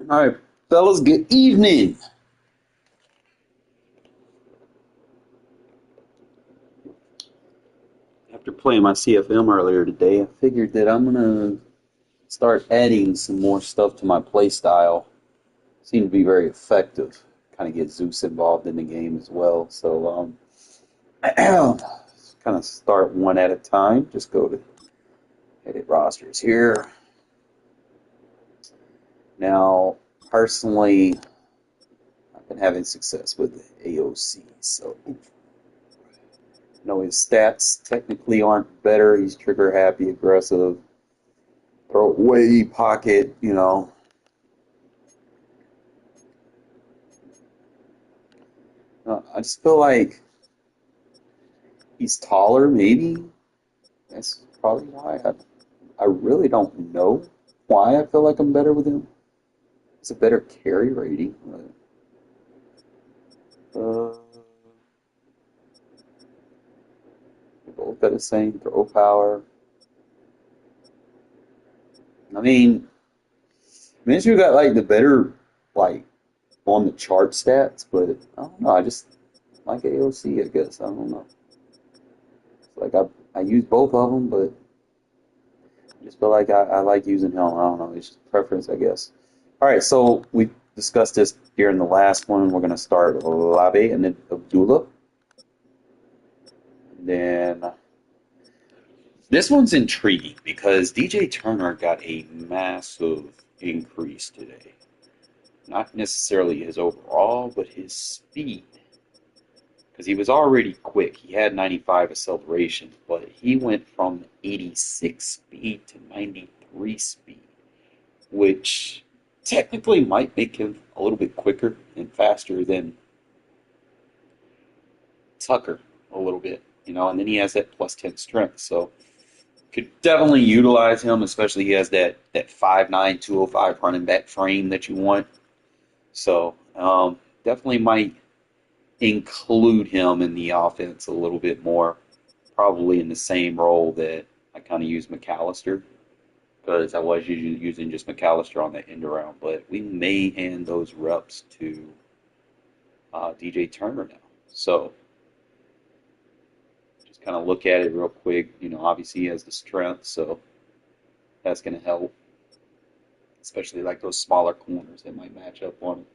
All right, fellas, good evening. After playing my CFM earlier today, I figured that I'm gonna start adding some more stuff to my play style. Seemed to be very effective. Kind of get Zeus involved in the game as well. So, kind of start one at a time. Just go to edit rosters here. Now, personally, I've been having success with AOC. So, his stats technically aren't better. He's trigger happy, aggressive, throw away, pocket. I just feel like he's taller. Maybe that's probably why. I really don't know why I feel like I'm better with him. It's a better carry rating. Uh, we both got the same throw power. I mean, Minshew got like the better like on the chart stats, but I don't know. I just like AOC. I guess I don't know. It's like I use both of them, but I just feel like I like using him. I don't know. It's just preference, I guess. All right, so we discussed this here in the last one. We're going to start Olave and then Abdullah. And then this one's intriguing because DJ Turner got a massive increase today. Not necessarily his overall, but his speed. Because he was already quick. He had 95 acceleration, but he went from 86 speed to 93 speed, which technically might make him a little bit quicker and faster than Tucker a little bit, and then he has that plus 10 strength, so could definitely utilize him, especially he has that 5'9", 205 running back frame that you want. So definitely might include him in the offense a little bit more, probably in the same role that I kind of use McAllister, because I was usually using just McAllister on that end around, but we may hand those reps to DJ Turner now. So just kind of look at it real quick. Obviously he has the strength, so that's going to help, especially like those smaller corners that might match up on him.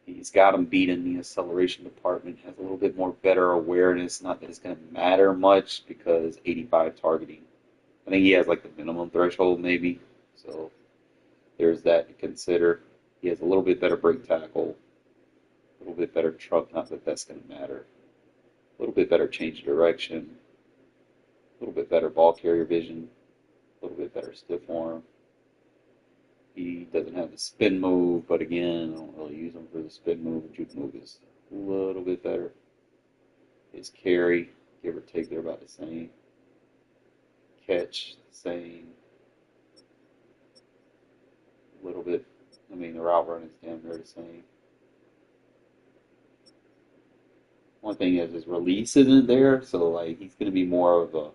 He's got him beat in the acceleration department, has a little bit more better awareness. Not that it's going to matter much because 85 targeting. I think he has like the minimum threshold maybe. So there's that to consider. He has a little bit better break tackle, a little bit better truck, not that that's going to matter. A little bit better change of direction, a little bit better ball carrier vision, a little bit better stiff arm. He doesn't have the spin move, but again, I don't really use him for the spin move. The juke move is a little bit better. His carry, give or take, they're about the same. Catch, the same. A little bit. I mean, the route run is damn near the same. One thing is his release isn't there, so like he's going to be more of a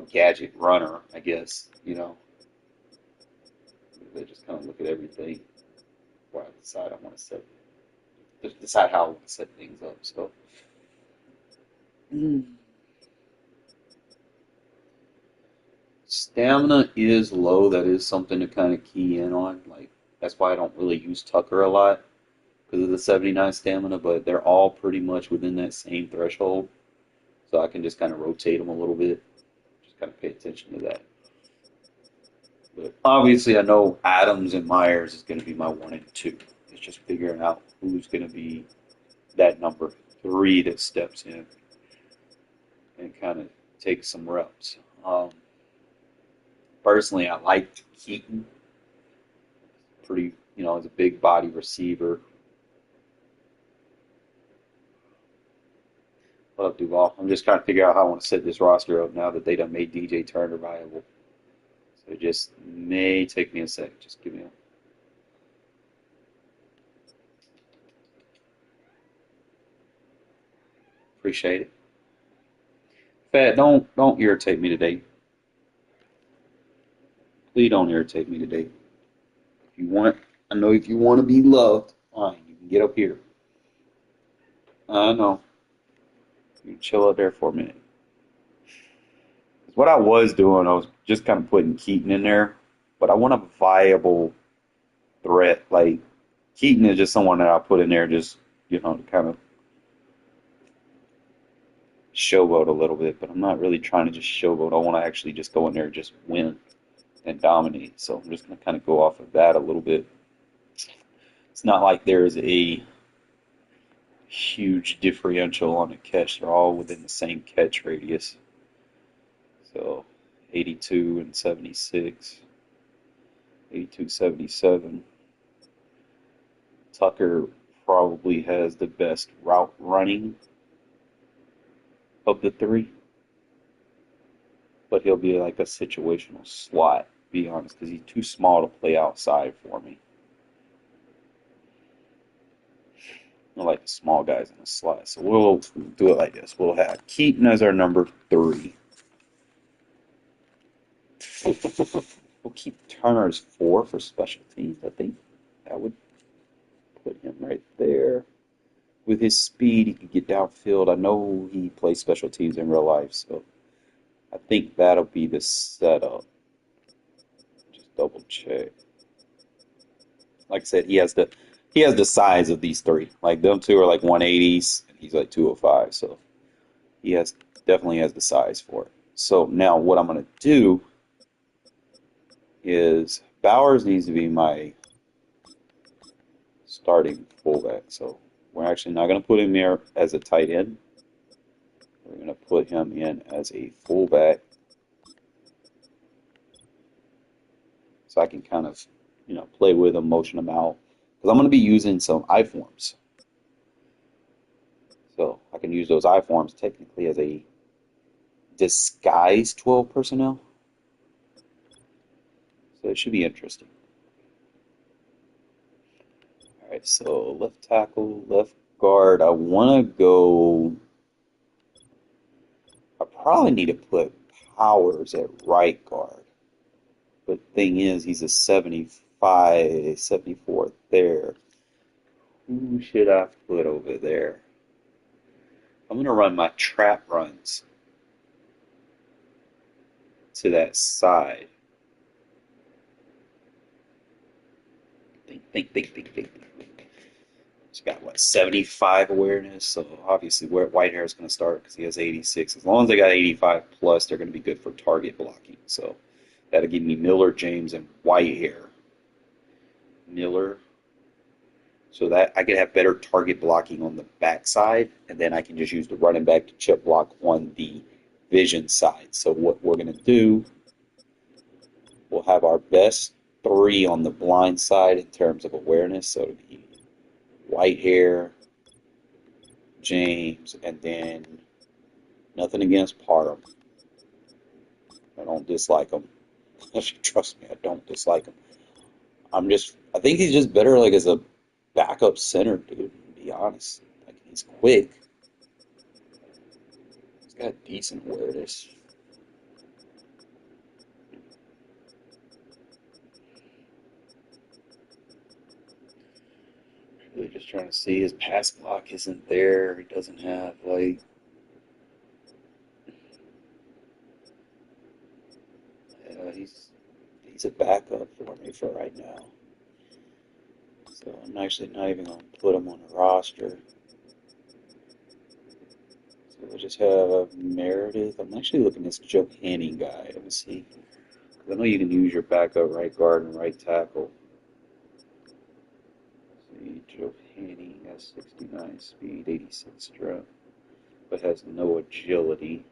gadget runner, I guess. They just kind of look at everything before I decide I want to decide how I want to set things up. So, stamina is low. That is something to kind of key in on. Like that's why I don't really use Tucker a lot because of the 79 stamina. But they're all pretty much within that same threshold, so I can just kind of rotate them a little bit. Just kind of pay attention to that. But obviously, I know Adams and Myers is going to be my 1 and 2. It's just figuring out who's going to be that number 3 that steps in and kind of takes some reps. Personally, I like Keaton. Pretty, as a big body receiver. What up, Duval? I'm just trying to figure out how I want to set this roster up now that they done made DJ Turner viable. So it just may take me a sec. Just give me a. Appreciate it. Fat, don't irritate me today. Please don't irritate me today. If you want, I know if you want to be loved, fine, you can get up here. I know. You chill out there for a minute. 'Cause what I was doing, I was just kind of putting Keaton in there, but I want a viable threat. Like Keaton is just someone that I put in there just, to kind of showboat a little bit, but I'm not really trying to just showboat. I want to actually just go in there and just win and dominate. So I'm just going to kind of go off of that a little bit. It's not like there's a huge differential on the catch. They're all within the same catch radius. So 82 and 76, 82, 77. Tucker probably has the best route running of the three, but he'll be like a situational slot, to be honest, because he's too small to play outside for me. I like the small guys in the slot. So we'll do it like this. We'll have Keaton as our number 3. We'll keep Turner as 4 for special teams. I think that would put him right there. With his speed, he could get downfield. I know he plays special teams in real life, so I think that'll be the setup. Just double check. Like I said, he has the size of these 3. Like them 2 are like 180s, and he's like 205. So he definitely has the size for it. So now what I'm gonna do is Bowers needs to be my starting fullback. So we're actually not gonna put him there as a tight end. We're gonna put him in as a fullback, so I can kind of, play with him, motion him out. Because I'm gonna be using some I forms. So I can use those I forms technically as a disguise 12 personnel. So it should be interesting. All right, so left tackle, left guard. I want to go. I probably need to put Powers at right guard. But the thing is, he's a 75, 74 there. Who should I put over there? I'm going to run my trap runs to that side. Think. He's got what 75 awareness, so obviously where Whitehair is going to start because he has 86. As long as they got 85 plus, they're going to be good for target blocking. So that'll give me Miller, James, and Whitehair. Miller, so that I could have better target blocking on the backside, and then I can just use the running back to chip block on the vision side. So what we're going to do, we'll have our best 3 on the blind side in terms of awareness. So it'll be Whitehair, James, and then nothing against Parham. I don't dislike him. Trust me, I don't dislike him. I think he's just better like as a backup center, dude, to be honest. Like he's quick. He's got decent awareness. Really just trying to see his pass block isn't there. He doesn't have like he's a backup for me for right now. So I'm actually not even going to put him on the roster. So we'll just have Meredith. I'm actually looking at this Joe Hanning guy. Let me see. I know you can use your backup right guard and right tackle. See, Joe Hanning has 69 speed, 86 strength, but has no agility.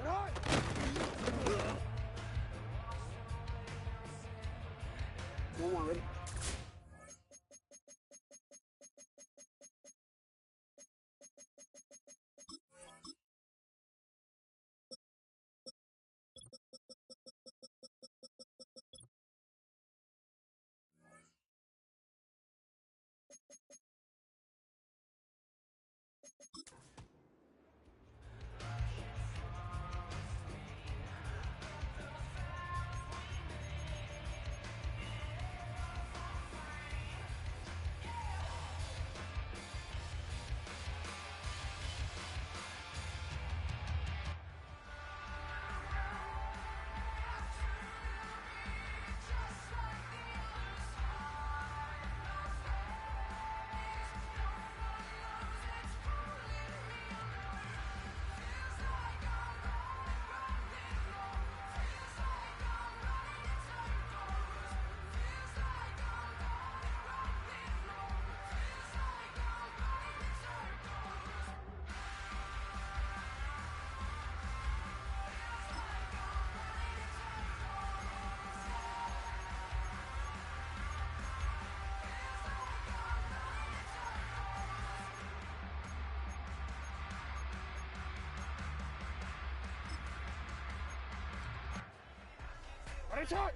One more, ready? Ready, shot!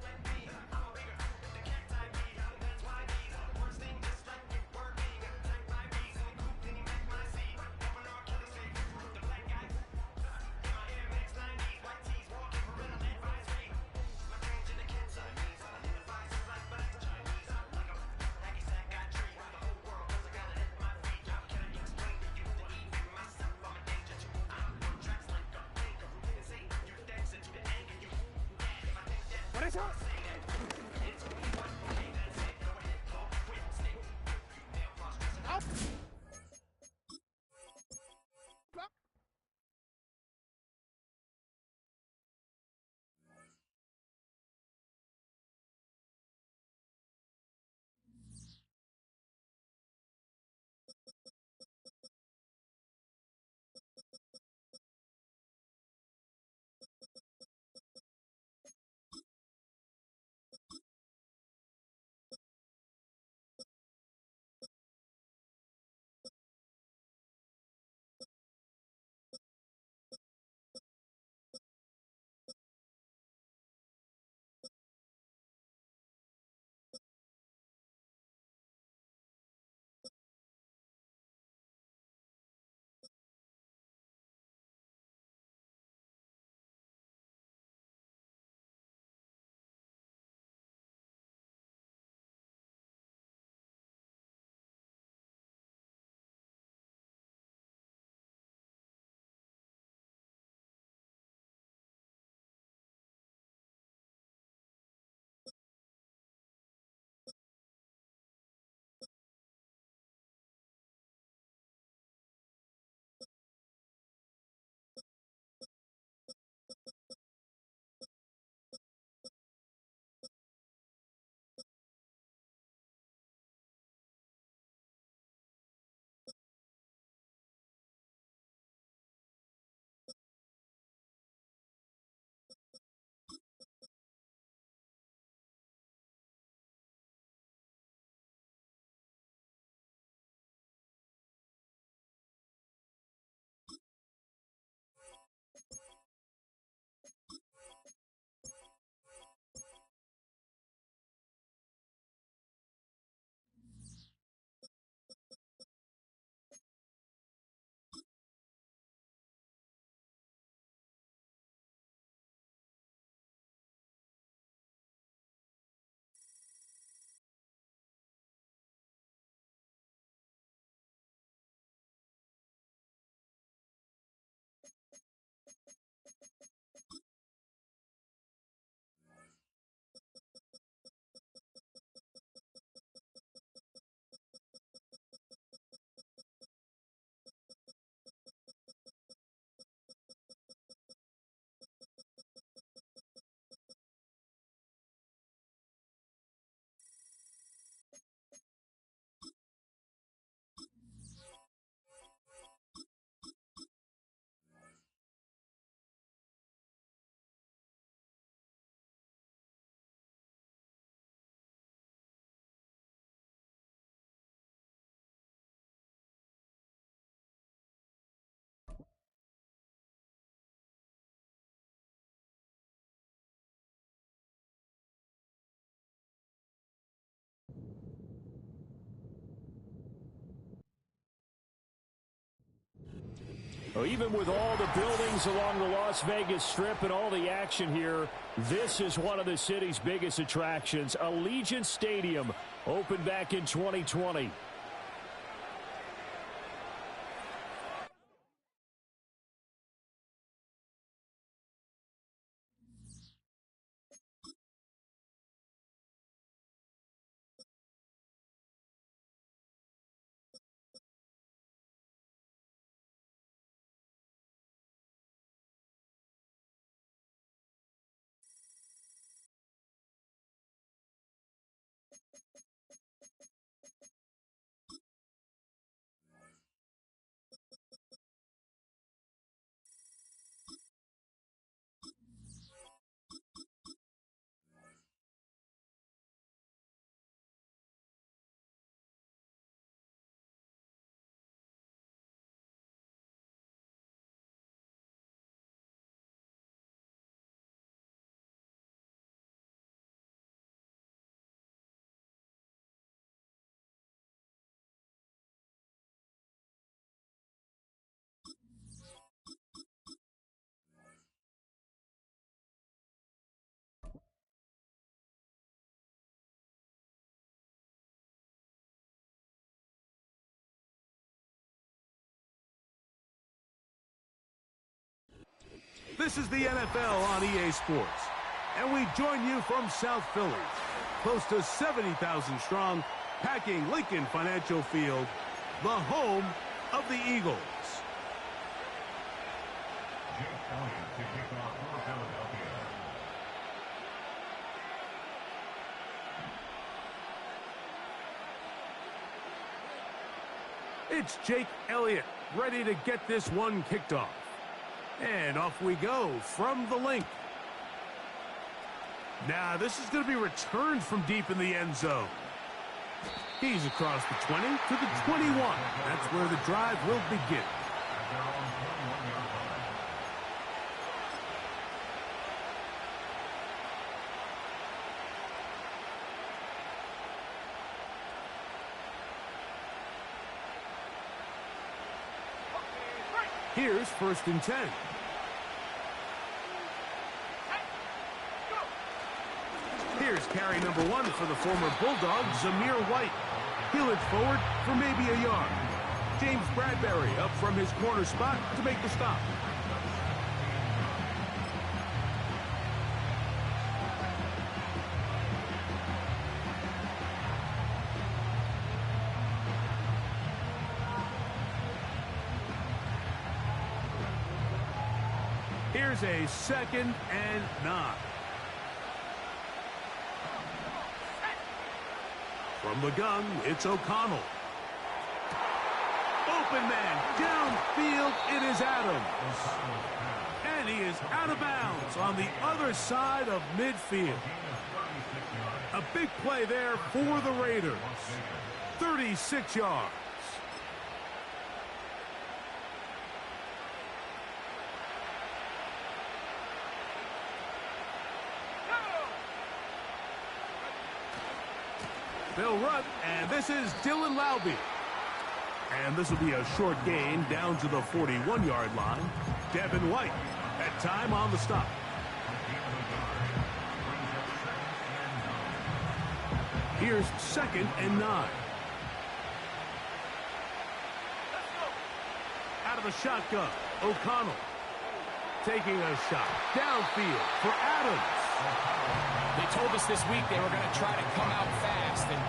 Ready, shot! Well, even with all the buildings along the Las Vegas Strip and all the action here, this is one of the city's biggest attractions. Allegiant Stadium opened back in 2020. This is the NFL on EA Sports, and we join you from South Philly, close to 70,000 strong, packing Lincoln Financial Field, the home of the Eagles. It's Jake Elliott, ready to get this one kicked off. And off we go from the link. Now, this is going to be returned from deep in the end zone. He's across the 20 to the 21. That's where the drive will begin. Here's 1st and 10. Here's carry number 1 for the former Bulldog, Zamir White. He'll it forward for maybe a yard. James Bradbury up from his corner spot to make the stop. Here's a 2nd and 9. From the gun, it's O'Connell. Open man, downfield, it is Adams. And he is out of bounds on the other side of midfield. A big play there for the Raiders. 36 yards. They'll run, and this is Dylan Laube. And this will be a short gain down to the 41-yard line. Devin White at time on the stop. Here's 2nd and 9. Out of the shotgun, O'Connell taking a shot downfield for Adams. They told us this week they were going to try to come out fast, and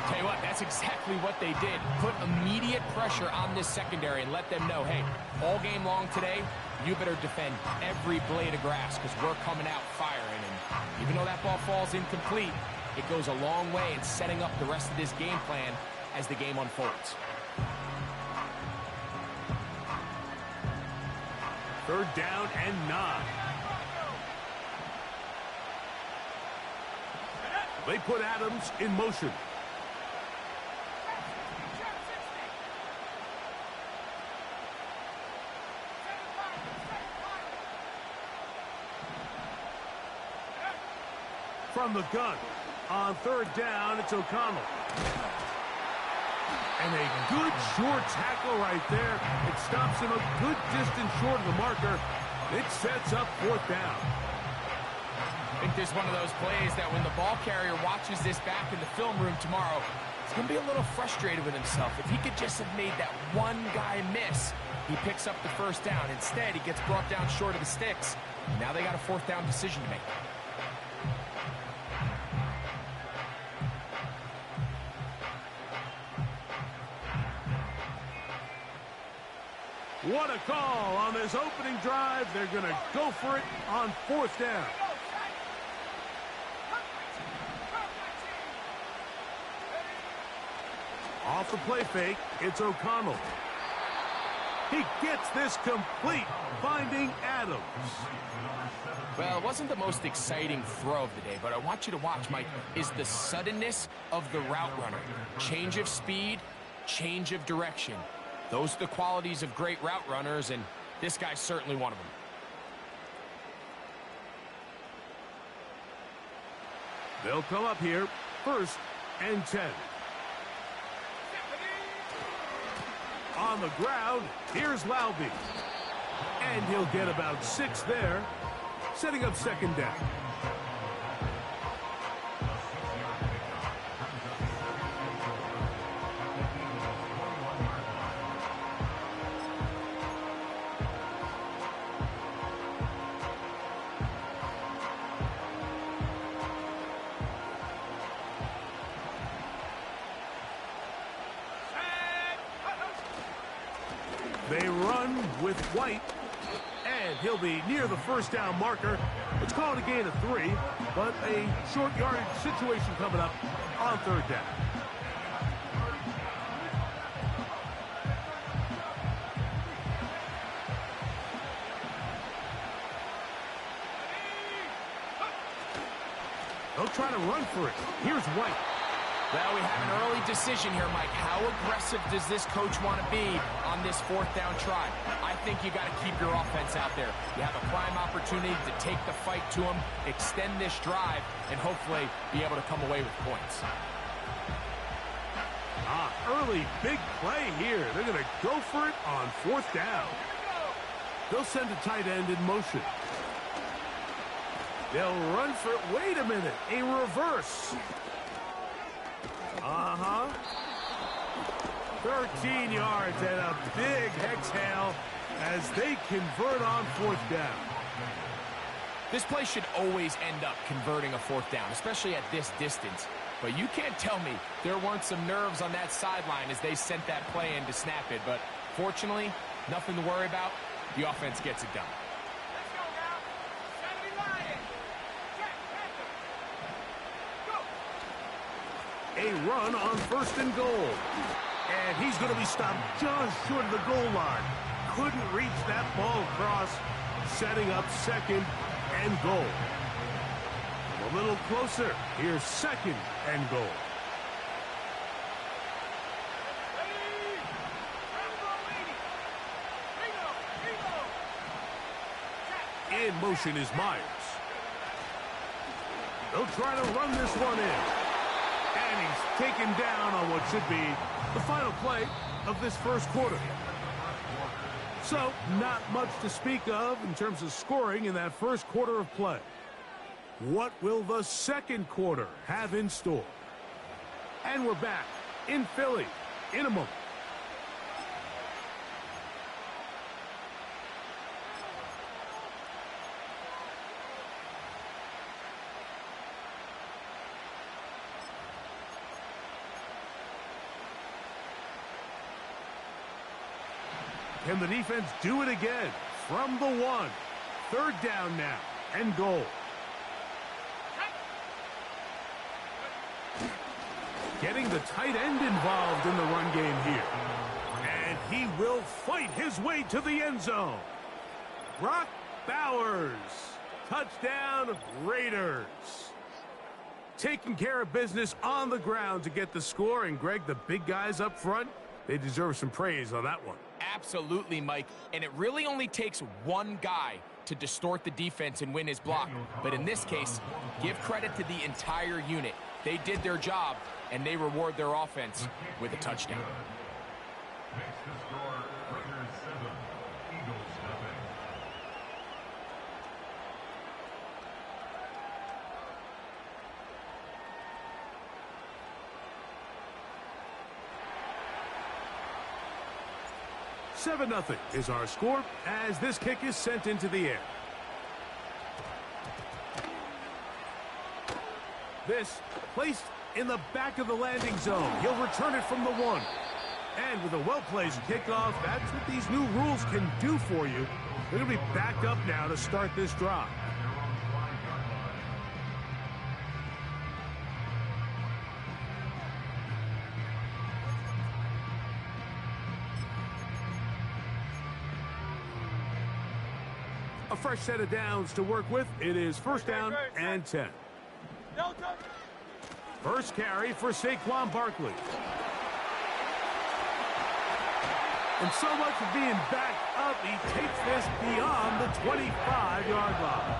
tell you what, that's exactly what they did. Put immediate pressure on this secondary and let them know, hey, all game long today, you better defend every blade of grass because we're coming out firing. And even though that ball falls incomplete, it goes a long way in setting up the rest of this game plan as the game unfolds. 3rd down and 9. They put Adams in motion. From the gun, on 3rd down, it's O'Connell. And a good short tackle right there. It stops him a good distance short of the marker. It sets up 4th down. I think there's one of those plays that when the ball carrier watches this back in the film room tomorrow, he's going to be a little frustrated with himself. If he could just have made that one guy miss, he picks up the 1st down. Instead, he gets brought down short of the sticks. Now they got a 4th down decision to make. What a call on this opening drive. They're going to go for it on 4th down. Off the play fake, it's O'Connell. He gets this complete, finding Adams. Well, it wasn't the most exciting throw of the day, but I want you to watch, Mike, is the suddenness of the route runner. Change of speed, change of direction. Those are the qualities of great route runners, and this guy's certainly one of them. They'll come up here, 1st and 10. On the ground, here's Laube. And he'll get about 6 there, setting up 2nd down. They run with White, and he'll be near the 1st down marker. Let's call it a gain of 3, but a short yardage situation coming up on 3rd down. They'll try to run for it. Here's White. Well, we have an early decision here, Mike. How aggressive does this coach want to be on this 4th down try? I think you got to keep your offense out there. You have a prime opportunity to take the fight to them, extend this drive, and hopefully be able to come away with points. Early big play here. They're going to go for it on 4th down. They'll send a tight end in motion. They'll run for it. Wait a minute. A reverse. 13 yards and a big exhale as they convert on 4th down. This play should always end up converting a 4th down, especially at this distance. But you can't tell me there weren't some nerves on that sideline as they sent that play in to snap it. But fortunately, nothing to worry about. The offense gets it done. A run on 1st and goal. And he's going to be stopped just short of the goal line. Couldn't reach that ball across, setting up 2nd and goal. A little closer. Here's 2nd and goal. In motion is Myers. They'll try to run this one in. And he's taken down on what should be the final play of this 1st quarter. So, not much to speak of in terms of scoring in that 1st quarter of play. What will the 2nd quarter have in store? And we're back in Philly in a moment. Can the defense do it again? From the 1. 3rd down now and goal. Getting the tight end involved in the run game here. And he will fight his way to the end zone. Brock Bowers. Touchdown, Raiders. Taking care of business on the ground to get the score. And, Greg, the big guys up front, they deserve some praise on that one. Absolutely, Mike. And it really only takes one guy to distort the defense and win his block. But in this case, give credit to the entire unit. they did their job, and they reward their offense with a touchdown. Makes the score Raiders 7, Eagles nothing. $7-0 is our score as this kick is sent into the air. This placed in the back of the landing zone. He'll return it from the 1. And with a well-placed kickoff, that's what these new rules can do for you. They're going to be backed up now to start this drive. A fresh set of downs to work with. It is first down and 10. First carry for Saquon Barkley. And so much for being backed up, he takes this beyond the 25-yard line.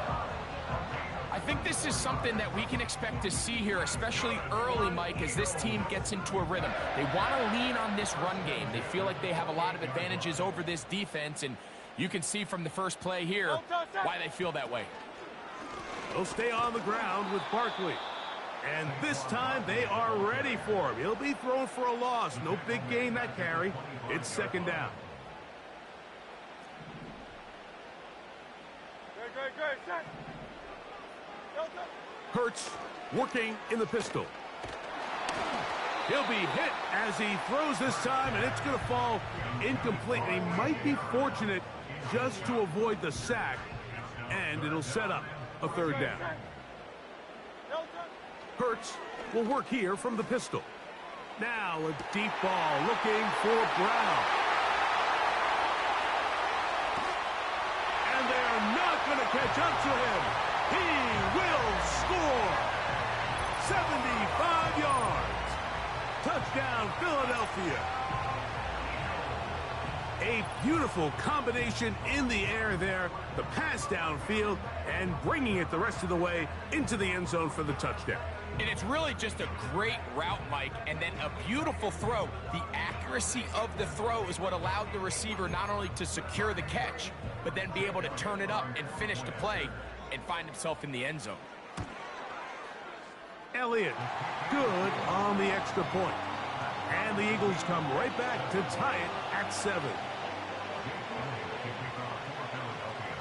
I think this is something that we can expect to see here, especially early, Mike, as this team gets into a rhythm. They want to lean on this run game. They feel like they have a lot of advantages over this defense, and you can see from the first play here why they feel that way. They'll stay on the ground with Barkley. And this time they are ready for him. He'll be thrown for a loss. No big gain that carry. It's second down. Hurts working in the pistol. He'll be hit as he throws this time, and it's going to fall incomplete. And he might be fortunate just to avoid the sack, and it'll set up a third down. Hurts will work here from the pistol. Now a deep ball looking for Brown. And they're not going to catch up to him. He will score. 75 yards. Touchdown, Philadelphia. A beautiful combination in the air there. The pass downfield and bringing it the rest of the way into the end zone for the touchdown. And it's really just a great route, Mike, and then a beautiful throw. The accuracy of the throw is what allowed the receiver not only to secure the catch, but then be able to turn it up and finish the play and find himself in the end zone. Elliott, good on the extra point. And the Eagles come right back to tie it at 7.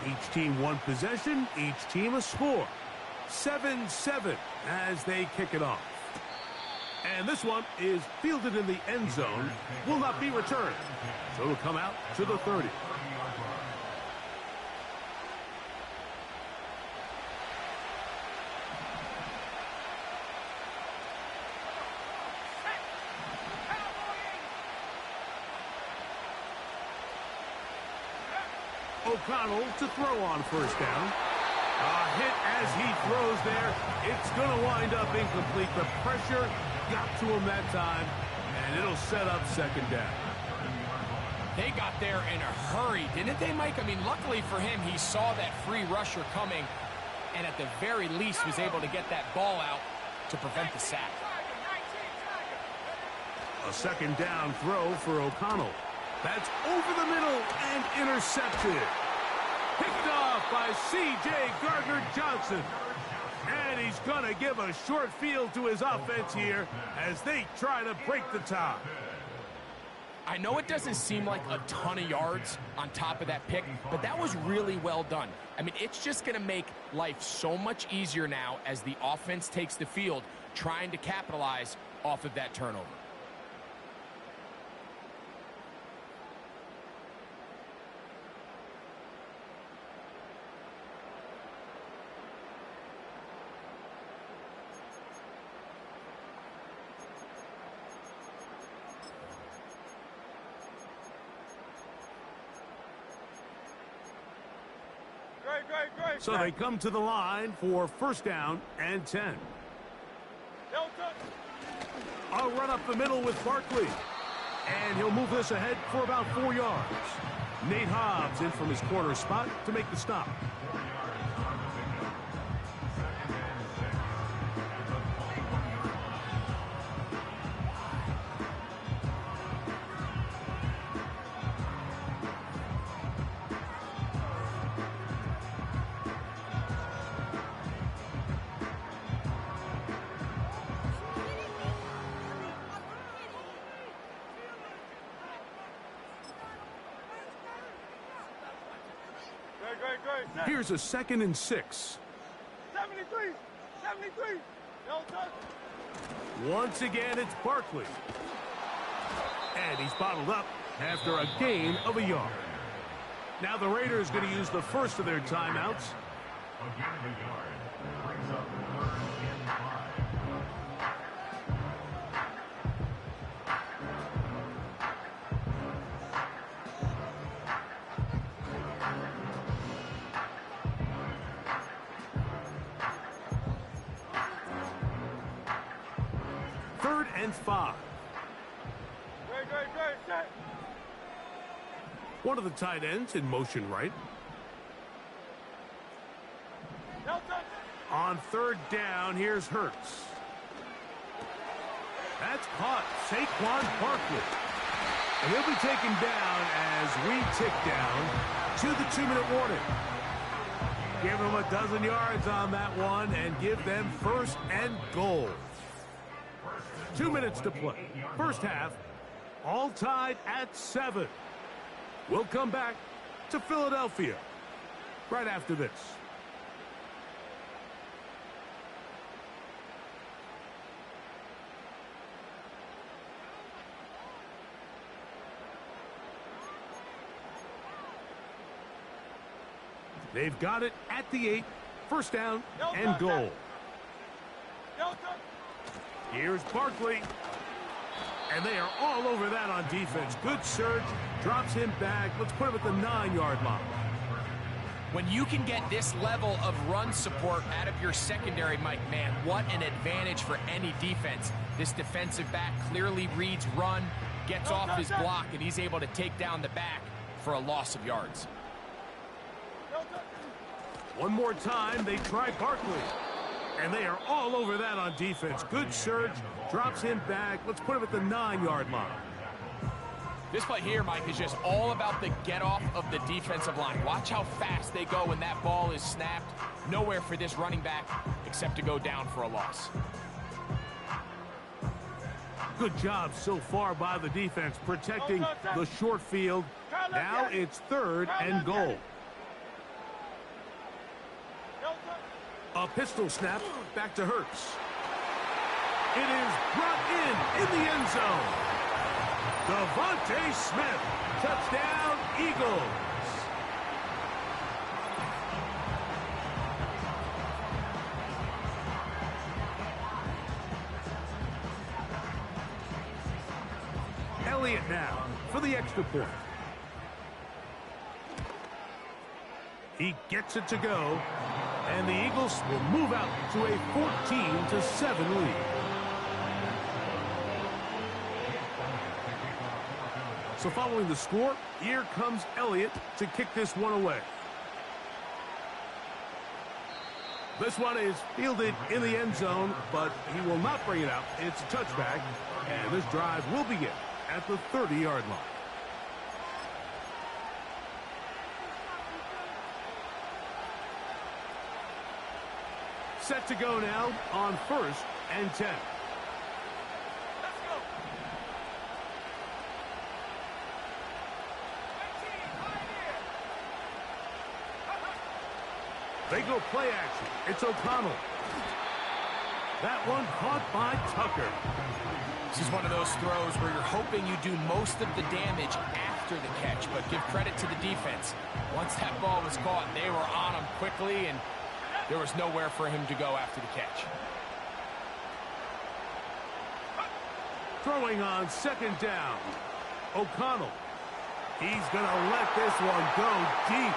Each team one possession, each team a score. 7-7 as they kick it off. And this one is fielded in the end zone, will not be returned. So it'll come out to the 30. O'Connell to throw on first down. A hit as he throws there. It's going to wind up incomplete. The pressure got to him that time, and it'll set up second down. They got there in a hurry, didn't they, Mike? I mean, luckily for him, he saw that free rusher coming, and at the very least was able to get that ball out to prevent the sack. A second down throw for O'Connell. That's over the middle and intercepted. Picked off by C.J. Gardner-Johnson. And he's going to give a short field to his offense here as they try to break the tie. I know it doesn't seem like a ton of yards on top of that pick, but that was really well done. I mean, it's just going to make life so much easier now as the offense takes the field, trying to capitalize off of that turnover. So they come to the line for first down and 10. I'll run up the middle with Barkley. And he'll move this ahead for about 4 yards. Nate Hobbs in from his corner spot to make the stop. Here's a 2nd and 6. 73. 73. No touch. Once again, it's Barkley. And he's bottled up after a gain of a yard. Now the Raiders going to use the first of their timeouts. A gain of a yard. Brings up 3rd and 5. Third and 5. Great. Set. One of the tight ends in motion right. No touch. On 3rd down, here's Hurts. That's caught. Saquon Barkley. And he'll be taken down as we tick down to the 2-minute warning. Give them a dozen yards on that one and give them 1st and goal. 2 minutes to play. First half, all tied at 7. We'll come back to Philadelphia right after this. They've got it at the 8. First down and goal. No touch. Here's Barkley. And they are all over that on defense. Good surge. Drops him back. Let's put him at the 9-yard line. When you can get this level of run support out of your secondary, Mike, man, what an advantage for any defense. This defensive back clearly reads run, gets off his block, and he's able to take down the back for a loss of yards. No touch. One more time, they try Barkley. And they are all over that on defense. Good surge. Drops him back. Let's put him at the 9-yard line. This play here, Mike, is just all about the get-off of the defensive line. Watch how fast they go when that ball is snapped. Nowhere for this running back except to go down for a loss. Good job so far by the defense protecting the short field. Now it's 3rd and goal. No touch. A pistol snap back to Hurts. It is brought in the end zone. Devontae Smith, touchdown Eagles. Elliott now for the extra point. He gets it to go, and the Eagles will move out to a 14-7 lead. So following the score, here comes Elliott to kick this one away. This one is fielded in the end zone, but he will not bring it out. It's a touchback, and this drive will begin at the 30-yard line. Set to go now on 1st and 10. Let's go. 19, right here. They go play action. It's O'Connell. That one caught by Tucker. This is one of those throws where you're hoping you do most of the damage after the catch, but give credit to the defense. Once that ball was caught, they were on him quickly, and there was nowhere for him to go after the catch. Throwing on 2nd down. O'Connell. He's going to let this one go deep.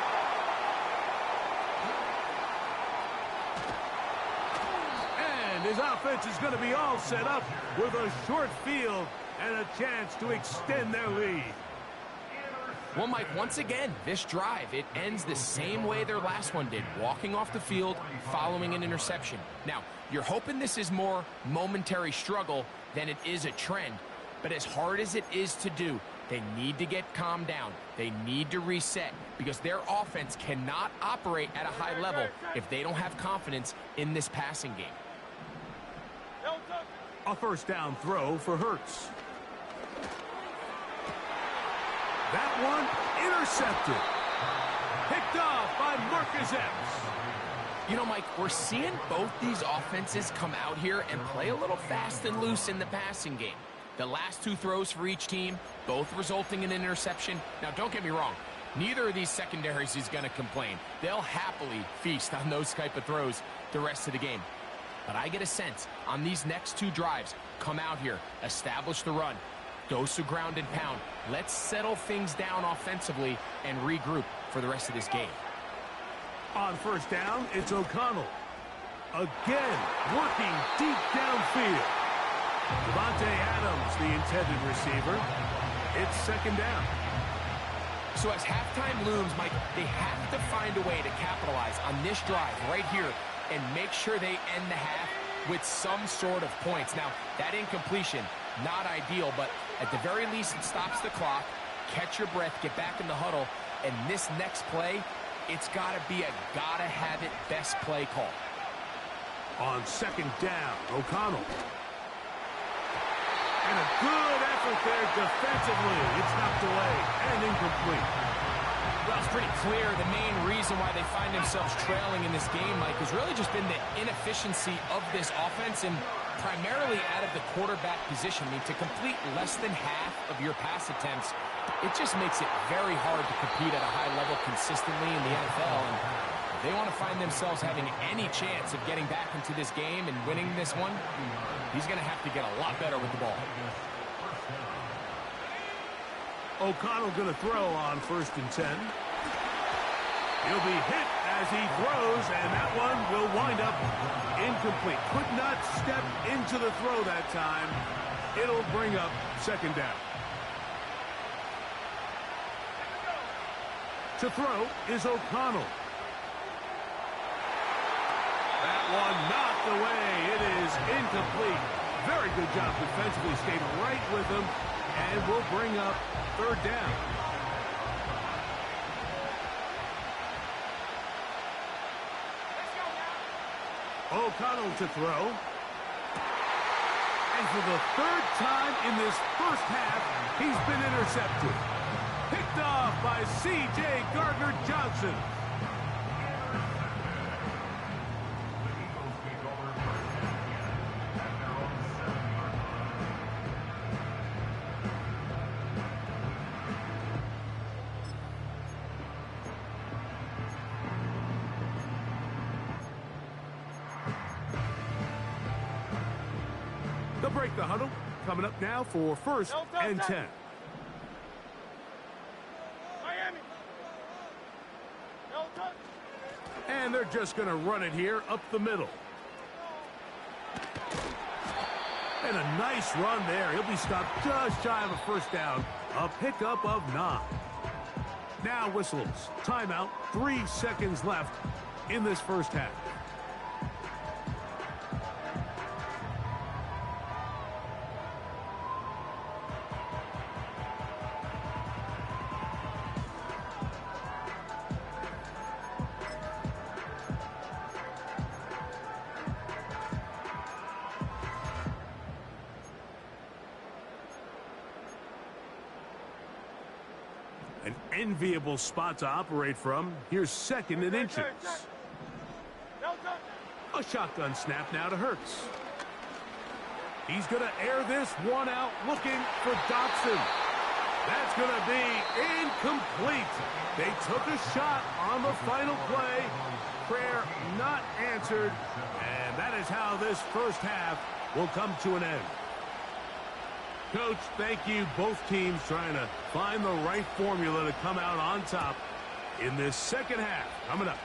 And his offense is going to be all set up with a short field and a chance to extend their lead. Well, Mike, once again, this drive, it ends the same way their last one did, walking off the field, following an interception. Now, you're hoping this is more momentary struggle than it is a trend, but as hard as it is to do, they need to get calmed down. They need to reset because their offense cannot operate at a high level if they don't have confidence in this passing game. No touch. A 1st down throw for Hurts. That one intercepted. Picked off by Marcus Epps. You know, Mike, we're seeing both these offenses come out here and play a little fast and loose in the passing game. The last 2 throws for each team, both resulting in an interception. Now, don't get me wrong. Neither of these secondaries is going to complain. They'll happily feast on those type of throws the rest of the game. But I get a sense on these next 2 drives, come out here, establish the run, dose of ground and pound. Let's settle things down offensively and regroup for the rest of this game. On first down, it's O'Connell. Again, working deep downfield. Devontae Adams, the intended receiver. It's second down. So as halftime looms, Mike, they have to find a way to capitalize on this drive right here and make sure they end the half with some sort of points. Now, that incompletion, not ideal, but at the very least, it stops the clock. Catch your breath, get back in the huddle, and this next play, it's got to be a gotta-have-it best play call. On second down, O'Connell. And a good effort there defensively. It's knocked away and incomplete. Well, it's pretty clear the main reason why they find themselves trailing in this game, Mike, has really just been the inefficiency of this offense and primarily out of the quarterback position. I mean, to complete less than half of your pass attempts, it just makes it very hard to compete at a high level consistently in the NFL. And if they want to find themselves having any chance of getting back into this game and winning this one, he's going to have to get a lot better with the ball. O'Connell going to throw on first and 10. He'll be hit as he throws, and that one will wind up incomplete. Could not step into the throw that time. It'll bring up second down. To throw is O'Connell. That one knocked away. It is incomplete. Very good job defensively. Stayed right with him, and will bring up third down. O'Connell to throw. And for the 3rd time in this first half, he's been intercepted. Picked off by C.J. Gardner-Johnson. They'll break the huddle. Coming up now for first and 10. Miami. No touch. And they're just going to run it here up the middle. And a nice run there. He'll be stopped just shy of a first down. A pickup of 9. Now whistles. Timeout. 3 seconds left in this first half. An enviable spot to operate from. Here's second and inches. No touch. A shotgun snap now to Hurts. He's going to air this one out, looking for Dobson. That's going to be incomplete. They took a shot on the final play. Prayer not answered. And that is how this first half will come to an end. Coach, thank you. Both teams trying to find the right formula to come out on top in this second half. Coming up.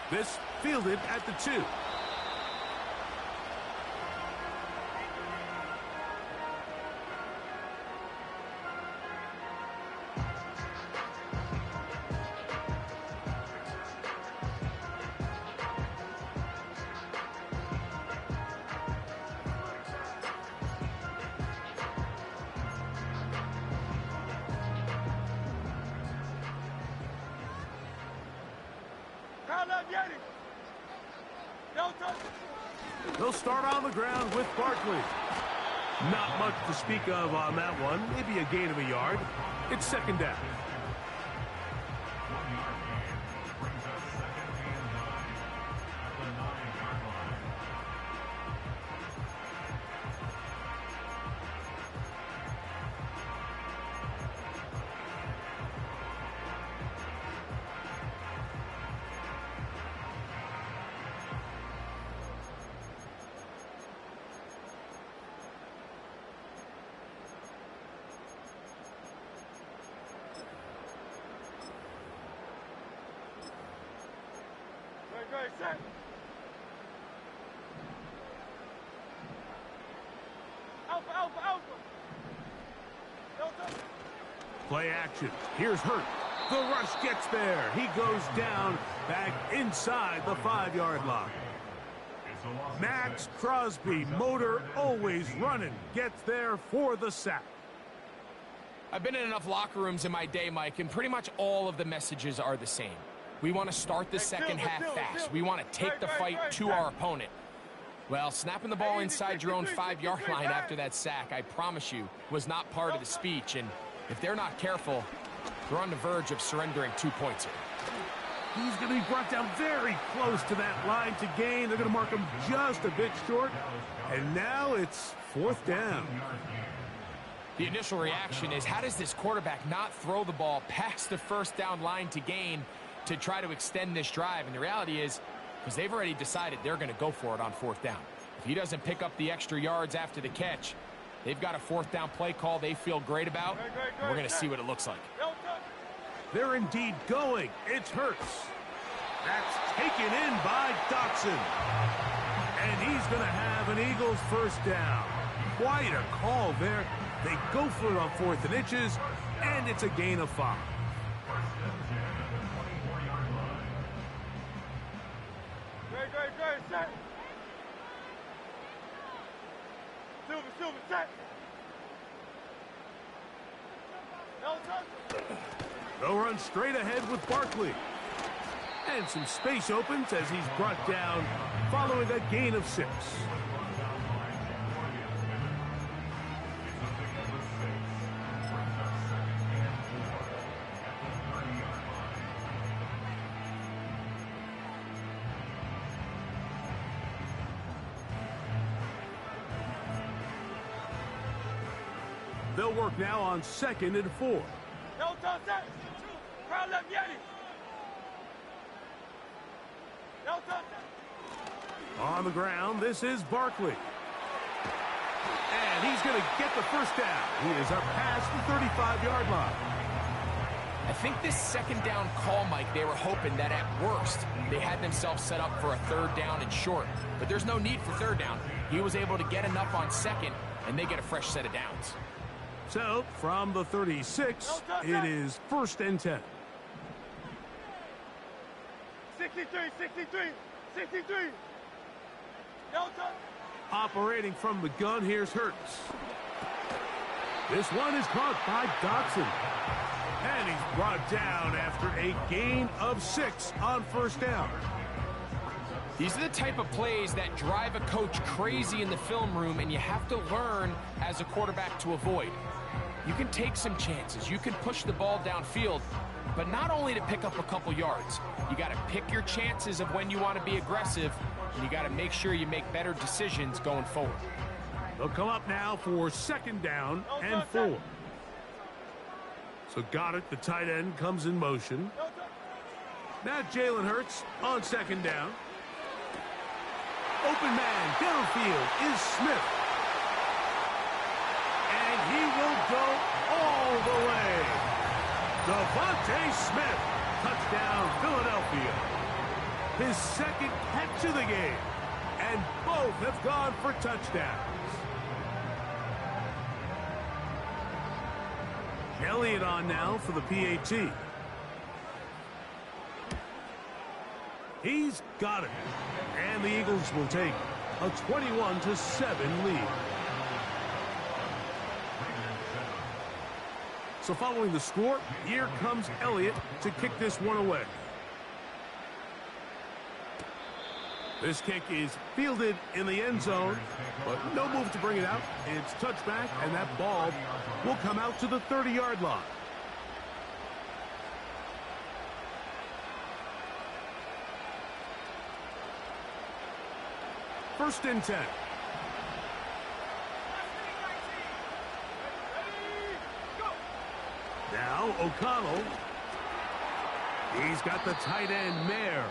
This fielded at the 2. No touch. They'll start on the ground with Barkley. Not much to speak of on that one. Maybe a gain of a yard. It's second down. Right, set. Alpha, alpha, alpha. Delta. Play action. Here's Hurt. The rush gets there. He goes down back inside the 5-yard line. Max Crosby, motor always running, gets there for the sack. I've been in enough locker rooms in my day, Mike, and pretty much all of the messages are the same. We want to start the second half fast. We want to take the fight to our opponent. Well, snapping the ball inside your own 5-yard line after that sack, I promise you, was not part of the speech. And if they're not careful, they're on the verge of surrendering 2 points here. He's going to be brought down very close to that line to gain. They're going to mark him just a bit short. And now it's fourth down. The initial reaction is, how does this quarterback not throw the ball past the first down line to gain to try to extend this drive? And the reality is, because they've already decided they're going to go for it on fourth down. If he doesn't pick up the extra yards after the catch, they've got a fourth down play call they feel great about. And we're going to see what it looks like. They're indeed going. It's Hurts. That's taken in by Dotson. And he's going to have an Eagles first down. Quite a call there. They go for it on 4th and inches, and it's a gain of 5. Great, set. Silver, set. Delta. They'll run straight ahead with Barkley. And some space opens as he's brought down following a gain of 6. They'll work now on 2nd and 4. Delta, set. Crowd left, Yeti. Delta. On the ground, this is Barkley. And he's going to get the first down. He is up past the 35-yard line. I think this second down call, Mike, they were hoping that at worst they had themselves set up for a third down and short. But there's no need for third down. He was able to get enough on second, and they get a fresh set of downs. So, from the 36, it is 1st and 10. 63. Delta. Operating from the gun, here's Hurts. This one is caught by Dotson. And he's brought down after a gain of 6 on 1st down. These are the type of plays that drive a coach crazy in the film room, and you have to learn as a quarterback to avoid. You can take some chances. You can push the ball downfield, but not only to pick up a couple yards. You got to pick your chances of when you want to be aggressive, and you got to make sure you make better decisions going forward. They'll come up now for 2nd down and 4. So Goddard, the tight end, comes in motion. Now Jalen Hurts on 2nd down. Open man downfield is Smith. And he will go all the way. Devontae Smith, touchdown Philadelphia. His 2nd catch of the game. And both have gone for touchdowns. Elliott on now for the PAT. He's got it. And the Eagles will take a 21-7 lead. So following the score, here comes Elliott to kick this one away. This kick is fielded in the end zone, but no move to bring it out. It's touchback, and that ball will come out to the 30-yard line. First and 10. Now O'Connell. He's got the tight end, Mayer.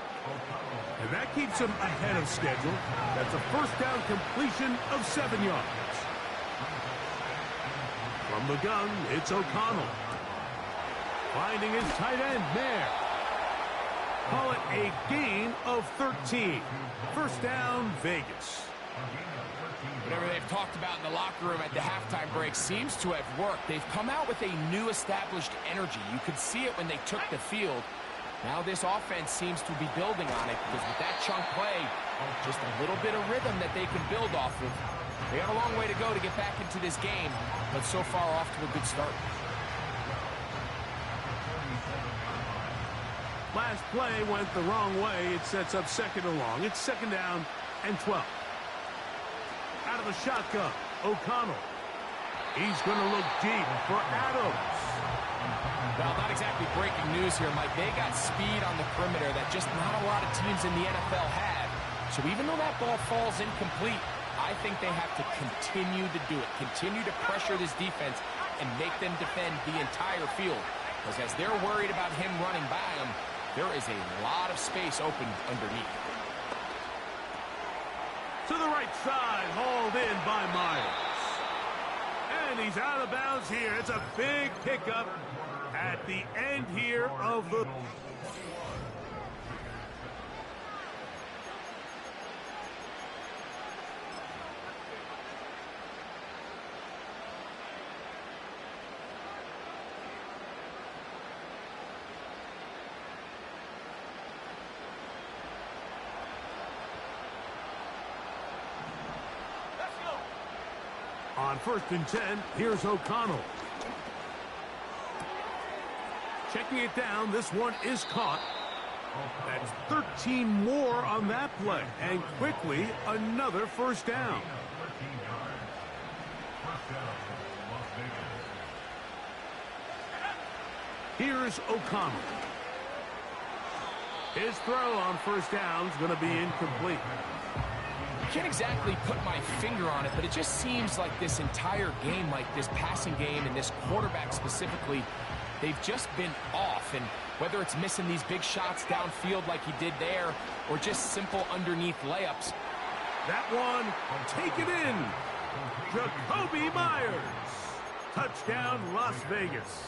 And that keeps him ahead of schedule. That's a first down completion of 7 yards. From the gun, it's O'Connell. Finding his tight end, Mayer. Call it a gain of 13. First down, Vegas. Whatever they've talked about in the locker room at the halftime break seems to have worked. They've come out with a new established energy. You could see it when they took the field. Now this offense seems to be building on it because with that chunk play, just a little bit of rhythm that they can build off of. They got a long way to go to get back into this game, but so far off to a good start. Last play went the wrong way. It sets up second and long. It's second down and 12. Out of the shotgun, O'Connell. He's going to look deep for Adams. Well, not exactly breaking news here, Mike. They got speed on the perimeter that just not a lot of teams in the NFL have. So even though that ball falls incomplete, I think they have to continue to do it. Continue to pressure this defense and make them defend the entire field. Because as they're worried about him running by them, there is a lot of space open underneath. To the right side, hauled in by Myers. And he's out of bounds here. It's a big pickup at the end here of the... On first and 10, here's O'Connell. Checking it down, this one is caught. That's 13 more on that play. And quickly, another first down. Here's O'Connell. His throw on first down is going to be incomplete. I can't exactly put my finger on it, but it just seems like this entire game, like this passing game and this quarterback specifically, they've just been off. And whether it's missing these big shots downfield like he did there or just simple underneath layups. That one, take it in. Jacoby Myers. Touchdown, Las Vegas.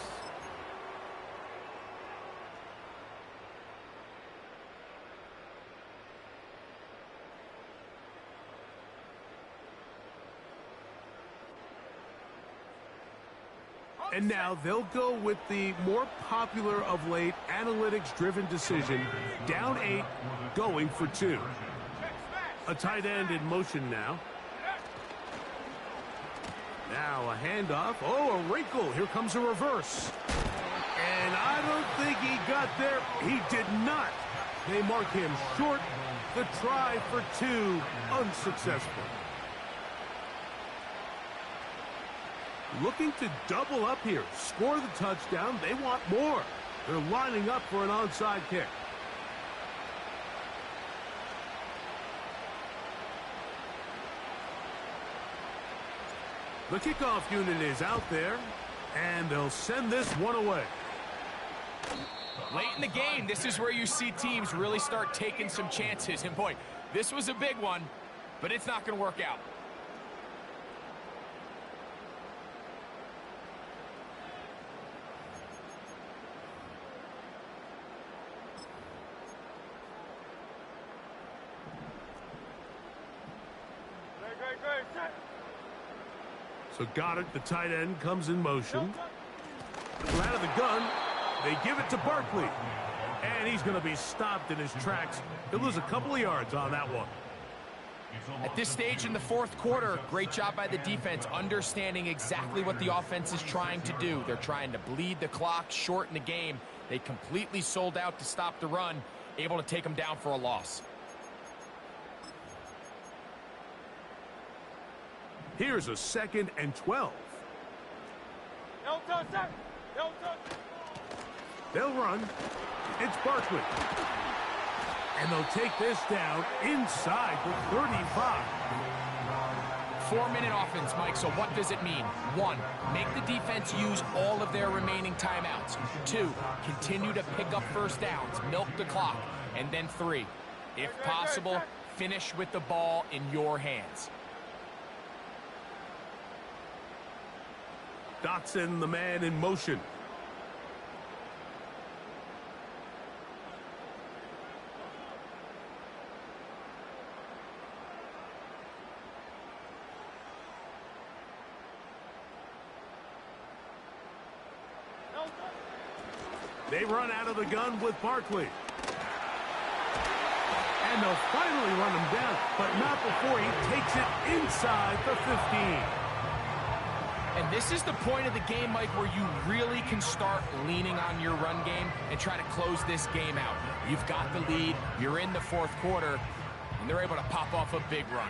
And now they'll go with the more popular of late analytics-driven decision. Down 8, going for 2. A tight end in motion now. Now a handoff. Oh, a wrinkle. Here comes a reverse. And I don't think he got there. He did not. They mark him short. The try for 2, unsuccessful. Looking to double up here, score the touchdown. They want more. They're lining up for an onside kick. The kickoff unit is out there, and they'll send this one away. Late in the game, this is where you see teams really start taking some chances. And boy, this was a big one, but it's not going to work out. So got it. The tight end comes in motion. Out of the gun. They give it to Barkley. And he's going to be stopped in his tracks. He'll lose a couple of yards on that one. At this stage in the fourth quarter, great job by the defense, understanding exactly what the offense is trying to do. They're trying to bleed the clock, shorten the game. They completely sold out to stop the run, able to take them down for a loss. Here's a 2nd and 12. No touch that. No touch. They'll run. It's Barkley. And they'll take this down inside the 35. 4-minute offense, Mike, so what does it mean? 1, make the defense use all of their remaining timeouts. 2, continue to pick up first downs, milk the clock. And then 3, if possible, finish with the ball in your hands. Dotson, the man in motion. No touch. They run out of the gun with Barkley. And they'll finally run him down, but not before he takes it inside the 15. And this is the point of the game, Mike, where you really can start leaning on your run game and try to close this game out. You've got the lead, you're in the 4th quarter, and they're able to pop off a big run.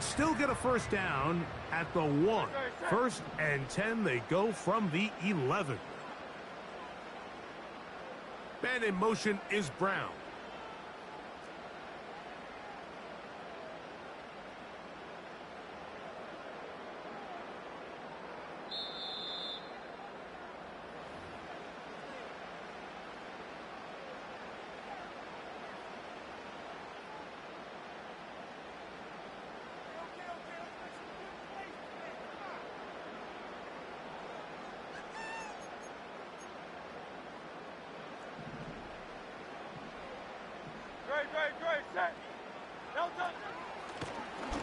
Still get a first down at the 1. 1st and 10, they go from the 11. Man in motion is Brown. Great, set. No touch.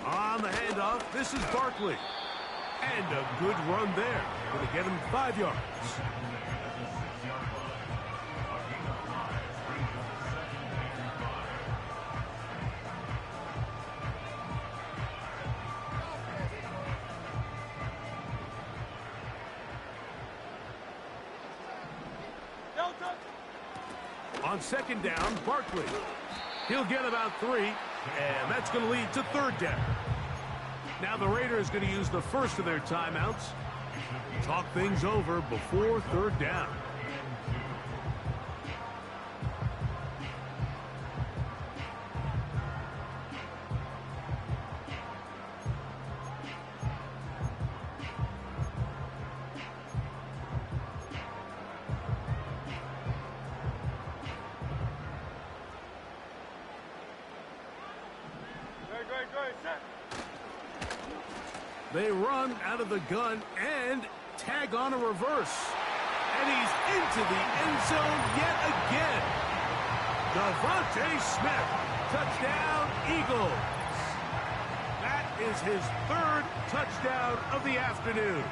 On the handoff, this is Barkley. And a good run there. Going to get him 5 yards. No touch. On 2nd down, Barkley. He'll get about 3, and that's going to lead to 3rd down. Now the Raiders going to use the first of their timeouts. Talk things over before 3rd down. Great, set. They run out of the gun and tag on a reverse. And he's into the end zone yet again. Devontae Smith, touchdown Eagles. That is his 3rd touchdown of the afternoon.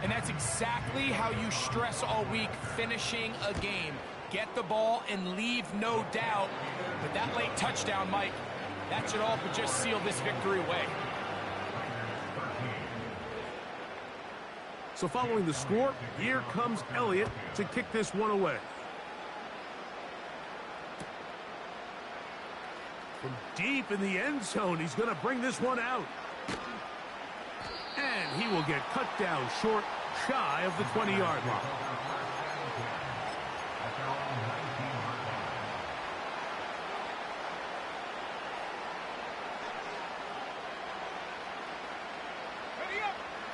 And that's exactly how you stress all week, finishing a game. Get the ball and leave no doubt. But that late touchdown, Mike, that should all but just seal this victory away. So following the score, here comes Elliott to kick this one away. From deep in the end zone, he's going to bring this one out. And he will get cut down short, shy of the 20-yard line.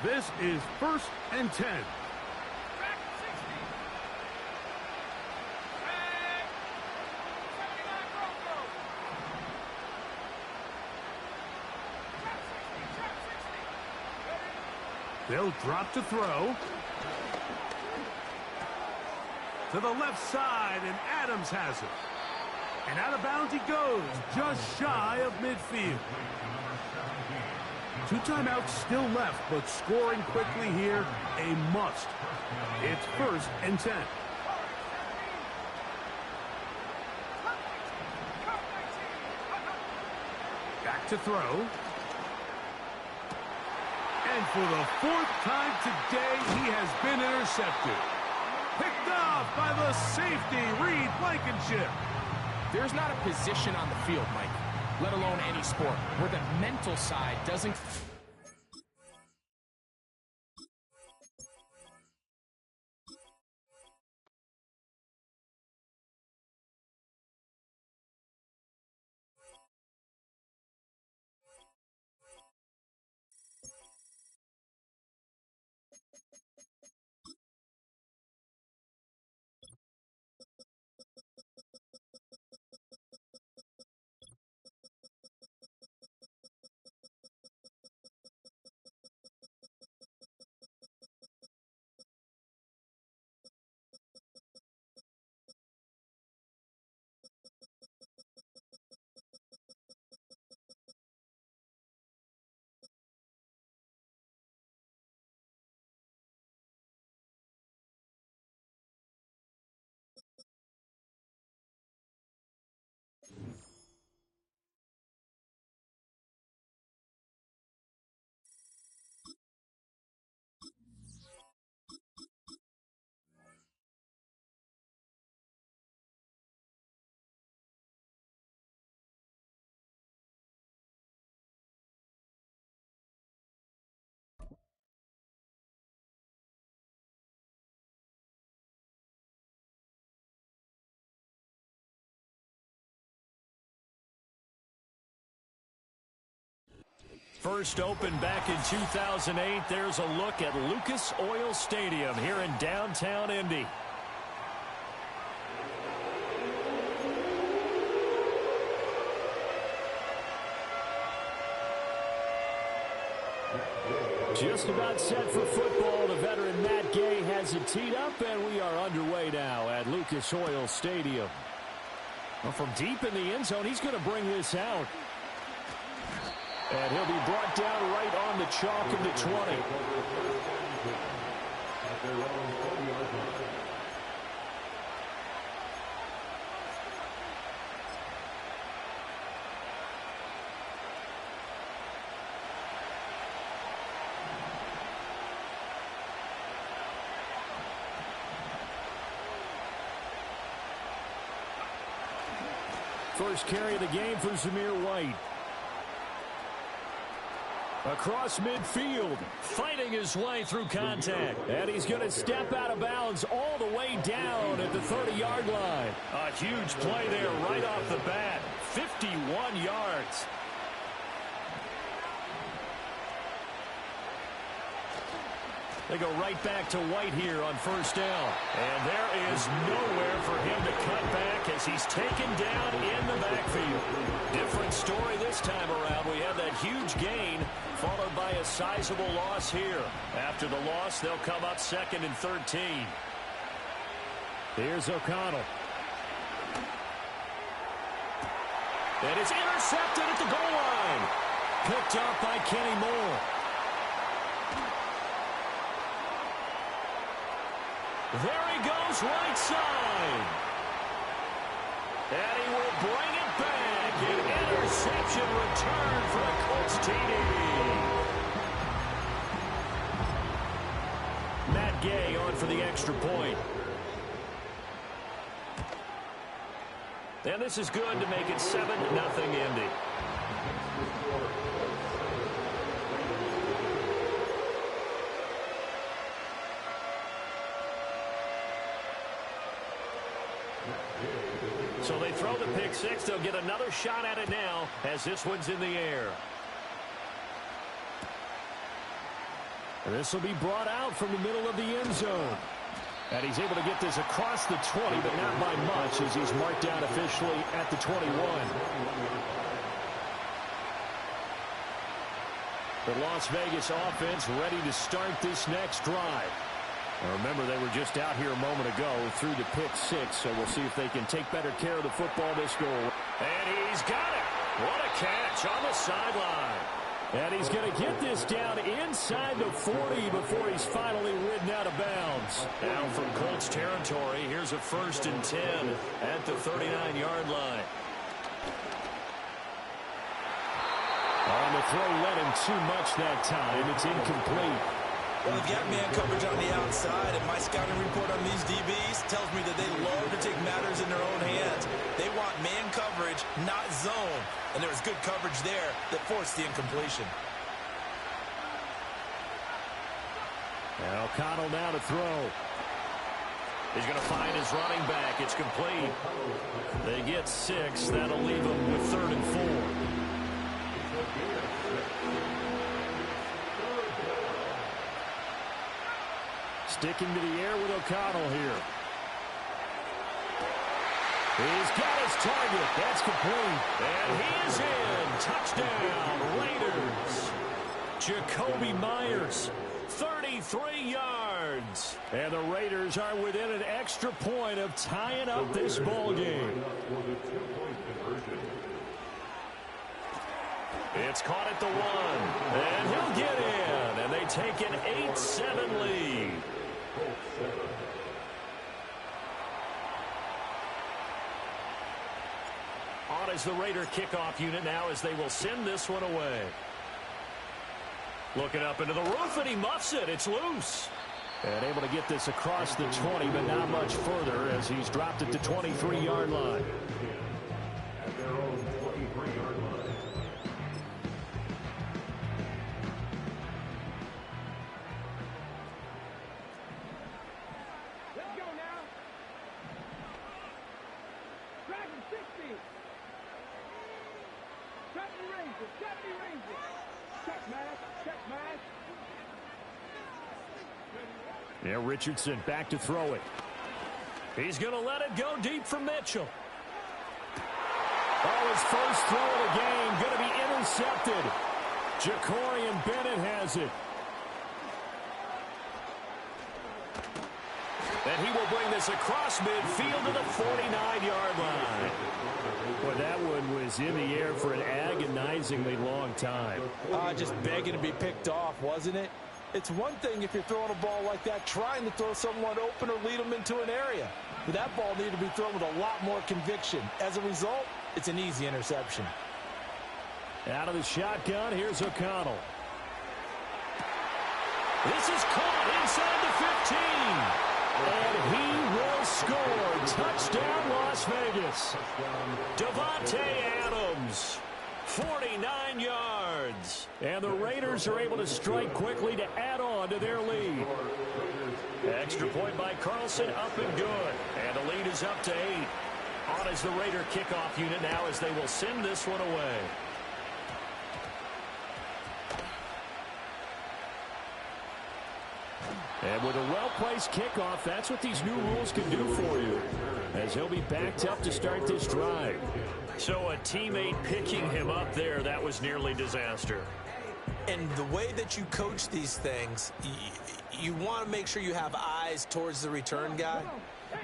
This is 1st and 10. Back 60. Back 79 Broncos. Trap 60. They'll drop to throw. To the left side, and Adams has it. And out of bounds he goes, just shy of midfield. 2 timeouts still left, but scoring quickly here, a must. It's 1st and 10. Back to throw. And for the 4th time today, he has been intercepted. Picked up! off by the safety, Reed Blankenship. There's not a position on the field, Mike, let alone any sport, where the mental side doesn't... First opened back in 2008. There's a look at Lucas Oil Stadium here in downtown Indy. Just about set for football. The veteran Matt Gay has it teed up, and we are underway now at Lucas Oil Stadium. Well, from deep in the end zone, he's going to bring this out. And he'll be brought down right on the chalk of the 20. First carry of the game for Zamir White. Across midfield, fighting his way through contact. And he's going to step out of bounds all the way down at the 30-yard line. A huge play there right off the bat. 51 yards. They go right back to White here on first down. And there is nowhere for him to cut back as he's taken down in the backfield. Different story this time around. We have that huge gain followed by a sizable loss here. After the loss, they'll come up 2nd and 13. Here's O'Connell. And it's intercepted at the goal line. Picked up by Kenny Moore. There he goes, right side. And he will bring it back. An interception return for the Colts TD. Matt Gay on for the extra point. And this is good to make it 7-0 Indy. So they throw the pick six. They'll get another shot at it now as this one's in the air. And this will be brought out from the middle of the end zone. And he's able to get this across the 20, but not by much as he's marked down officially at the 21. The Las Vegas offense ready to start this next drive. Now remember, they were just out here a moment ago through the pick six, so we'll see if they can take better care of the football this goal. And he's got it. What a catch on the sideline. And he's going to get this down inside the 40 before he's finally ridden out of bounds. Now from Colts territory, here's a 1st and 10 at the 39-yard line. On the throw, let him too much that time. It's incomplete. Well, they've got man coverage on the outside, and my scouting report on these DBs tells me that they love to take matters in their own hands. They want man coverage, not zone. And there was good coverage there that forced the incompletion. And O'Connell now to throw. He's going to find his running back. It's complete. They get 6. That'll leave them with 3rd and 4. Sticking to the air with O'Connell here. He's got his target. That's complete. And he is in. Touchdown, Raiders. Jacoby Myers, 33 yards. And the Raiders are within an extra point of tying up this ball game. It's caught at the 1. And he'll get in. And they take an 8-7 lead. On is the Raider kickoff unit now as they will send this one away. Looking up into the roof, and he muffs it. It's loose. And able to get this across the 20, but not much further as he's dropped it to 23-yard line. At their own 23-yard line. Let's go now. Dragon 60. Cut me Rangers. Cut me Rangers. Check mask. Check mask. Now Richardson back to throw it. He's going to let it go deep for Mitchell. Oh, his first throw of the game going to be intercepted. Jacorian Bennett has it. And he will bring this across midfield to the 49-yard line. Boy, that one was in the air for an agonizingly long time. Just begging to be picked off, wasn't it? It's one thing if you're throwing a ball like that, trying to throw someone open or lead them into an area. But that ball needed to be thrown with a lot more conviction. As a result, it's an easy interception. Out of the shotgun, here's O'Connell. This is caught inside the 15. And he will score. Touchdown, Las Vegas. Devontae Adams, 49 yards. And the Raiders are able to strike quickly to add on to their lead. Extra point by Carlson, up and good. And the lead is up to 8. On is the Raider kickoff unit now as they will send this one away. And with a well-placed kickoff, that's what these new rules can do for you, as he'll be backed up to start this drive. So a teammate picking him up there, that was nearly disaster. And the way that you coach these things, you want to make sure you have eyes towards the return guy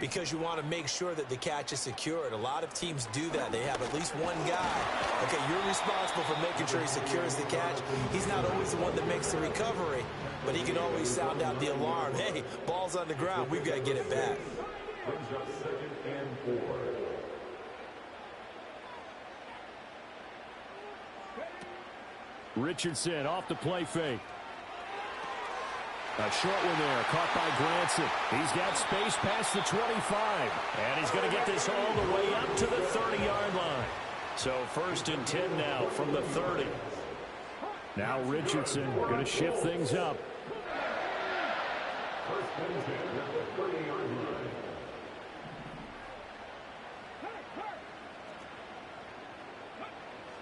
because you want to make sure that the catch is secured. A lot of teams do that. They have at least one guy. Okay, you're responsible for making sure he secures the catch. He's not always the one that makes the recovery, but he can always sound out the alarm. Hey, ball's on the ground. We've got to get it back. Brings up 2nd and 4. Richardson off the play fake. A short one there, caught by Granson. He's got space past the 25. And he's going to get this all the way up to the 30-yard line. So 1st and 10 now from the 30. Now Richardson going to shift things up. First and 10 at the 30-yard line.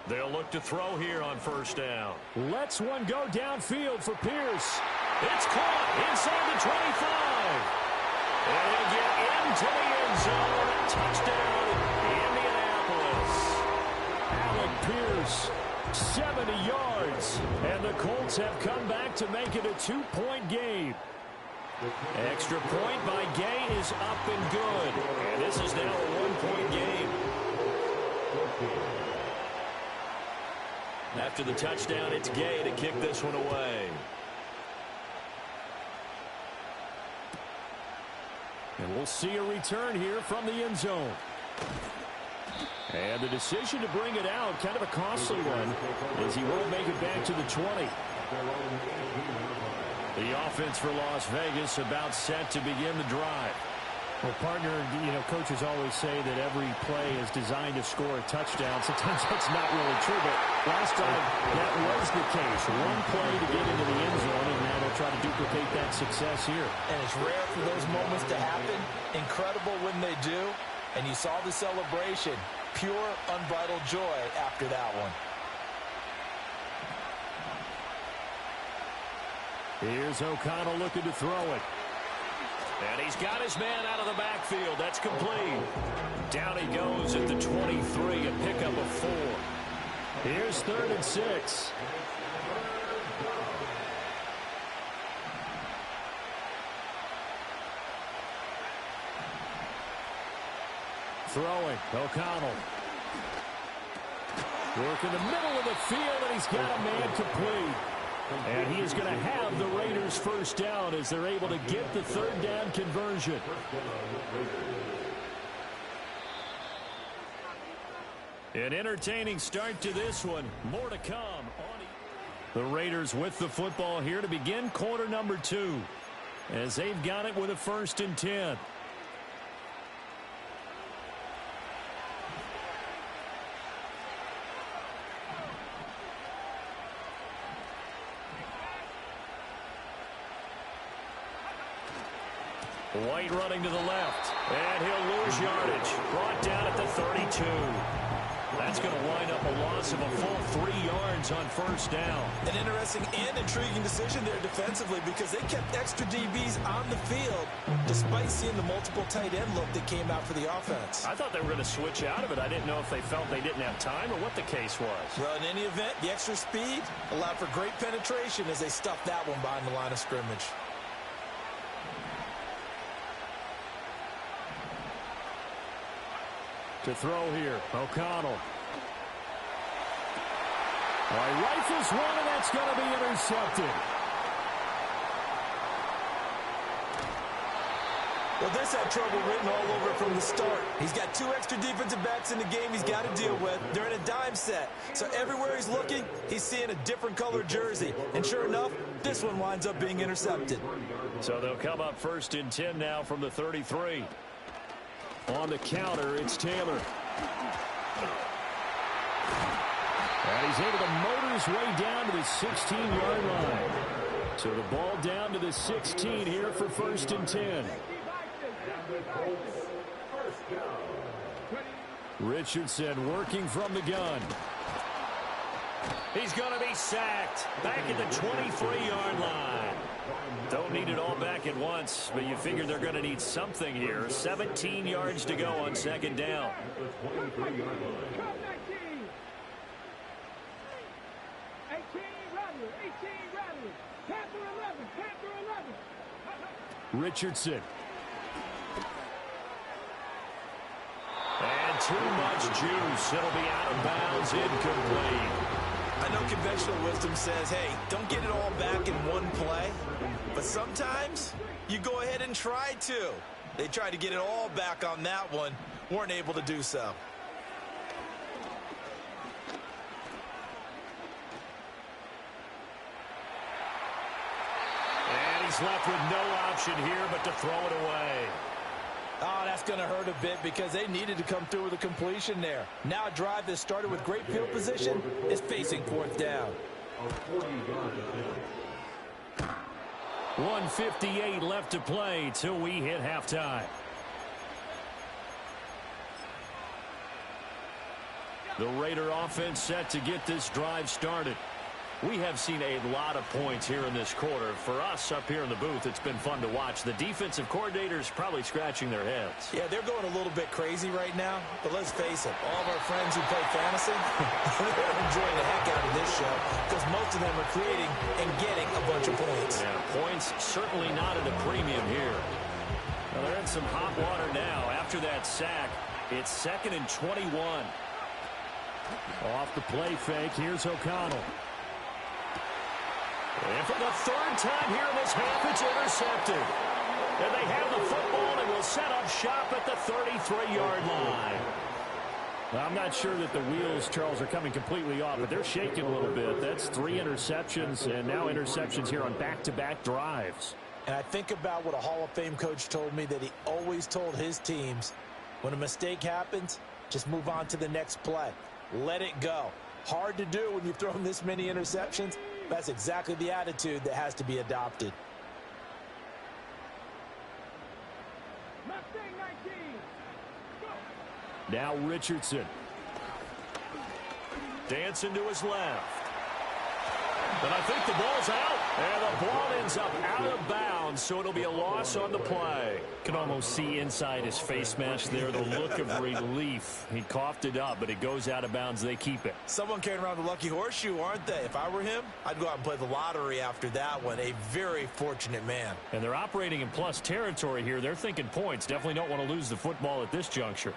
They'll look to throw here on 1st down. Let's one go downfield for Pierce. It's caught inside the 25. And he'll get into the end zone. Touchdown, Indianapolis. Alec Pierce, 70 yards. And the Colts have come back to make it a 2-point game. Extra point by Gay is up and good. And this is now a 1-point game. After the touchdown, it's Gay to kick this one away. And we'll see a return here from the end zone. And the decision to bring it out, kind of a costly one, as he won't make it back to the 20. The offense for Las Vegas about set to begin the drive. Well, partner, coaches always say that every play is designed to score a touchdown. Sometimes that's not really true, but last time that was the case. One play to get into the end zone, and now they'll try to duplicate that success here. And it's rare for those moments to happen. Incredible when they do. And you saw the celebration. Pure, unbridled joy after that one. Here's O'Connell looking to throw it. And he's got his man out of the backfield. That's complete. Down he goes at the 23, a pickup of 4. Here's 3rd and 6. Throwing, O'Connell. Work in the middle of the field, and he's got a man complete. And he is going to have the Raiders first down as they're able to get the 3rd down conversion. An entertaining start to this one. More to come. The Raiders with the football here to begin quarter number 2 as they've got it with a 1st and 10. White running to the left, and he'll lose yardage. Brought down at the 32. That's going to wind up a loss of a full 3 yards on 1st down. An interesting and intriguing decision there defensively because they kept extra DBs on the field despite seeing the multiple tight end look that came out for the offense. I thought they were going to switch out of it. I didn't know if they felt they didn't have time or what the case was. Well, in any event, the extra speed allowed for great penetration as they stuffed that one behind the line of scrimmage. To throw here, O'Connell. Rifles one, and that's going to be intercepted. Well, this had trouble written all over it from the start. He's got 2 extra defensive backs in the game he's got to deal with. They're in a dime set. So everywhere he's looking, he's seeing a different color jersey. And sure enough, this one winds up being intercepted. So they'll come up 1st and 10 now from the 33. On the counter, it's Taylor. And he's able to motor his way down to the 16-yard line. So the ball down to the 16 here for 1st and 10. Richardson working from the gun. He's going to be sacked back at the 23-yard line. Don't need it all back at once, but you figure they're going to need something here. 17 yards to go on 2nd down. Richardson. And too much juice. It'll be out of bounds, incomplete. I know conventional wisdom says, hey, don't get it all back in one play. But sometimes you go ahead and try to. They tried to get it all back on that one. Weren't able to do so. And he's left with no option here but to throw it away. Oh, that's going to hurt a bit because they needed to come through with a completion there. Now a drive that started with great field position is facing 4th down. 1:58 left to play till we hit halftime. The Raider offense set to get this drive started. We have seen a lot of points here in this quarter. For us up here in the booth, it's been fun to watch. The defensive coordinators probably scratching their heads. Yeah, they're going a little bit crazy right now. But let's face it, all of our friends who play fantasy, they're enjoying the heck out of this show because most of them are creating and getting a bunch of points. Yeah, points certainly not at a premium here. Well, they're in some hot water now. After that sack, it's 2nd and 21. Off the play fake, here's O'Connell. And for the 3rd time here in this half, it's intercepted. And they have the football and will set up shop at the 33-yard line. Well, I'm not sure that the wheels, Charles, are coming completely off, but they're shaking a little bit. That's 3 interceptions, and now interceptions here on back-to-back drives. And I think about what a Hall of Fame coach told me that he always told his teams, when a mistake happens, just move on to the next play. Let it go. Hard to do when you've thrown this many interceptions. That's exactly the attitude that has to be adopted. Mustang 19. Go. Now Richardson. Dancing to his left. But I think the ball's out. And the ball ends up out of bounds, so it'll be a loss on the play. Can almost see inside his face mask there the look of relief. He coughed it up, but it goes out of bounds. They keep it. Someone carrying around the lucky horseshoe, aren't they? If I were him, I'd go out and play the lottery after that one. A very fortunate man. And they're operating in plus territory here. They're thinking points. Definitely don't want to lose the football at this juncture.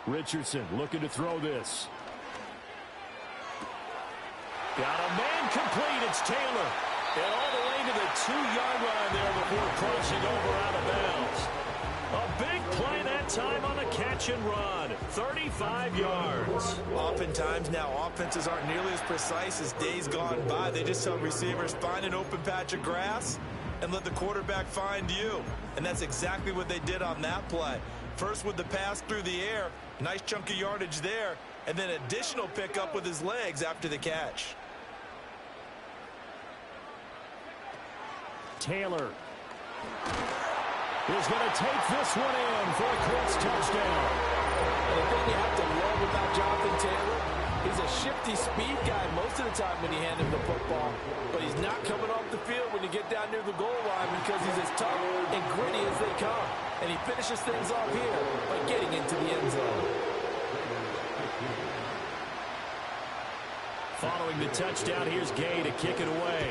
Richardson looking to throw this. Got a man complete. It's Taylor. And all the way to the 2-yard line there before crossing over out of bounds. A big play that time on the catch and run. 35 yards. Oftentimes now, offenses aren't nearly as precise as days gone by. They just tell receivers, find an open patch of grass and let the quarterback find you. And that's exactly what they did on that play. First with the pass through the air. Nice chunk of yardage there. And then additional pickup with his legs after the catch. Taylor is going to take this one in for a Colts touchdown. And the thing you have to love about Jonathan Taylor, he's a shifty speed guy most of the time when you hand him the football, but he's not coming off the field when you get down near the goal line because he's as tough and gritty as they come. And he finishes things off here by getting into the end zone. Following the touchdown, here's Gay to kick it away.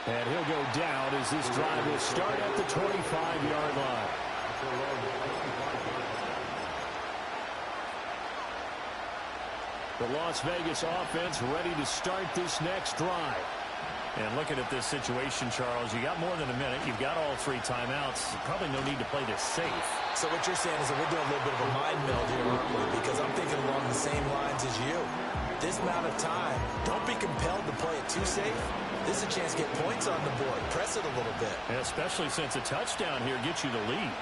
And he'll go down as this drive will start at the 25-yard line. The Las Vegas offense ready to start this next drive. And looking at this situation, Charles, you got more than a minute. You've got all 3 timeouts. Probably no need to play this safe. So what you're saying is that we're doing a little bit of a mind meld here, aren't we? Because I'm thinking along the same lines as you. This amount of time, don't be compelled to play it too safe. This is a chance to get points on the board. Press it a little bit. And especially since a touchdown here gets you the lead.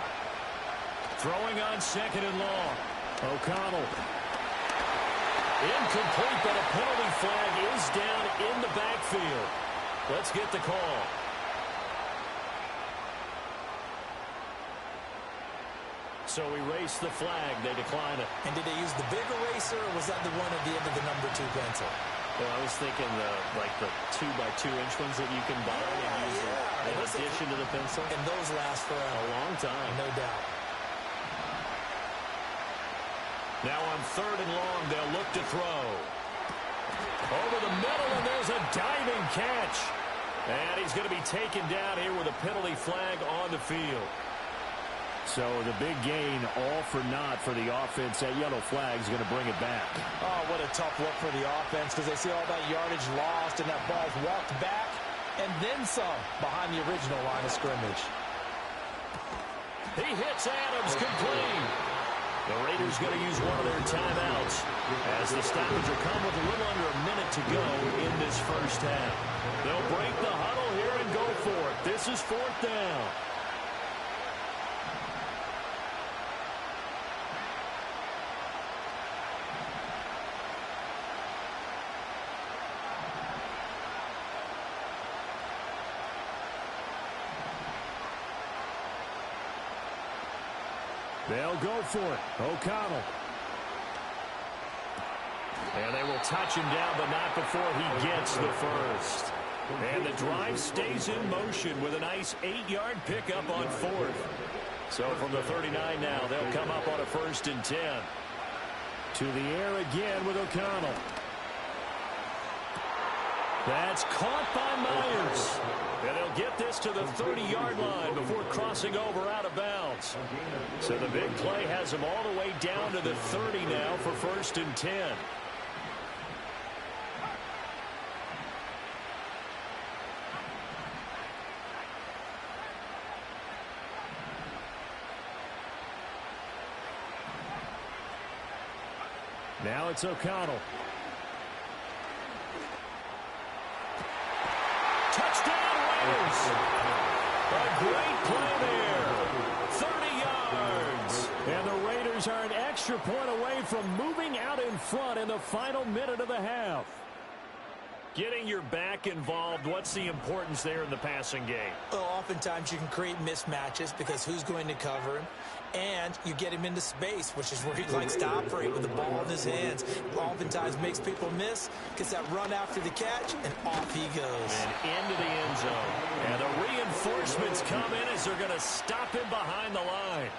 Throwing on 2nd and long. O'Connell. Incomplete, but a penalty flag is down in the backfield. Let's get the call. So erase the flag. They decline it. And did they use the big eraser, or was that the one at the end of the number 2 pencil? Well, I was thinking the 2x2 inch ones that you can buy and use in addition to the pencil. And those last for a long time. No doubt. Now on 3rd and long, they'll look to throw. Over the middle, and there's a diving catch. And he's going to be taken down here with a penalty flag on the field. So the big gain, all for naught for the offense. That yellow flag is going to bring it back. Oh, what a tough look for the offense because they see all that yardage lost and that ball's walked back and then some behind the original line of scrimmage. He hits Adams complete. The Raiders going to use one of their timeouts as the stoppage will come with a little under a minute to go in this first half. They'll break the huddle here and go for it. This is 4th down. They'll go for it. O'Connell. And they will touch him down, but not before he gets the first. And the drive stays in motion with a nice 8-yard pickup on 4th. So from the 39 now, they'll come up on a 1st and 10. To the air again with O'Connell. That's caught by Myers. And they'll get this to the 30-yard line before crossing over out of bounds. So the big play has them all the way down to the 30 now for 1st and 10. Now it's O'Connell. Touchdown Raiders. A great play there. 30 yards. And the Raiders are an extra point away from moving out in front in the final minute of the half. Getting your back involved, what's the importance there in the passing game? Well, oftentimes you can create mismatches because who's going to cover him? And you get him into space, which is where he likes to operate with the ball in his hands. Oftentimes makes people miss, gets that run after the catch, and off he goes. And into the end zone. And the reinforcements come in as they're going to stop him behind the line.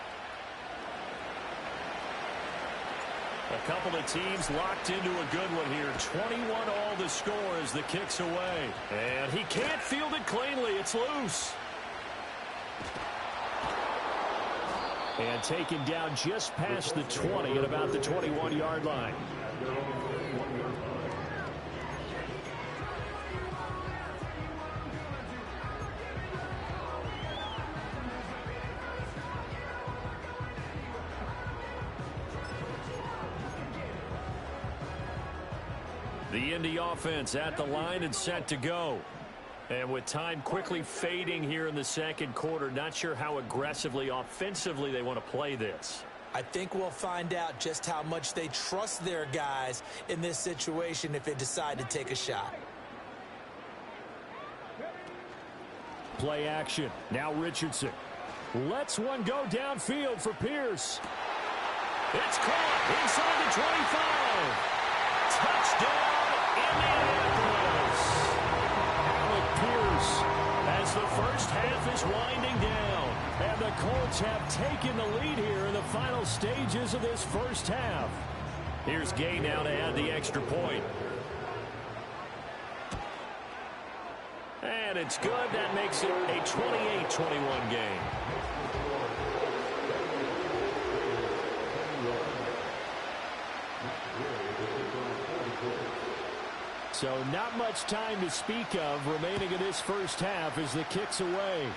A couple of teams locked into a good one here. 21 all the score as the kick's away. And he can't field it cleanly. It's loose. And taken down just past the 20 at about the 21-yard line. The Indy offense at the line and set to go. And with time quickly fading here in the second quarter, not sure how aggressively, offensively they want to play this. I think we'll find out just how much they trust their guys in this situation if they decide to take a shot. Play action. Now Richardson. Lets one go downfield for Pierce. It's caught inside the 25. Touchdown, Indianapolis. Alec Pierce as the first half is winding down. And the Colts have taken the lead here in the final stages of this first half. Here's Gay now to add the extra point. And it's good. That makes it a 28-21 game. So not much time to speak of remaining in this first half as the kick's away.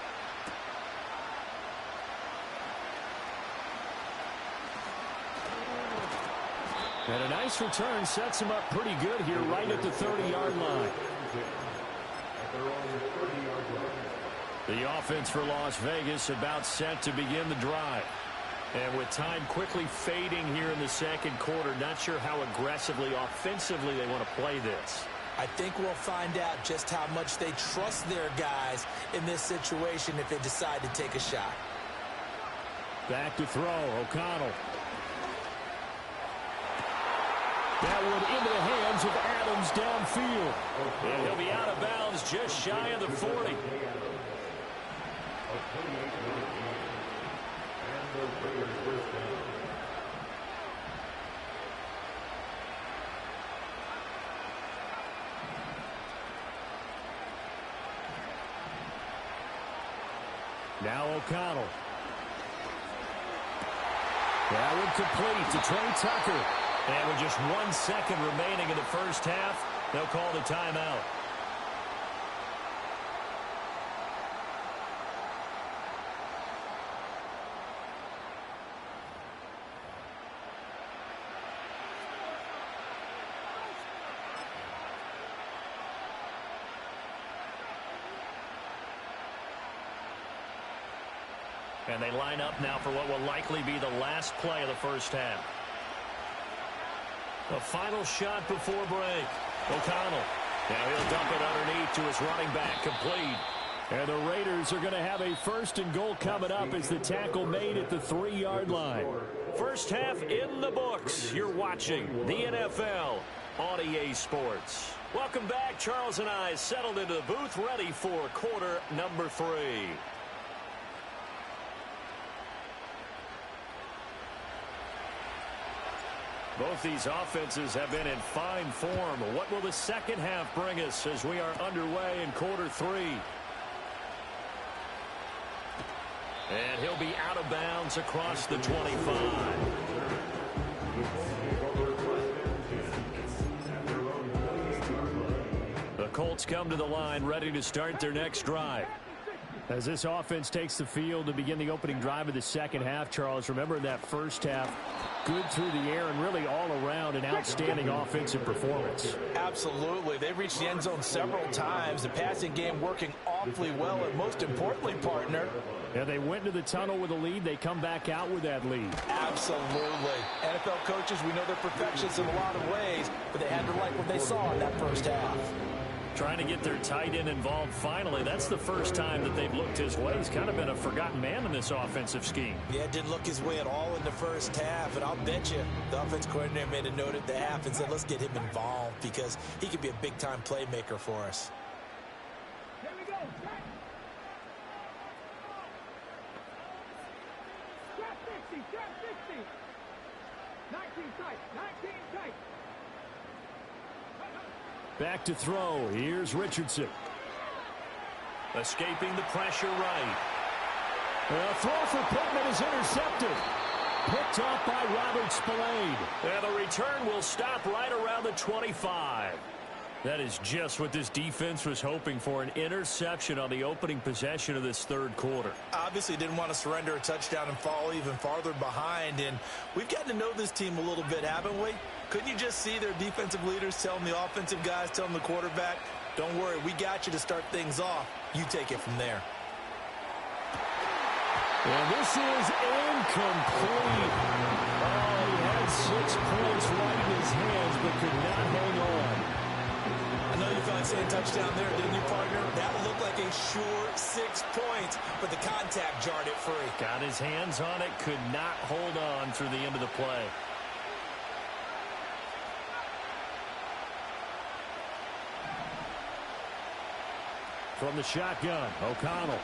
And a nice return sets him up pretty good here right at the 30-yard line. The offense for Las Vegas about set to begin the drive. And with time quickly fading here in the second quarter, not sure how aggressively, offensively they want to play this. I think we'll find out just how much they trust their guys in this situation if they decide to take a shot. Back to throw, O'Connell. That one into the hands of Adams downfield. And he'll be out of bounds just shy of the 40. Now O'Connell. That one complete to Trey Tucker. And with just 1 second remaining in the first half, they'll call the timeout. And they line up now for what will likely be the last play of the first half. The final shot before break. O'Connell. Now he'll dump it underneath to his running back. Complete. And the Raiders are going to have a first and goal coming up as the tackle made at the 3-yard line. First half in the books. You're watching the NFL on EA Sports. Welcome back. Charles and I settled into the booth ready for quarter number 3. Both these offenses have been in fine form. What will the second half bring us as we are underway in quarter 3? And he'll be out of bounds across the 25. The Colts come to the line ready to start their next drive. As this offense takes the field to begin the opening drive of the second half, Charles, remember that first half, good through the air and really all around an outstanding offensive performance. Absolutely. They've reached the end zone several times. The passing game working awfully well, and most importantly, partner. Yeah, they went to the tunnel with a lead. They come back out with that lead. Absolutely. NFL coaches, we know they're perfectionists in a lot of ways, but they had to like what they saw in that first half. Trying to get their tight end involved finally. That's the first time that they've looked his way. He's kind of been a forgotten man in this offensive scheme. Yeah, didn't look his way at all in the first half, and I'll bet you the offense coordinator made a note at the half and said, let's get him involved because he could be a big-time playmaker for us. Here we go. Track. Trap 60. Trap 60. 19 tight. 19 tight. Back to throw. Here's Richardson. Escaping the pressure right. A throw for Pittman is intercepted. Picked off by Robert Spillane. And the return will stop right around the 25. That is just what this defense was hoping for, an interception on the opening possession of this third quarter. Obviously didn't want to surrender a touchdown and fall even farther behind, and we've gotten to know this team a little bit, haven't we? Couldn't you just see their defensive leaders telling the offensive guys, telling the quarterback, don't worry, we got you to start things off. You take it from there. And this is incomplete. Oh, he had 6 points right in his hands, but could not hang on. I know you felt like saying touchdown there, didn't you, partner? That looked like a sure 6 points, but the contact jarred it free. Got his hands on it, could not hold on through the end of the play. From the shotgun, O'Connell.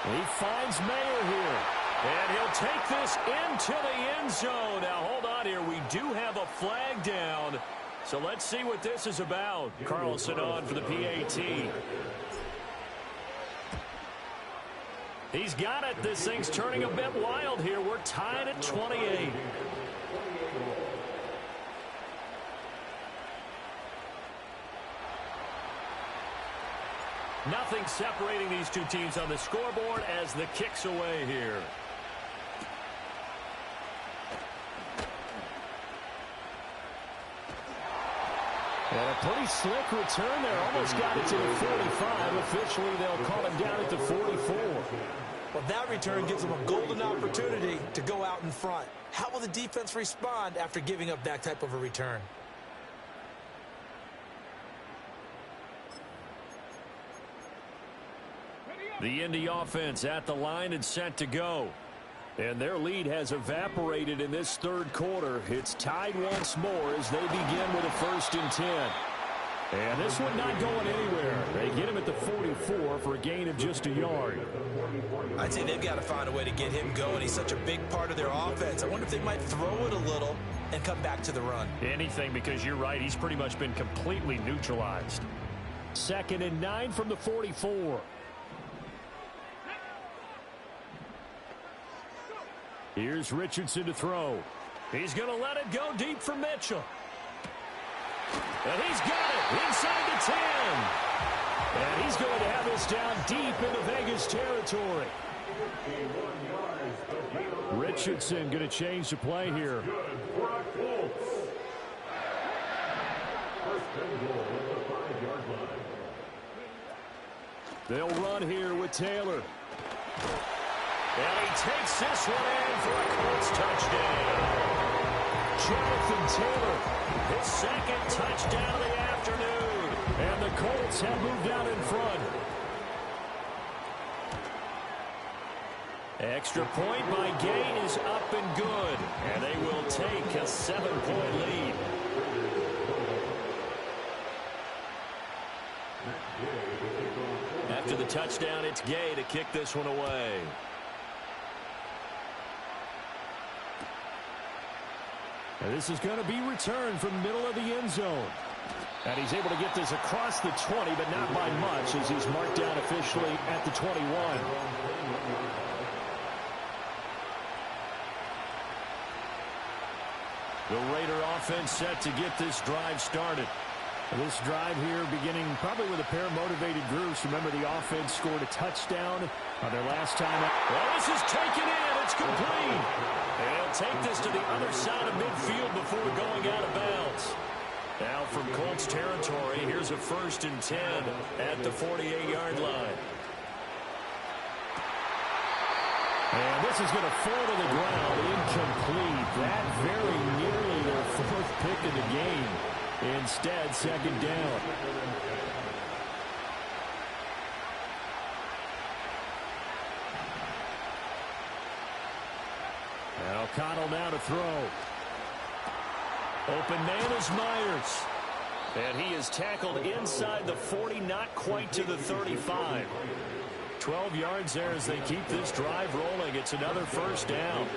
He finds Mayer here. And he'll take this into the end zone. Now, hold on here. We do have a flag down. So let's see what this is about. Carlson on for the PAT. He's got it. This thing's turning a bit wild here. We're tied at 28. Nothing separating these two teams on the scoreboard as the kick's away here. And a pretty slick return there. Almost got it to the 45. Officially, they'll call him down at the 44. Well, that return gives them a golden opportunity to go out in front. How will the defense respond after giving up that type of a return? The Indy offense at the line and set to go. And their lead has evaporated in this third quarter. It's tied once more as they begin with a 1st and 10. And this one not going anywhere. They get him at the 44 for a gain of just a yard. I'd say they've got to find a way to get him going. He's such a big part of their offense. I wonder if they might throw it a little and come back to the run. Anything, because you're right. He's pretty much been completely neutralized. 2nd and 9 from the 44. Here's Richardson to throw. He's going to let it go deep for Mitchell. And he's got it inside the 10. And he's going to have this down deep into Vegas territory. Richardson going to change the play here. They'll run here with Taylor. And he takes this one in for a Colts touchdown. Jonathan Taylor, his 2nd touchdown of the afternoon. And the Colts have moved out in front. Extra point by Gay is up and good. And they will take a 7-point lead. After the touchdown, it's Gay to kick this one away. And this is going to be returned from the middle of the end zone. And he's able to get this across the 20, but not by much as he's marked down officially at the 21. The Raider offense set to get this drive started. This drive here beginning probably with a pair of motivated groups. Remember, the offense scored a touchdown on their last time out. Well, this is taken in. It's complete. They'll take this to the other side of midfield before going out of bounds. Now from Colts territory, here's a 1st and 10 at the 48-yard line. And this is going to fall to the ground. Incomplete. That very nearly their 4th pick of the game. Instead, 2nd down. And O'Connell now to throw. Open man is Myers. And he is tackled inside the 40, not quite to the 35. 12 yards there as they keep this drive rolling. It's another 1st down.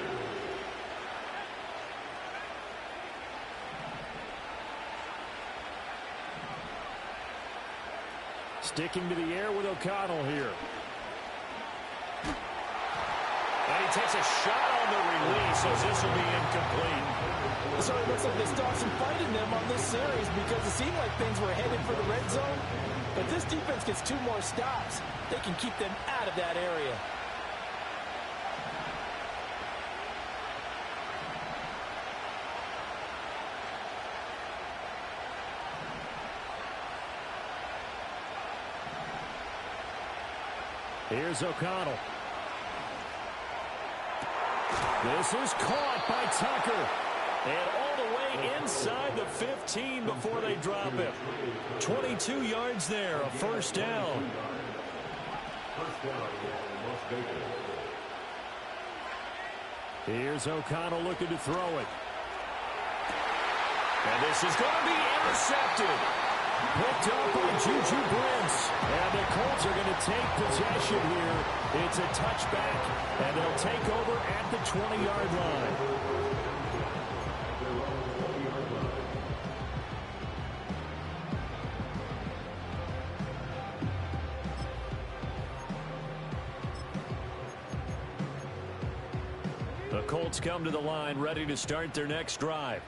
Sticking to the air with O'Connell here. And he takes a shot on the release as this will be incomplete. So it looks like they still have some fight in them on this series because it seemed like things were headed for the red zone. But this defense gets 2 more stops. They can keep them out of that area. Here's O'Connell. This is caught by Tucker. And all the way inside the 15 before they drop him. 22 yards there, a 1st down. Here's O'Connell looking to throw it. And this is going to be intercepted. Picked up by Juju Brents. And the Colts are going to take possession here. It's a touchback, and they'll take over at the 20-yard line. The Colts come to the line ready to start their next drive.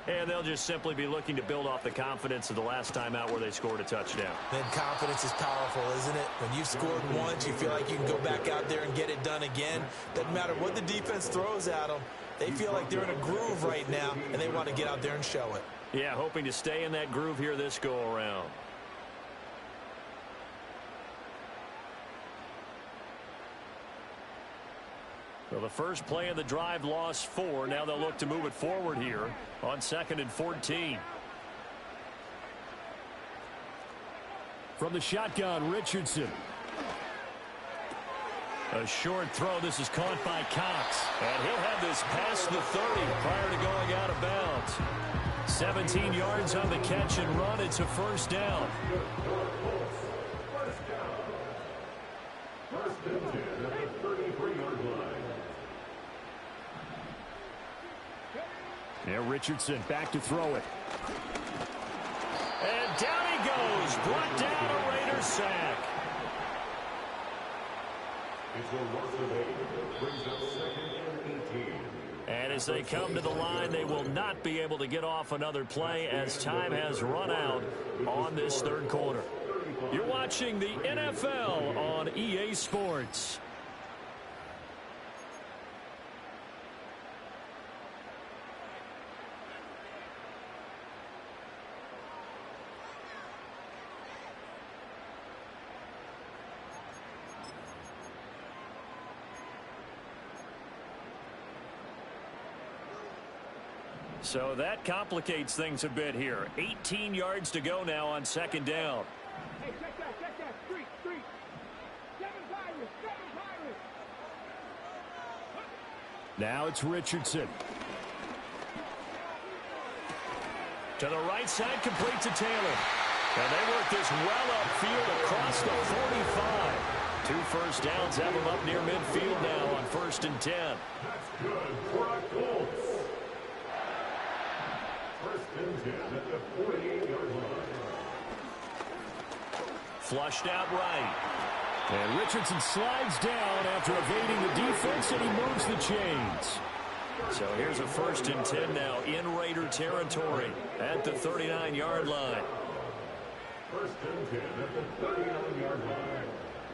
And they'll just simply be looking to build off the confidence of the last time out where they scored a touchdown. Then confidence is powerful, isn't it? When you've scored once, you feel like you can go back out there and get it done again. Doesn't matter what the defense throws at them. They feel like they're in a groove right now, and they want to get out there and show it. Yeah, hoping to stay in that groove here this go-around. So the first play of the drive lost 4. Now they'll look to move it forward here on 2nd and 14. From the shotgun, Richardson. A short throw. This is caught by Cox. And he'll have this past the 30 prior to going out of bounds. 17 yards on the catch and run. It's a 1st down. Now Richardson back to throw it. And down he goes. Brought down a Raiders sack. And as they come to the line, they will not be able to get off another play as time has run out on this 3rd quarter. You're watching the NFL on EA Sports. So that complicates things a bit here. 18 yards to go now on 2nd down. Hey, check that. Street. Seven Pirates. Now it's Richardson. To the right side, complete to Taylor. And they work this well upfield across the 45. 2 first downs have them up near midfield now on 1st and 10. That's good for a Colts. 1st and 10 at the 48-yard line. Flushed out right. And Richardson slides down after evading the defense, and he moves the chains. So here's a 1st and 10 now in Raider territory at the 39-yard line. First and 10 at the 39-yard line.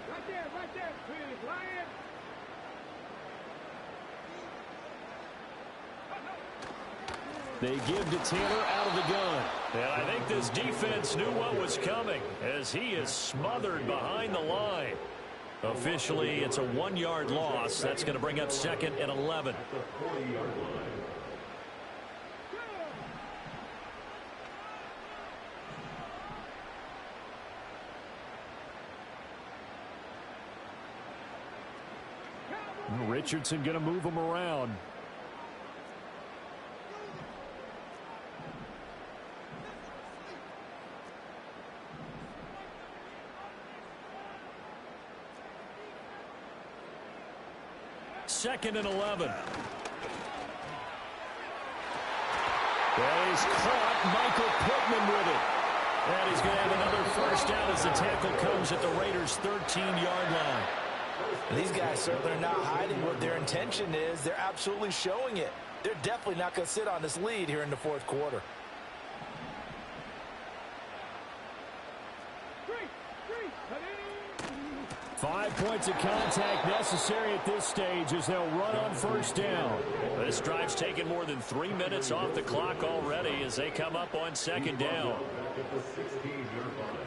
Right there, please, Ryan. They give to Taylor out of the gun. And I think this defense knew what was coming as he is smothered behind the line. Officially, it's a 1-yard loss. That's going to bring up 2nd and 11. At the 40-yard line. Richardson going to move him around. Second and 11. Well, he's caught Michael Pittman with it. And he's going to have another first down as the tackle comes at the Raiders' 13-yard line. These guys certainly are not hiding what their intention is. They're absolutely showing it. They're definitely not going to sit on this lead here in the fourth quarter. 5 points of contact necessary at this stage as they'll run on first down. This drive's taken more than 3 minutes off the clock already as they come up on second down. At the 16-yard line.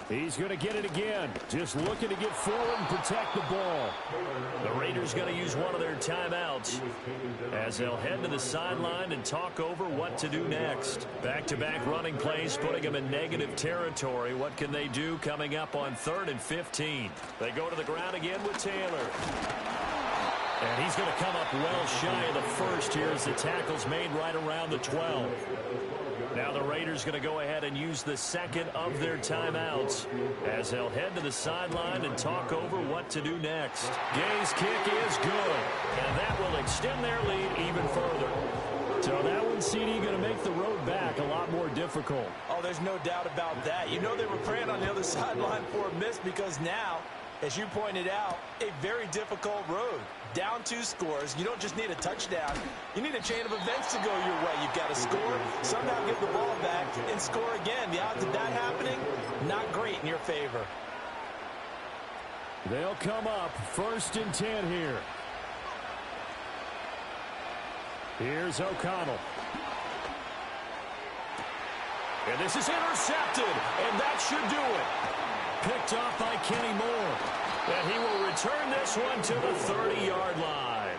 He's going to get it again. Just looking to get forward and protect the ball. The Raiders going to use one of their timeouts as they'll head to the sideline and talk over what to do next. Back-to-back running plays putting them in negative territory. What can they do coming up on 3rd and 15? They go to the ground again with Taylor. And he's going to come up well shy of the first here as the tackle's made right around the 12. Now the Raiders going to go ahead and use the second of their timeouts as they'll head to the sideline and talk over what to do next. Gay's kick is good, and that will extend their lead even further. So that one, CD, going to make the road back a lot more difficult. Oh, there's no doubt about that. You know they were praying on the other sideline for a miss because now, as you pointed out, a very difficult road. Down 2 scores. You don't just need a touchdown. You need a chain of events to go your way. You've got to score, somehow give the ball back, and score again. The odds of that happening, not great in your favor. They'll come up 1st and 10 here. Here's O'Connell. And this is intercepted, and that should do it. Picked off by Kenny Moore. And he will return this one to the 30-yard line.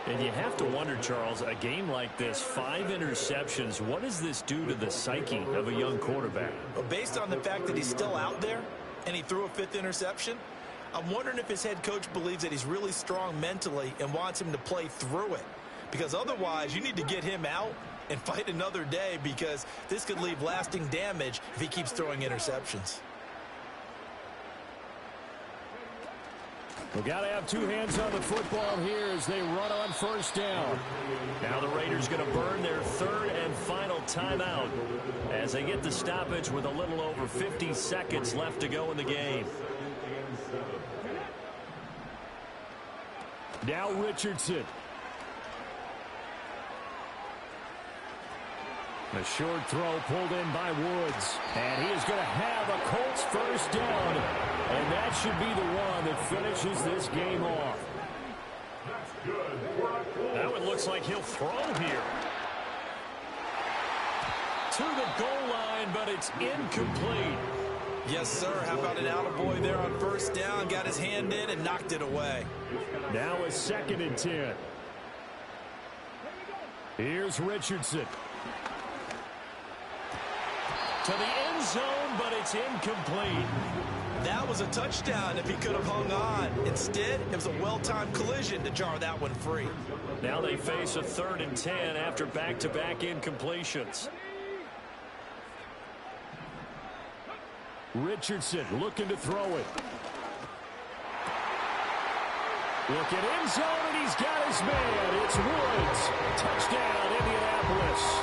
And you have to wonder, Charles, a game like this, 5 interceptions, what does this do to the psyche of a young quarterback? Well, based on the fact that he's still out there and he threw a 5th interception, I'm wondering if his head coach believes that he's really strong mentally and wants him to play through it. Because otherwise, you need to get him out and fight another day because this could leave lasting damage if he keeps throwing interceptions. We've got to have 2 hands on the football here as they run on first down. Now the Raiders going to burn their 3rd and final timeout as they get the stoppage with a little over 50 seconds left to go in the game. Now Richardson. A short throw pulled in by Woods. And he is going to have a Colts first down. And that should be the one that finishes this game off. That one looks like he'll throw here. To the goal line, but it's incomplete. Yes, sir. How about an attaboy there on first down? Got his hand in and knocked it away. Now a 2nd and 10. Here's Richardson. To the end zone, but it's incomplete. That was a touchdown if he could have hung on. Instead, it was a well-timed collision to jar that one free. Now they face a 3rd and 10 after back-to-back incompletions. Richardson looking to throw it. Look at end zone, and he's got his man. It's Woods. Touchdown, Indianapolis.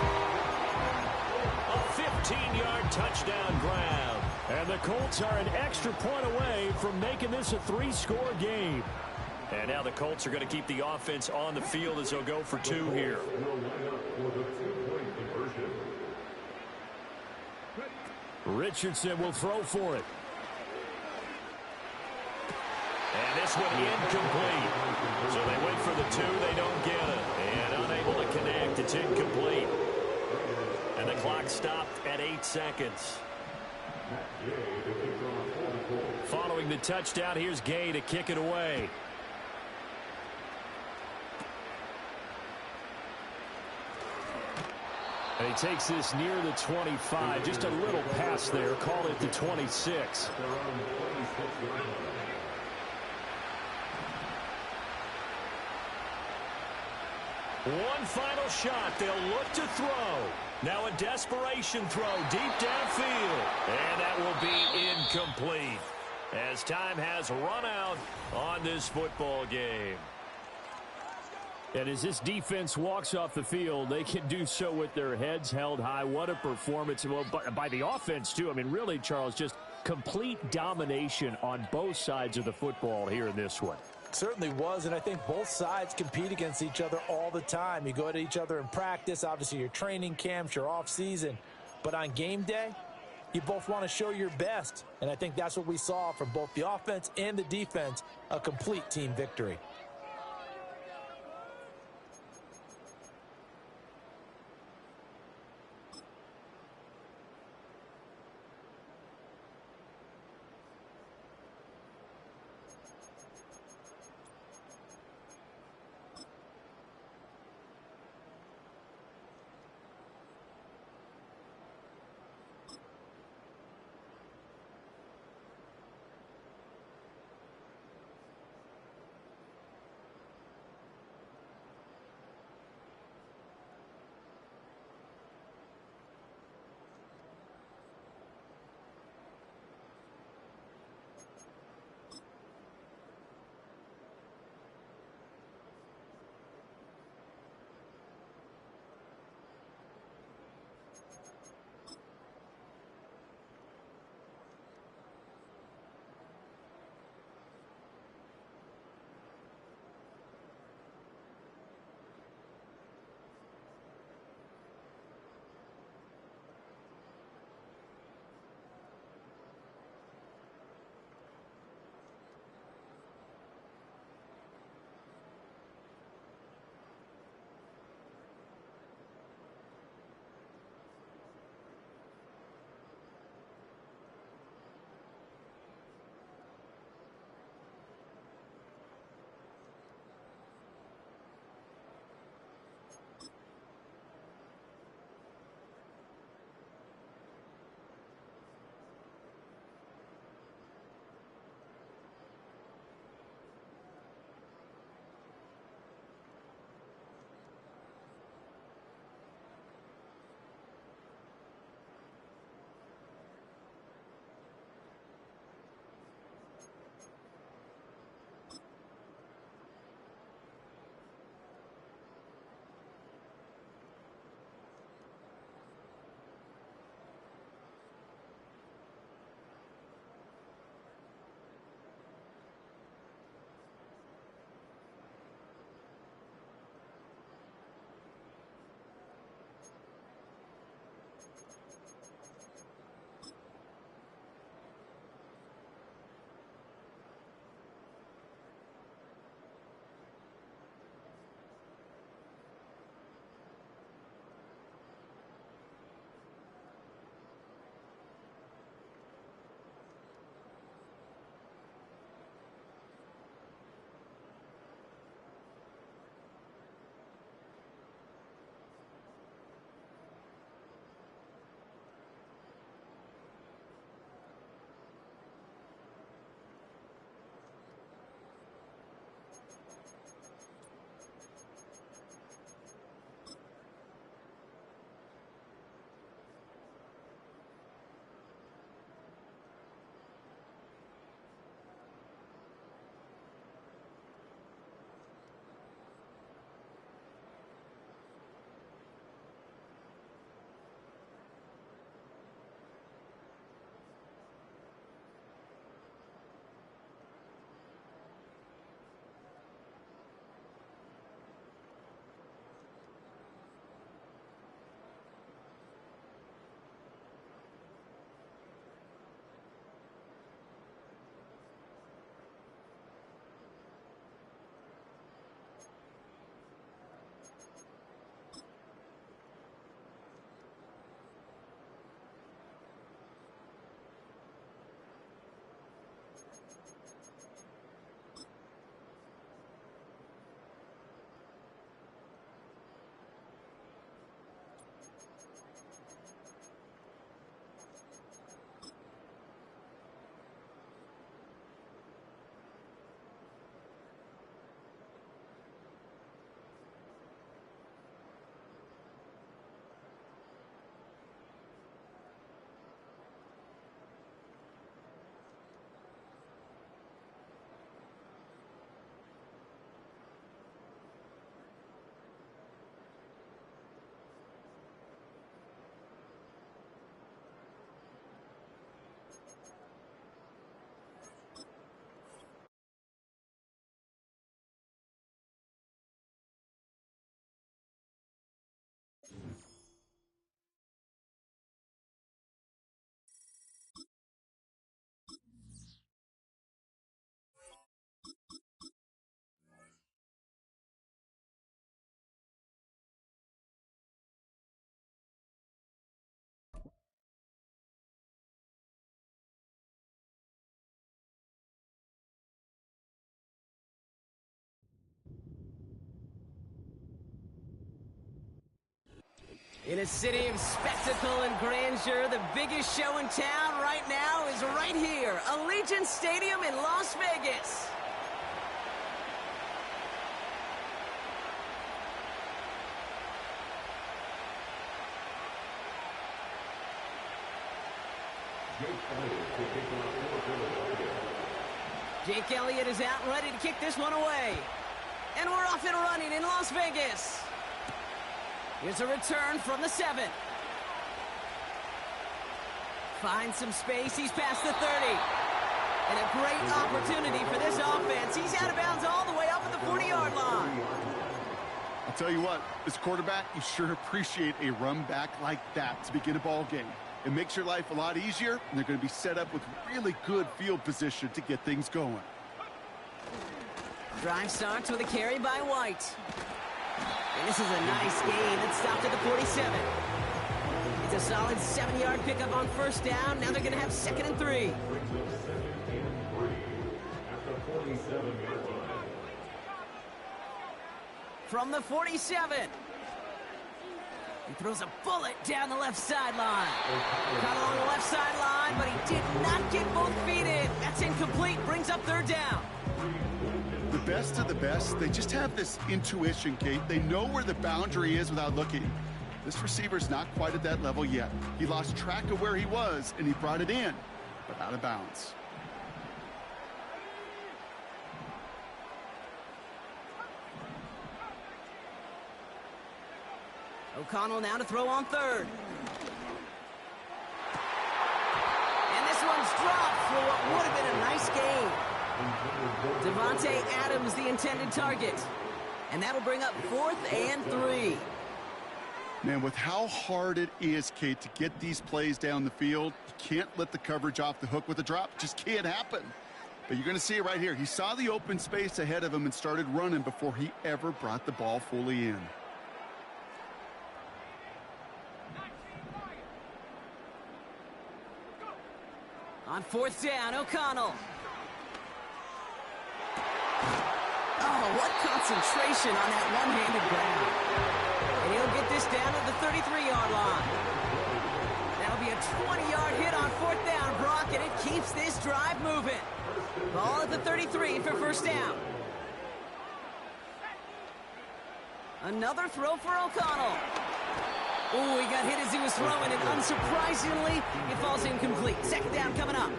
A 15-yard touchdown grab. And the Colts are an extra point away from making this a 3-score game. And now the Colts are going to keep the offense on the field as they'll go for 2 here. Richardson will throw for it. And this one incomplete. So they went for the 2. They don't get it. And unable to connect. It's incomplete. And the clock stopped at 8 seconds. Following the touchdown, here's Gay to kick it away. And he takes this near the 25. Just a little pass there. Call it the 26. One final shot. They'll look to throw. Now a desperation throw deep downfield. And that will be incomplete, as time has run out on this football game. And as this defense walks off the field, they can do so with their heads held high. What a performance. Well, by the offense, too. I mean, really, Charles, just complete domination on both sides of the football here in this one. Certainly was, and I think both sides compete against each other all the time. You go at each other in practice, obviously your training camps, your off-season. But on game day, you both want to show your best. And I think that's what we saw from both the offense and the defense, a complete team victory. In a city of spectacle and grandeur, the biggest show in town right now is right here, Allegiant Stadium in Las Vegas. Jake Elliott is out and ready to kick this one away. And we're off and running in Las Vegas. Here's a return from the 7. Finds some space. He's past the 30. And a great opportunity for this offense. He's out of bounds all the way up at the 40-yard line. I'll tell you what, as a quarterback, you sure appreciate a run back like that to begin a ball game. It makes your life a lot easier, and they're going to be set up with really good field position to get things going. Drive starts with a carry by White. And this is a nice gain that stopped at the 47. It's a solid 7-yard pickup on first down. Now they're going to have 2nd and 3. From the 47. He throws a bullet down the left sideline. Caught along the left sideline, but he did not get both feet in. That's incomplete. Brings up 3rd down. The best of the best, they just have this intuition, Kate. They know where the boundary is without looking. This receiver's not quite at that level yet. He lost track of where he was, and he brought it in, but out of bounds. O'Connell now to throw on 3rd. And this one's dropped for what would have been a nice gain. Devontae Adams, the intended target. And that'll bring up 4th and 3. Man, with how hard it is, Kate, to get these plays down the field, you can't let the coverage off the hook with a drop. It just can't happen. But you're going to see it right here. He saw the open space ahead of him and started running before he ever brought the ball fully in. On 4th down, O'Connell. Oh, what concentration on that one-handed grab. And he'll get this down to the 33-yard line. That'll be a 20-yard hit on 4th down, Brock, and it keeps this drive moving. Ball at the 33 for 1st down. Another throw for O'Connell. Oh, he got hit as he was throwing, and unsurprisingly, it falls incomplete. 2nd down coming up.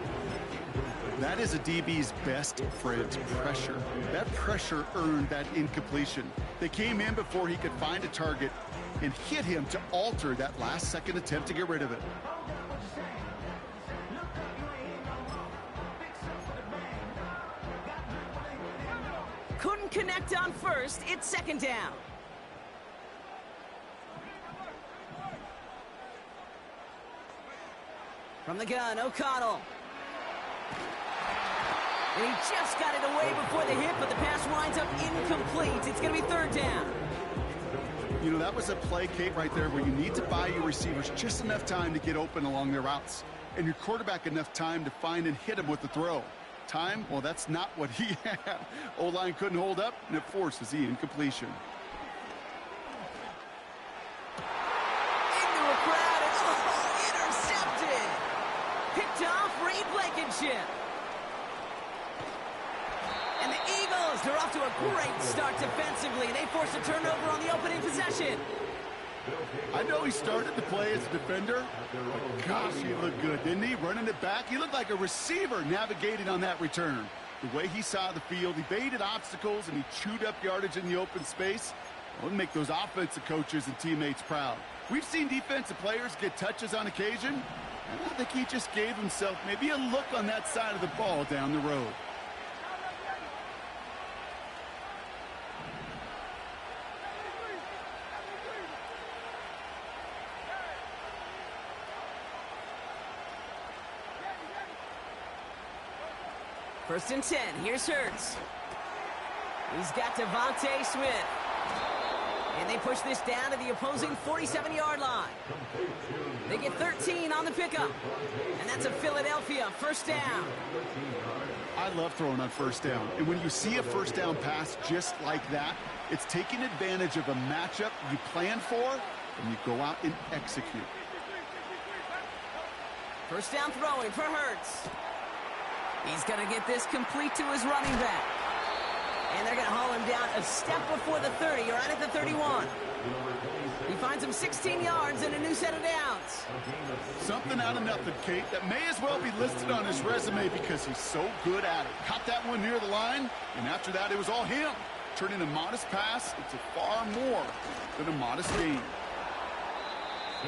That is a DB's best friend, pressure. That pressure earned that incompletion. They came in before he could find a target and hit him to alter that last-second attempt to get rid of it. Couldn't connect on 1st. It's 2nd down. From the gun, O'Connell. And he just got it away before the hit, but the pass winds up incomplete. It's going to be 3rd down. You know, that was a play, Kate, right there where you need to buy your receivers just enough time to get open along their routes. And your quarterback enough time to find and hit him with the throw. Time, well, that's not what he had. O-line couldn't hold up, and it forces the incompletion. Into a crowd, and intercepted. Picked off Reed Blankenship. And the Eagles, they're off to a great start defensively. They force a turnover on the opening possession. I know he started to play as a defender, but gosh, he looked good, didn't he? Running it back, he looked like a receiver navigating on that return. The way he saw the field, he baited obstacles, and he chewed up yardage in the open space. Well, it'll make those offensive coaches and teammates proud. We've seen defensive players get touches on occasion, and I think he just gave himself maybe a look on that side of the ball down the road. First and 10. Here's Hurts. He's got Devontae Smith. And they push this down to the opposing 47-yard line. They get 13 on the pickup. And that's a Philadelphia 1st down. I love throwing on 1st down. And when you see a 1st down pass just like that, it's taking advantage of a matchup you planned for and you go out and execute. First down throwing for Hurts. He's going to get this complete to his running back. And they're going to haul him down a step before the 30, or right at the 31. He finds him 16 yards and a new set of downs. Something out of nothing, Kate, that may as well be listed on his resume because he's so good at it. Caught that one near the line, and after that, it was all him. Turning a modest pass into far more than a modest gain.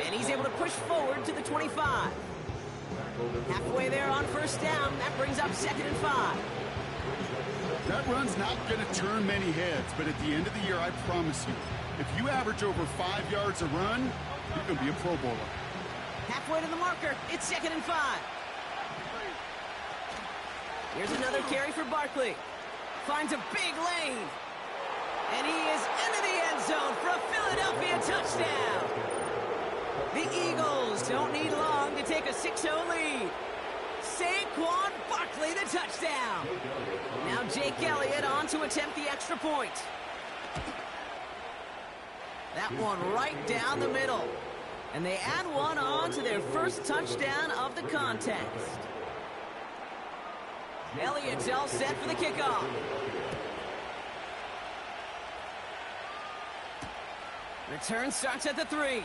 And he's able to push forward to the 25. Halfway there on first down. That brings up 2nd and 5. That run's not going to turn many heads, but at the end of the year, I promise you, if you average over 5 yards a run, you're going to be a Pro Bowler. Halfway to the marker. It's 2nd and 5. Here's another carry for Barkley. Finds a big lane. And he is into the end zone for a Philadelphia touchdown. The Eagles don't need long to take a 6-0 lead. Saquon Barkley, the touchdown. Now Jake Elliott on to attempt the extra point. That one right down the middle. And they add one on to their first touchdown of the contest. Elliott's all set for the kickoff. Return starts at the 3.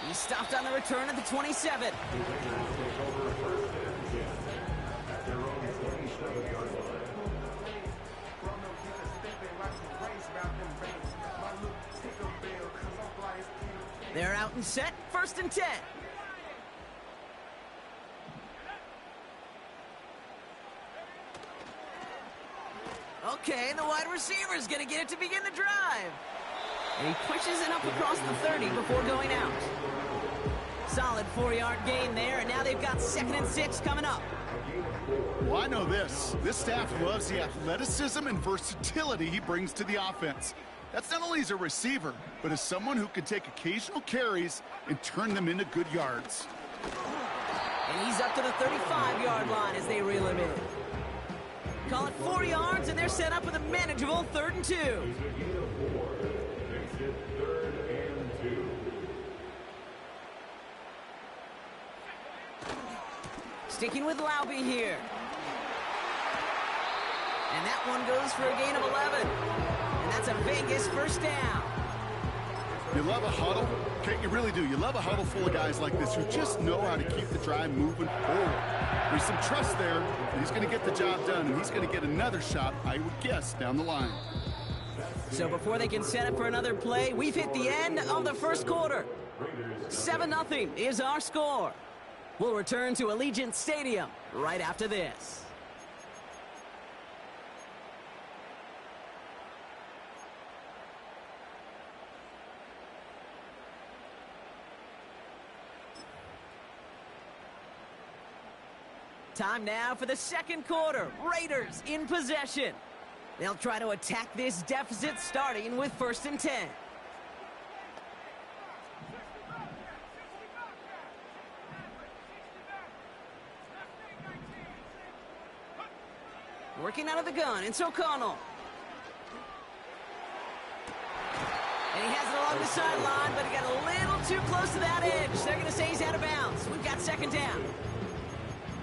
He stopped on the return at the 27. They're out and set. 1st and 10. Okay, the wide receiver is going to get it to begin the drive. And he pushes it up across the 30 before going out. Solid 4-yard gain there, and now they've got 2nd and 6 coming up. Well, I know this. This staff loves the athleticism and versatility he brings to the offense. That's not only as a receiver, but as someone who can take occasional carries and turn them into good yards. And he's up to the 35-yard line as they reel him in. Call it 4 yards, and they're set up with a manageable 3rd and 2. Sticking with Laube here. And that one goes for a gain of 11. And that's a Vegas first down. You love a huddle? Okay, you really do. You love a huddle full of guys like this who just know how to keep the drive moving forward. There's some trust there that he's going to get the job done, and he's going to get another shot, I would guess, down the line. So before they can set up for another play, we've hit the end of the first quarter. 7-0 is our score. We'll return to Allegiant Stadium right after this. Time now for the second quarter. Raiders in possession. They'll try to attack this deficit starting with 1st and 10. Working out of the gun, it's O'Connell. And he has it along the sideline, but he got a little too close to that edge. They're going to say he's out of bounds. We've got 2nd down.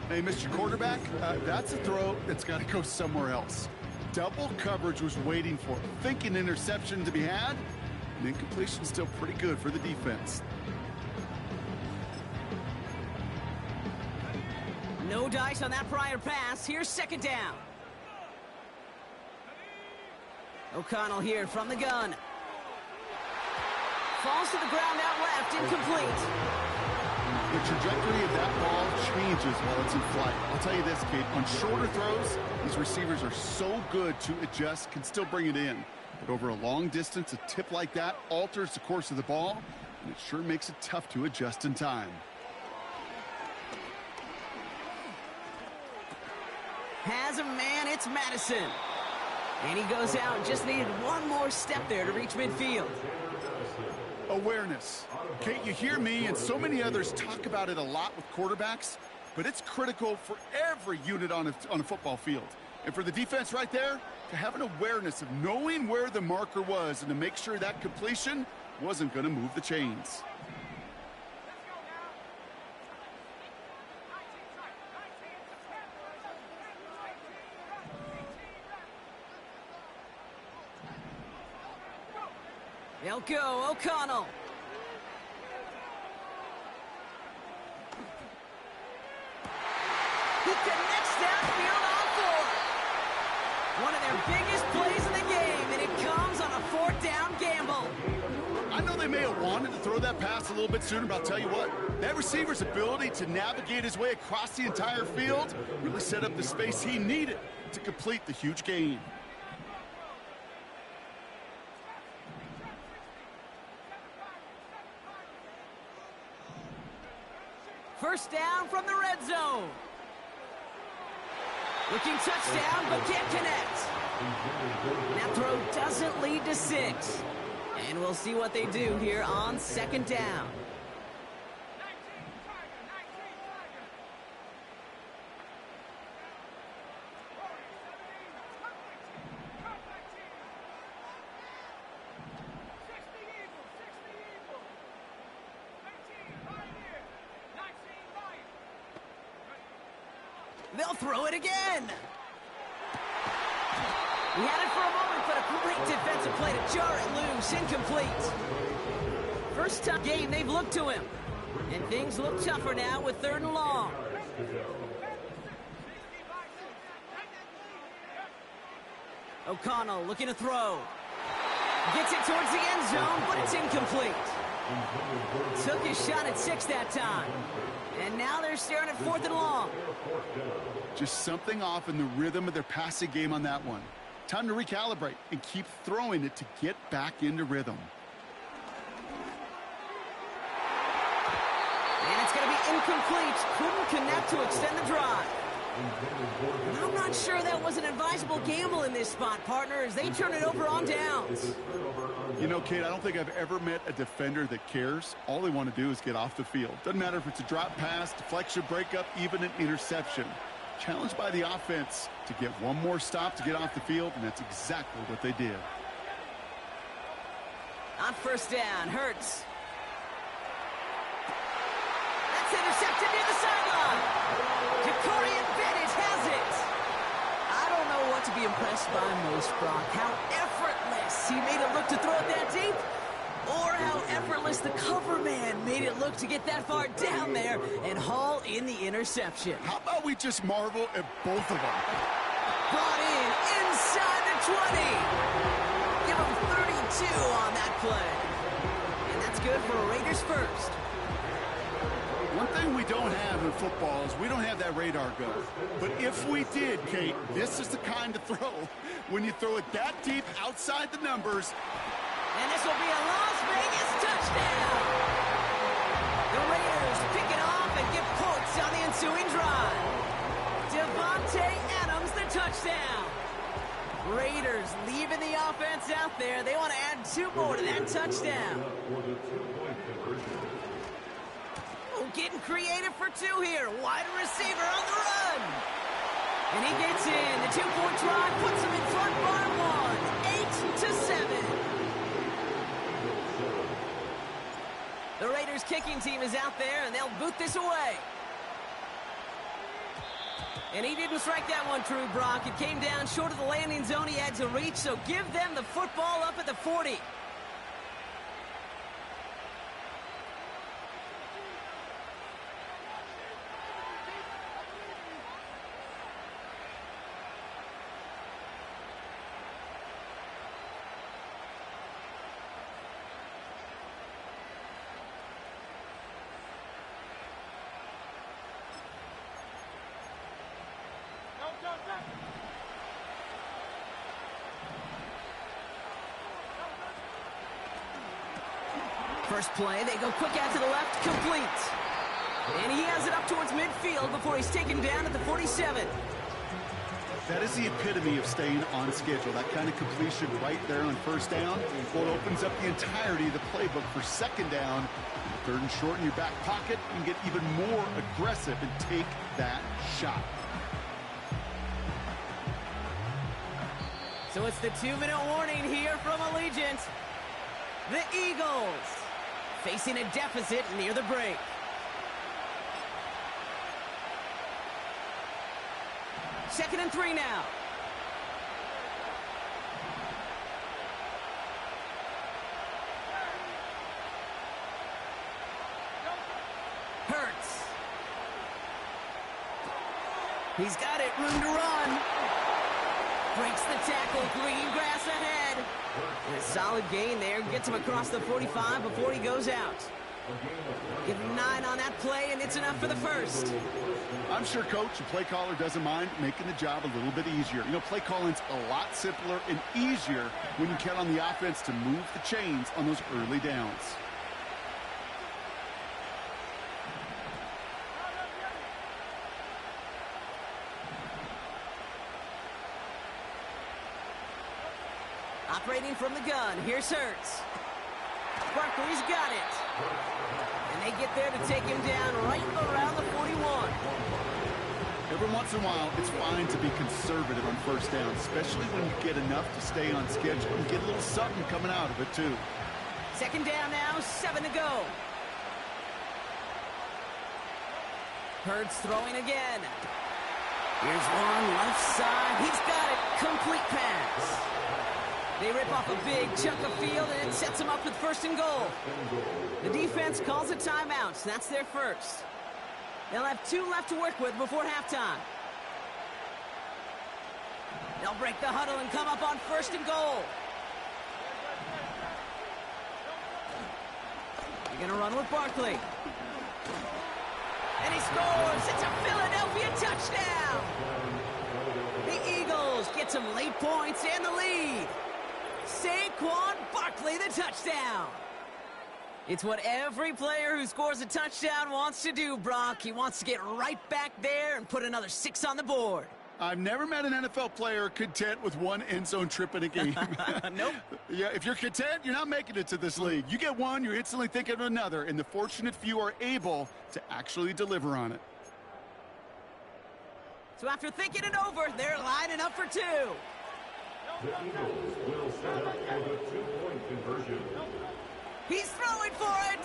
Hey, Mr. Quarterback, that's a throw that's got to go somewhere else. Double coverage was waiting for it. Thinking interception to be had, and incompletion still pretty good for the defense. No dice on that prior pass. Here's 2nd down. O'Connell here from the gun. Falls to the ground out left, incomplete. The trajectory of that ball changes while it's in flight. I'll tell you this, Kate, on shorter throws, these receivers are so good to adjust, can still bring it in. But over a long distance, a tip like that alters the course of the ball, and it sure makes it tough to adjust in time. Has a man, it's Madison. And he goes out and just needed one more step there to reach midfield. Awareness. Kate, you hear me and so many others talk about it a lot with quarterbacks, but it's critical for every unit on a football field. And for the defense right there, to have an awareness of knowing where the marker was and to make sure that completion wasn't going to move the chains. They'll go, O'Connell. He connects downfield on 4. One of their biggest plays in the game, and it comes on a 4th down gamble. I know they may have wanted to throw that pass a little bit sooner, but I'll tell you what, that receiver's ability to navigate his way across the entire field really set up the space he needed to complete the huge gain. First down from the red zone. Looking touchdown, but can't connect. That throw doesn't lead to 6. And we'll see what they do here on 2nd down. They'll throw it again. He had it for a moment, but a great defensive play to jar it loose. Incomplete. First time game they've looked to him. And things look tougher now with 3rd and long. O'Connell looking to throw. Gets it towards the end zone, but it's incomplete. Took his shot at 6 that time. And now they're staring at 4th and long. Just something off in the rhythm of their passing game on that one. Time to recalibrate and keep throwing it to get back into rhythm. And it's going to be incomplete. Couldn't connect to extend the drive. I'm not sure that was an advisable gamble in this spot, partner, as they turn it over on downs. You know, Kate, I don't think I've ever met a defender that cares. All they want to do is get off the field. Doesn't matter if it's a drop pass, deflection, breakup, even an interception. Challenged by the offense to get one more stop to get off the field, and that's exactly what they did. On first down, Hurts. That's intercepted near the sideline. Jacorian Bennett has it. I don't know what to be impressed by most, Brock. How effortless he made it look to throw it that deep, or how effortless the cover man made it look to get that far down there and haul in the interception. How about we just marvel at both of them? Brought in inside the 20. Give him 32 on that play. And that's good for a Raiders first. One thing we don't have in football is we don't have that radar gun. But if we did, Kate, this is the kind of throw when you throw it that deep outside the numbers. And this will be a Las Vegas touchdown. The Raiders pick it off and get points on the ensuing drive. Devontae Adams, the touchdown. Raiders leaving the offense out there. They want to add 2 more to that touchdown. Oh, getting creative for 2 here. Wide receiver on the run. And he gets in. The 2-point try puts him in front by 1. 8-7. The Raiders kicking team is out there, and they'll boot this away. And he didn't strike that one true, Brock. It came down short of the landing zone. He had to reach, so give them the football up at the 40. First play, they go quick out to the left, complete. And he has it up towards midfield before he's taken down at the 47. That is the epitome of staying on schedule. That kind of completion right there on first down. Well, it opens up the entirety of the playbook for second down. 3rd and short in your back pocket. You can get even more aggressive and take that shot. So it's the 2-minute warning here from Allegiant. The Eagles facing a deficit near the break. Second and 3 now. Hurts. He's got it, room to run. Breaks the tackle, green grass ahead. And a solid gain there, gets him across the 45 before he goes out. Give him 9 on that play, and it's enough for the first. I'm sure coach and play caller doesn't mind making the job a little bit easier. You know, play calling's a lot simpler and easier when you count on the offense to move the chains on those early downs. Operating from the gun, here's Hurts. Barkley's got it. And they get there to take him down right around the 41. Every once in a while, it's fine to be conservative on first down, especially when you get enough to stay on schedule and get a little something coming out of it, too. Second down now, 7 to go. Hurts throwing again. Here's one, left side. He's got it. Complete pass. They rip off a big chunk of field, and it sets them up with first and goal. The defense calls a timeout, so that's their first. They'll have 2 left to work with before halftime. They'll break the huddle and come up on first and goal. They're going to run with Barkley. And he scores. It's a Philadelphia touchdown. The Eagles get some late points and the lead. Saquon Barkley, the touchdown. It's what every player who scores a touchdown wants to do, Brock. He wants to get right back there and put another 6 on the board. I've never met an NFL player content with one end zone trip in a game. Nope. Yeah, if you're content, you're not making it to this league. You get one, you're instantly thinking of another, and the fortunate few are able to actually deliver on it. So after thinking it over, they're lining up for 2. The Eagles will set up for the 2-point conversion. He's throwing for it.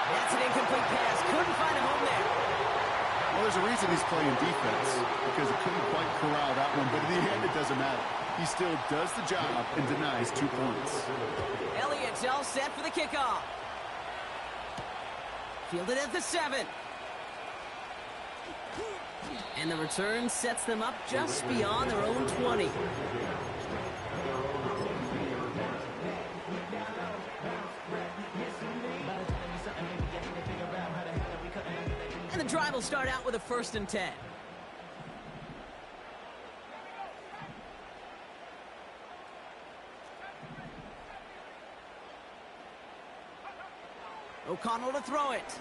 That's an incomplete pass. Couldn't find a home there. Well, there's a reason he's playing defense, because he couldn't quite corral that one, but in the end, it doesn't matter. He still does the job and denies 2 points. Elliott's all set for the kickoff. Fielded at the 7. And the return sets them up just beyond their own 20. And the drive will start out with a 1st and 10. O'Connell to throw it.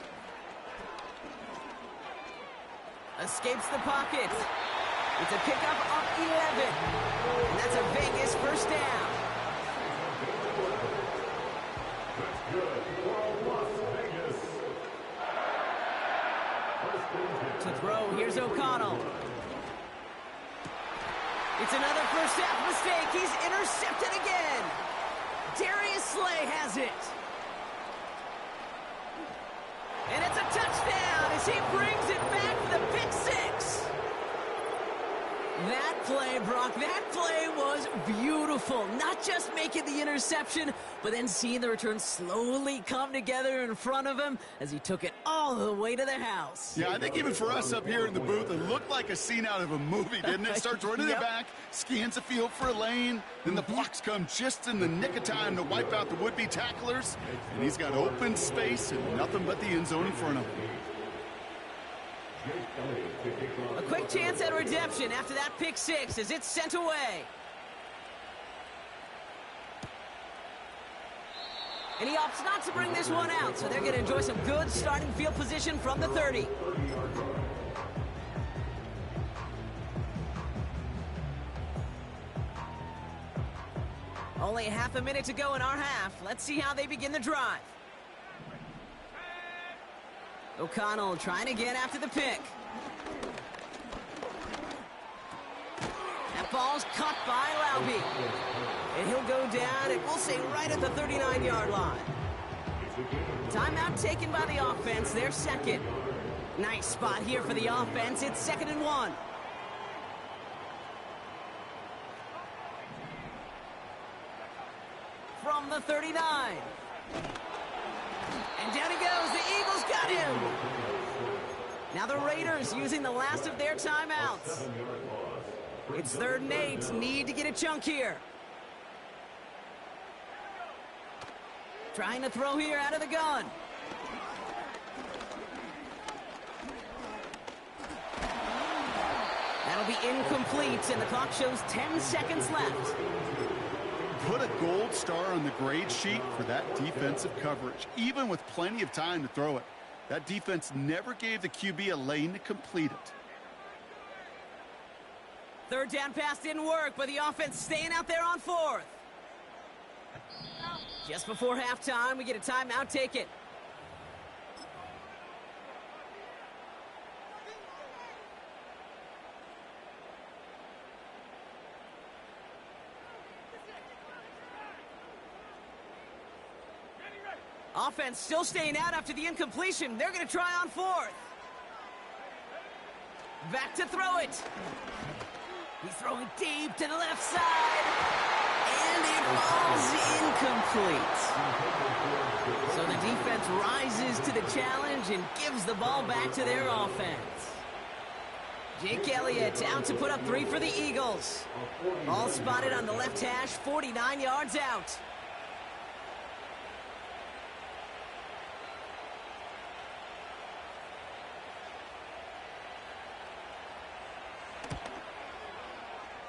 Escapes the pocket. It's a pickup of 11. And that's a Vegas first down. That's good for Las Vegas. To throw, here's O'Connell. It's another first half mistake. He's intercepted again. Darius Slay has it. And it's a touchdown as he brings it back for the pick 6. That play, Brock, that play was beautiful. Not just making the interception, but then seeing the return slowly come together in front of him as he took it all the way to the house. Yeah, I think even for us up here in the booth, it looked like a scene out of a movie, didn't it? Starts running it back, scans the field for a lane, then the blocks come just in the nick of time to wipe out the would-be tacklers, and he's got open space and nothing but the end zone in front of him. A quick chance at redemption after that pick 6 as it's sent away. And he opts not to bring this one out, so they're going to enjoy some good starting field position from the 30. Only half a minute to go in our half. Let's see how they begin the drive. O'Connell trying again after the pick. ball's caught by Laube. And he'll go down, and we'll say right at the 39-yard line. Timeout taken by the offense, their second. Nice spot here for the offense. It's 2nd and 1. From the 39. And down he goes. The Eagles got him. Now the Raiders using the last of their timeouts. It's 3rd and 8. Need to get a chunk here. Trying to throw here out of the gun. That'll be incomplete, and the clock shows 10 seconds left. Put a gold star on the grade sheet for that defensive coverage, even with plenty of time to throw it. That defense never gave the QB a lane to complete it. 3rd down pass didn't work, but the offense staying out there on 4th. Just before halftime, we get a timeout. Take it. Offense still staying out after the incompletion. They're going to try on 4th. Back to throw it. He's throwing deep to the left side. And it falls incomplete. So the defense rises to the challenge and gives the ball back to their offense. Jake Elliott out to put up 3 for the Eagles. Ball spotted on the left hash, 49 yards out.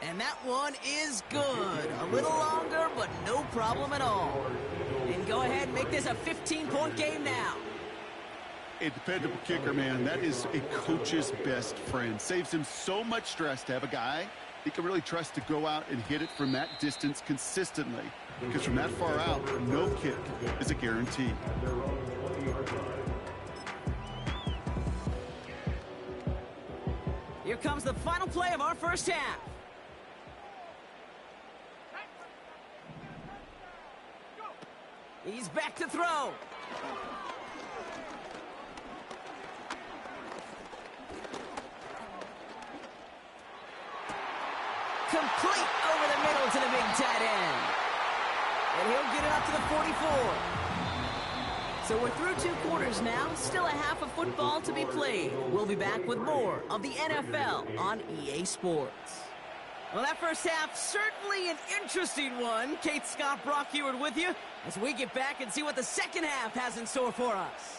And that one is good. A little longer, but no problem at all. And go ahead and make this a 15-point game now. A dependable kicker, man. That is a coach's best friend. Saves him so much stress to have a guy he can really trust to go out and hit it from that distance consistently. Because from that far out, no kick is a guarantee. Here comes the final play of our first half. He's back to throw. Complete over the middle to the big tight end. And he'll get it up to the 44. So we're through 2 quarters now. Still a half of football to be played. We'll be back with more of the NFL on EA Sports. Well, that first half, certainly an interesting one. Kate Scott, Brock Heward with you as we get back and see what the second half has in store for us.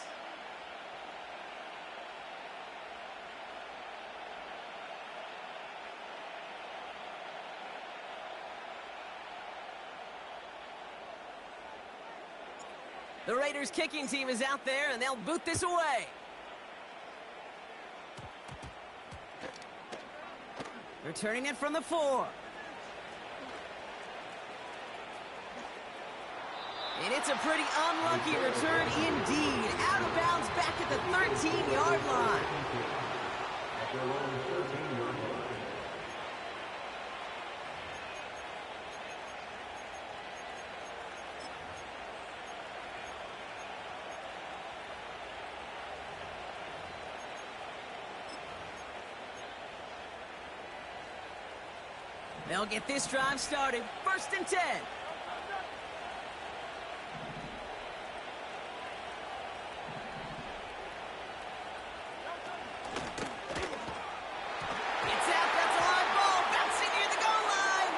The Raiders kicking team is out there, and they'll boot this away. Returning it from the 4. And it's a pretty unlucky return indeed. Out of bounds back at the 13-yard line. They'll get this drive started. 1st and 10. It's out. That's a live ball. Bouncing near the goal line.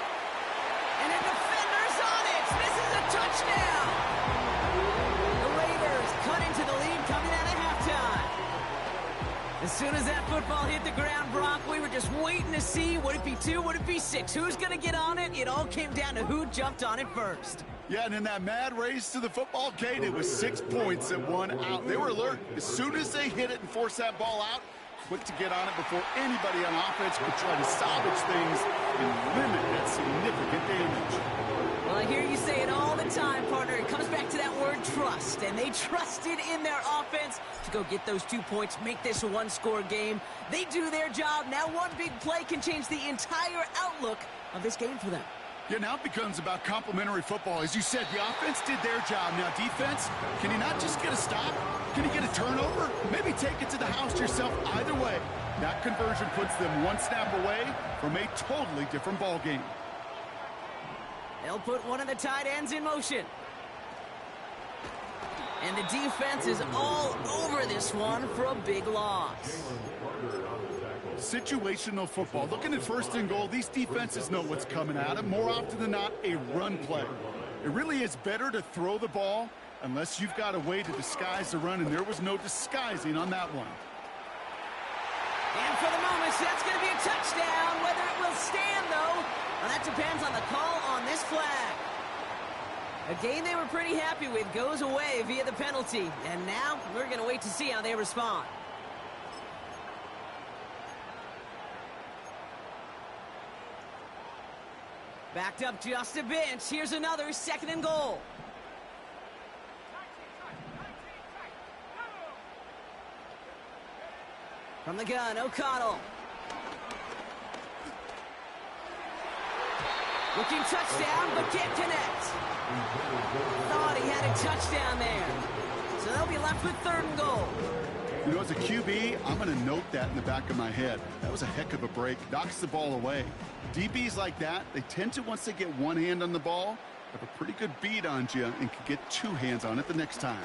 And a defender's on it. This is a touchdown. The Raiders cut into the lead coming out of halftime. As soon as that football hit the ground, Brock, we were just waiting to see, would it be 2, would it be 6? Who's going to get on it? It all came down to who jumped on it first. Yeah, and in that mad race to the football, Kate, it was 6 points that won out. They were alert. As soon as they hit it and forced that ball out, quick to get on it before anybody on offense could try to salvage things and limit that significant damage. Well, I hear you say it all the time, partner. It comes back to that word trust, and they trusted in their offense to go get those 2 points, make this a one-score game. They do their job. Now one big play can change the entire outlook of this game for them. Yeah, now it becomes about complementary football. As you said, the offense did their job. Now defense, can you not just get a stop? Can you get a turnover? Maybe take it to the house yourself. Either way, that conversion puts them one snap away from a totally different ball game. They'll put one of the tight ends in motion. And the defense is all over this one for a big loss. Situational football. Looking at first and goal, these defenses know what's coming at them. More often than not, a run play. It really is better to throw the ball unless you've got a way to disguise the run, and there was no disguising on that one. And for the moment, that's going to be a touchdown. Whether it will stand, though, well, that depends on the call on this flag. A game they were pretty happy with goes away via the penalty. And now we're going to wait to see how they respond. Backed up just a bit. Here's another 2nd and goal. From the gun, O'Connell. Looking touchdown, but can't connect. Thought he had a touchdown there. So they'll be left with 3rd and goal. You know, as a QB, I'm going to note that in the back of my head. That was a heck of a break. Knocks the ball away. DBs like that, they tend to, once they get one hand on the ball, have a pretty good beat on you and can get 2 hands on it the next time.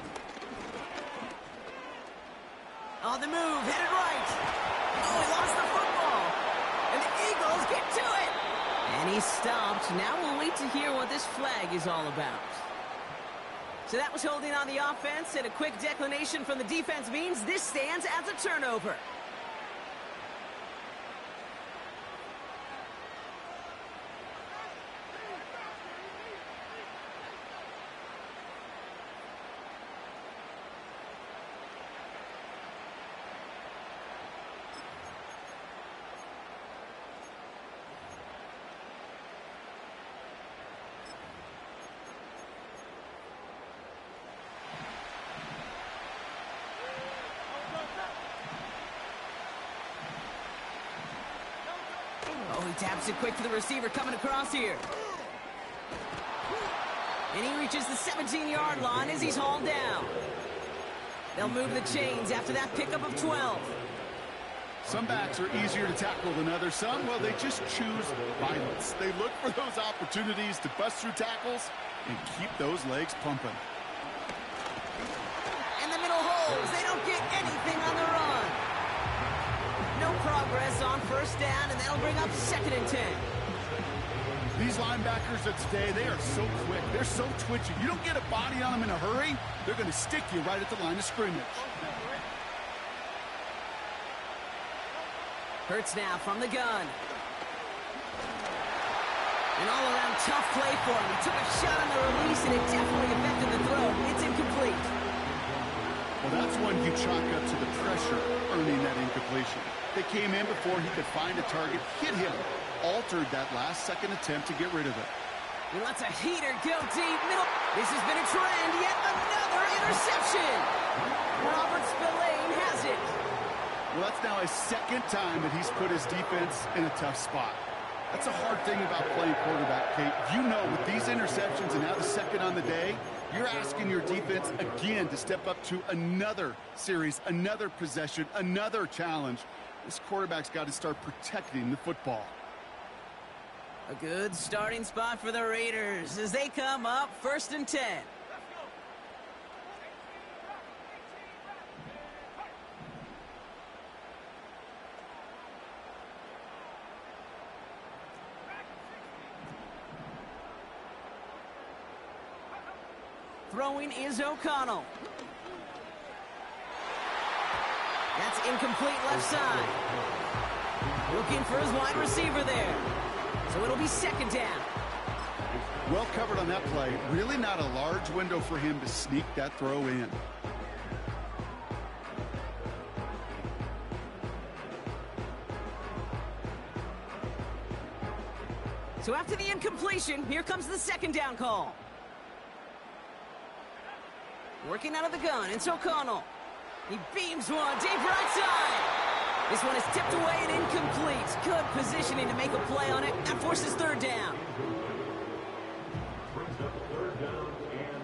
On the move, headed right. Oh, he lost the football. And the Eagles get to it. And he stopped. Now we'll wait to hear what this flag is all about. So that was holding on the offense, and a quick declination from the defense means this stands as a turnover. Oh, he taps it quick to the receiver coming across here. And he reaches the 17-yard line as he's hauled down. They'll move the chains after that pickup of 12. Some backs are easier to tackle than others. Some, well, they just choose violence. They look for those opportunities to bust through tackles and keep those legs pumping. In the middle holes, they don't get anything on the run. No progress on 1st down, and that'll bring up 2nd and 10. These linebackers of today, they are so quick. They're so twitchy. You don't get a body on them in a hurry, they're going to stick you right at the line of scrimmage. Hurts now from the gun. An all-around tough play for him. He took a shot on the release, and it definitely affected the throw. It's incomplete. Well, that's one you chalk up to the pressure earning that incompletion. They came in before he could find a target, hit him, altered that last-second attempt to get rid of it. He lets a heater go deep middle. This has been a trend. Yet another interception. Robert Spillane has it. Well, that's now his 2nd time that he's put his defense in a tough spot. That's a hard thing about playing quarterback, Kate. You know, with these interceptions and now the 2nd on the day, you're asking your defense again to step up to another series, another possession, another challenge. This quarterback's got to start protecting the football. A good starting spot for the Raiders as they come up 1st and 10. Throwing is O'Connell. That's incomplete left side. Looking for his wide receiver there. So it'll be 2nd down. Well covered on that play. Really not a large window for him to sneak that throw in. So after the incompletion, here comes the second down call. Working out of the gun, it's O'Connell. He beams one, deep right side. This one is tipped away and incomplete. Good positioning to make a play on it. That forces third down. Brings up third down and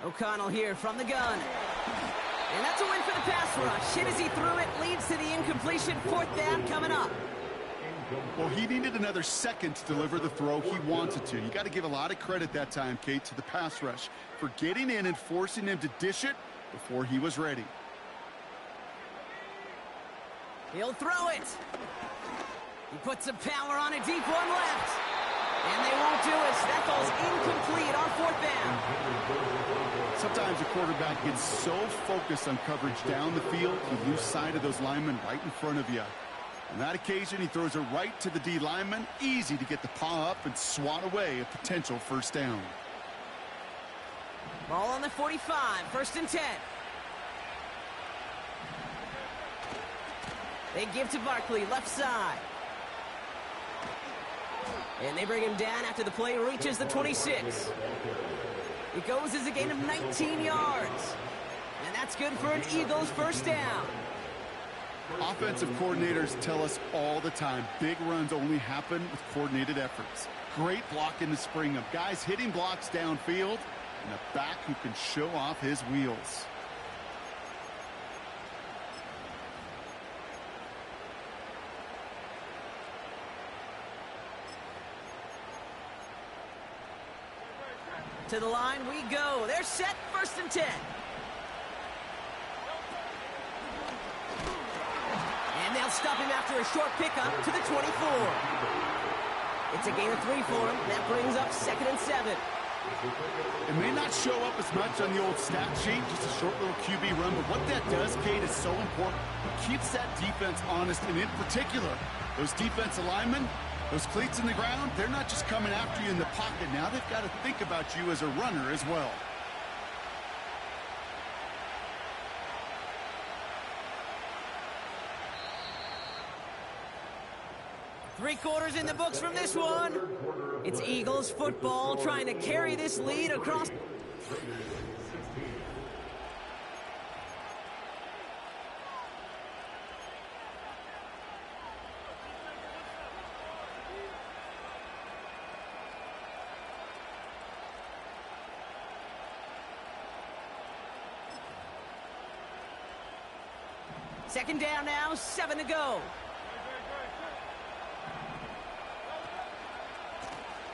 10. O'Connell here from the gun. And that's a win for the pass rush. Hit as he threw it, leads to the incompletion. Fourth down coming up. Well, he needed another second to deliver the throw he wanted to. You got to give a lot of credit that time, Kate, to the pass rush for getting in and forcing him to dish it before he was ready. He'll throw it. He puts some power on it, deep one left. And they won't do it. That ball's incomplete on fourth down. Sometimes a quarterback gets so focused on coverage down the field, you lose sight of those linemen right in front of you. On that occasion, he throws it right to the D lineman. Easy to get the paw up and swat away a potential first down. Ball on the 45, first and 10. They give to Barkley, left side. And they bring him down after the play reaches the 26. It goes as a gain of 19 yards. And that's good for an Eagles first down. Offensive coordinators tell us all the time, big runs only happen with coordinated efforts. Great block in the spring of guys hitting blocks downfield and a back who can show off his wheels. To the line we go. They're set, first and 10. And they'll stop him after a short pickup to the 24. It's a gain of 3 for him. That brings up second and 7. It may not show up as much on the old stat sheet, just a short little QB run, but what that does, Kate, is so important. It keeps that defense honest, and in particular, those defensive linemen, those cleats in the ground, they're not just coming after you in the pocket. Now they've got to think about you as a runner as well. Three quarters in the books from this one. It's Eagles football trying to carry this lead across. Second down now, 7 to go.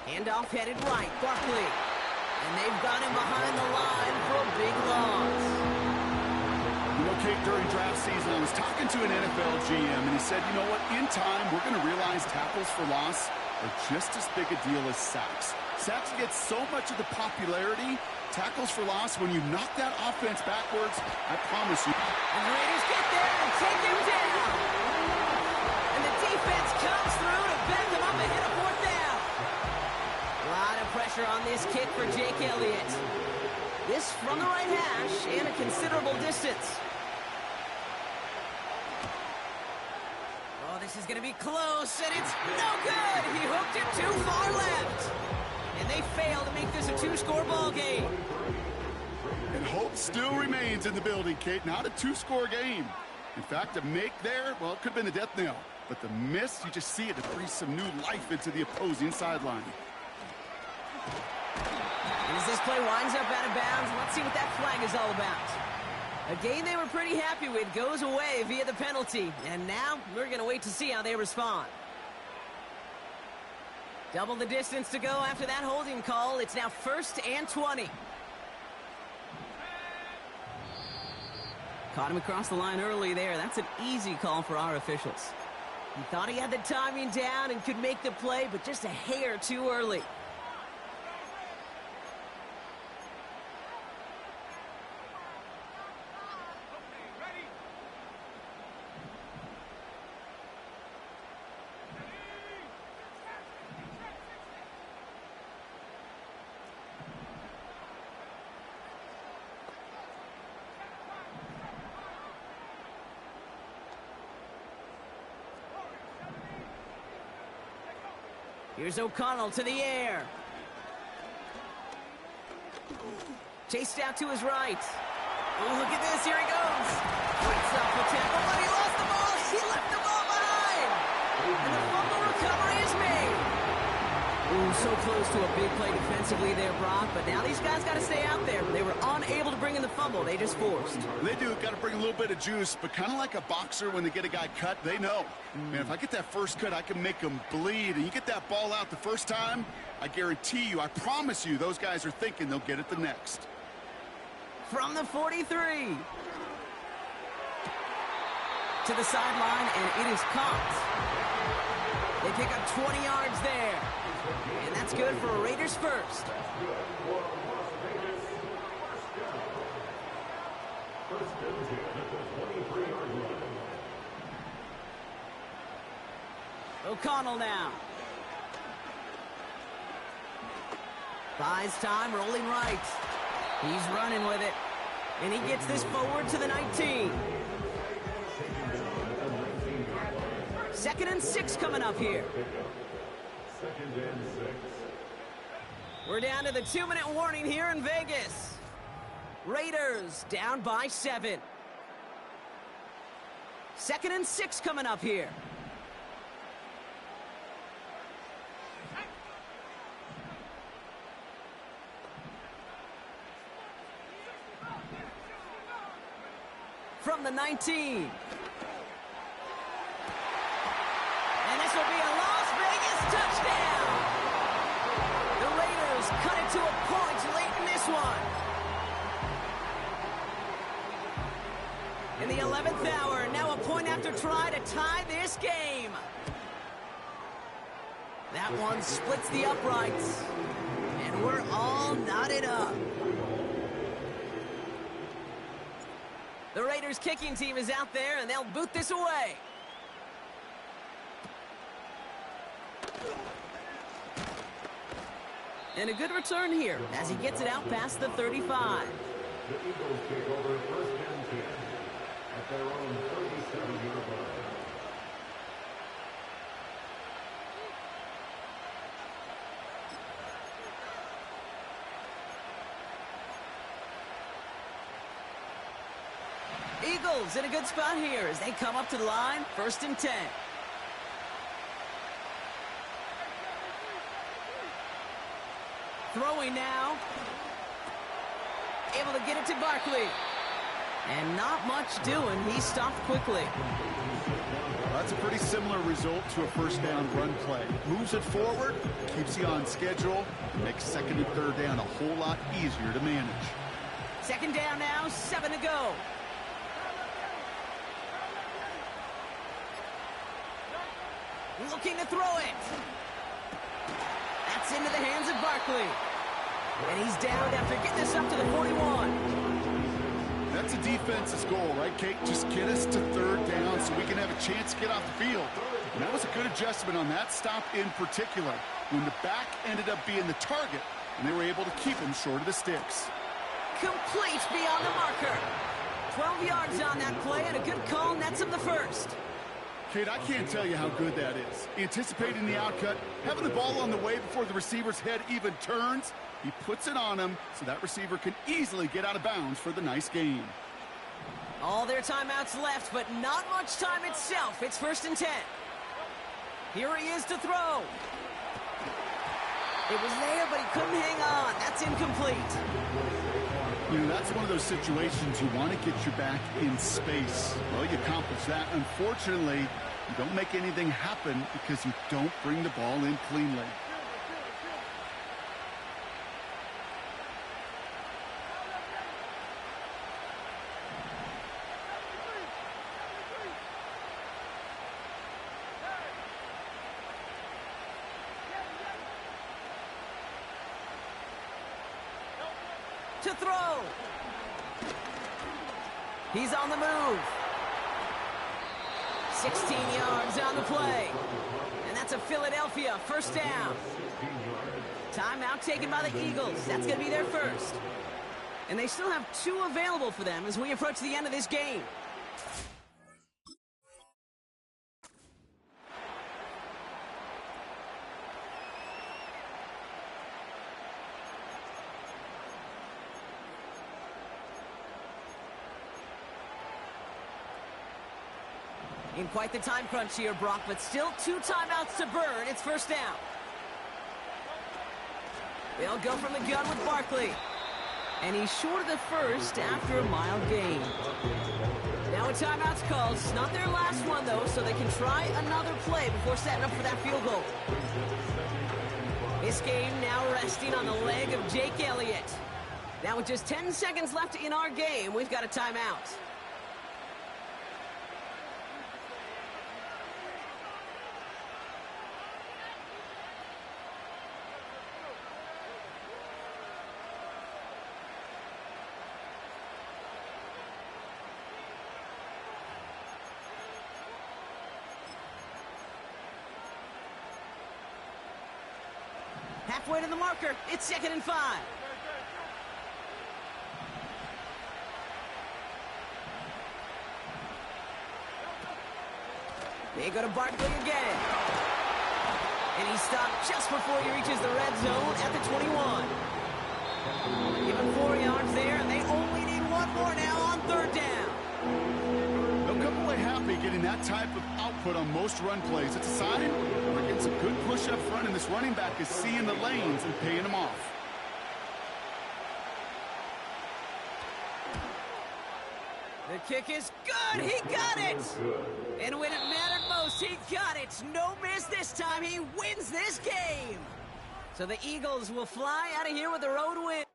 Handoff headed right, Barkley. And they've got him behind the line for a big loss. You know, Kate, during draft season, I was talking to an NFL GM, and he said, you know what, in time, we're going to realize tackles for loss are just as big a deal as sacks. Sacks get so much of the popularity. Tackles for loss, when you knock that offense backwards, I promise you. And the Raiders get there and take him down. And the defense comes through to back him up ahead of fourth down. A lot of pressure on this kick for Jake Elliott. This from the right hash and a considerable distance. Oh, this is going to be close, and it's no good. He hooked it too far left. And they fail to make this a two-score ball game. And hope still remains in the building, Kate. Not a two-score game. In fact, a make there, well, it could have been a death knell. But the miss, you just see it breathe some new life into the opposing sideline. And as this play winds up out of bounds, let's see what that flag is all about. A game they were pretty happy with goes away via the penalty. And now we're going to wait to see how they respond. Double the distance to go after that holding call. It's now first and 20. Caught him across the line early there. That's an easy call for our officials. He thought he had the timing down and could make the play, but just a hair too early. Here's O'Connell to the air. Chased out to his right. Oh, look at this. Here he goes. Great stop for tackle, but he lost the ball. He left the ball behind. And the fumble recovery is made. Ooh, so close to a big play defensively there, Brock. But now these guys got to stay out there. They were unable to bring in the fumble. They just forced. They do. Got to bring a little bit of juice. But kind of like a boxer when they get a guy cut, they know. Man, if I get that first cut, I can make him bleed. And you get that ball out the first time, I guarantee you, I promise you, those guys are thinking they'll get it the next. From the 43. To the sideline, and it is caught. They pick up 20 yards there. And that's good for a Raiders first. O'Connell now. Buys time, rolling right. He's running with it. And he gets this forward to the 19. 2nd and 6 coming up here. We're down to the 2-minute warning here in Vegas. Raiders down by 7. 2nd and 6 coming up here. From the 19. And this will be a Las Vegas touchdown. The Raiders cut it to a point late in this one. In the 11th hour, now a point after try to tie this game. That one splits the uprights. And we're all knotted up. The Raiders kicking team is out there, and they'll boot this away. And a good return here as he gets it out past the 35. The Eagles take over 1st and 10 at their own 37-yard line. Eagles in a good spot here as they come up to the line, 1st and 10. Throwing now. Able to get it to Barkley. And not much doing. He stopped quickly. That's a pretty similar result to a first down run play. Moves it forward, keeps you on schedule, makes 2nd and 3rd down a whole lot easier to manage. 2nd down now, 7 to go. Looking to throw it. That's into the hands of Barkley. And he's down after getting this up to the 41. That's a defense's goal, right, Kate? Just get us to 3rd down so we can have a chance to get off the field. And that was a good adjustment on that stop in particular, when the back ended up being the target, and they were able to keep him short of the sticks. Complete beyond the marker. 12 yards on that play, and a good call nets him the first. Kate, I can't tell you how good that is. Anticipating the outcut, having the ball on the way before the receiver's head even turns, he puts it on him so that receiver can easily get out of bounds for the nice gain. All their timeouts left, but not much time itself. It's 1st and 10. Here he is to throw. It was there, but he couldn't hang on. That's incomplete. You know, that's one of those situations you want to get your back in space. Well, you accomplish that. Unfortunately, you don't make anything happen because you don't bring the ball in cleanly. To throw. He's on the move. 16 yards on the play. And that's a Philadelphia 1st down. Timeout taken by the Eagles. That's going to be their first. And they still have 2 available for them as we approach the end of this game. In quite the time crunch here, Brock, but still 2 timeouts to burn. It's first down. They'll go from the gun with Barkley. And he's short of the first after a mild gain. Now a timeout's called. It's not their last one, though, so they can try another play before setting up for that field goal. This game now resting on the leg of Jake Elliott. Now with just 10 seconds left in our game, we've got a timeout. Halfway to the marker. It's 2nd and 5. They go to Barkley again. And he stopped just before he reaches the red zone at the 21. Give him 4 yards there, and they only need 1 more now on 3rd down. They'll come away happy getting that type of output on most run plays. It's a sign we're getting some good push up front, and this running back is seeing the lanes and paying them off. The kick is good. He got it. And when it mattered most, he got it. No miss this time. He wins this game. So the Eagles will fly out of here with a road win.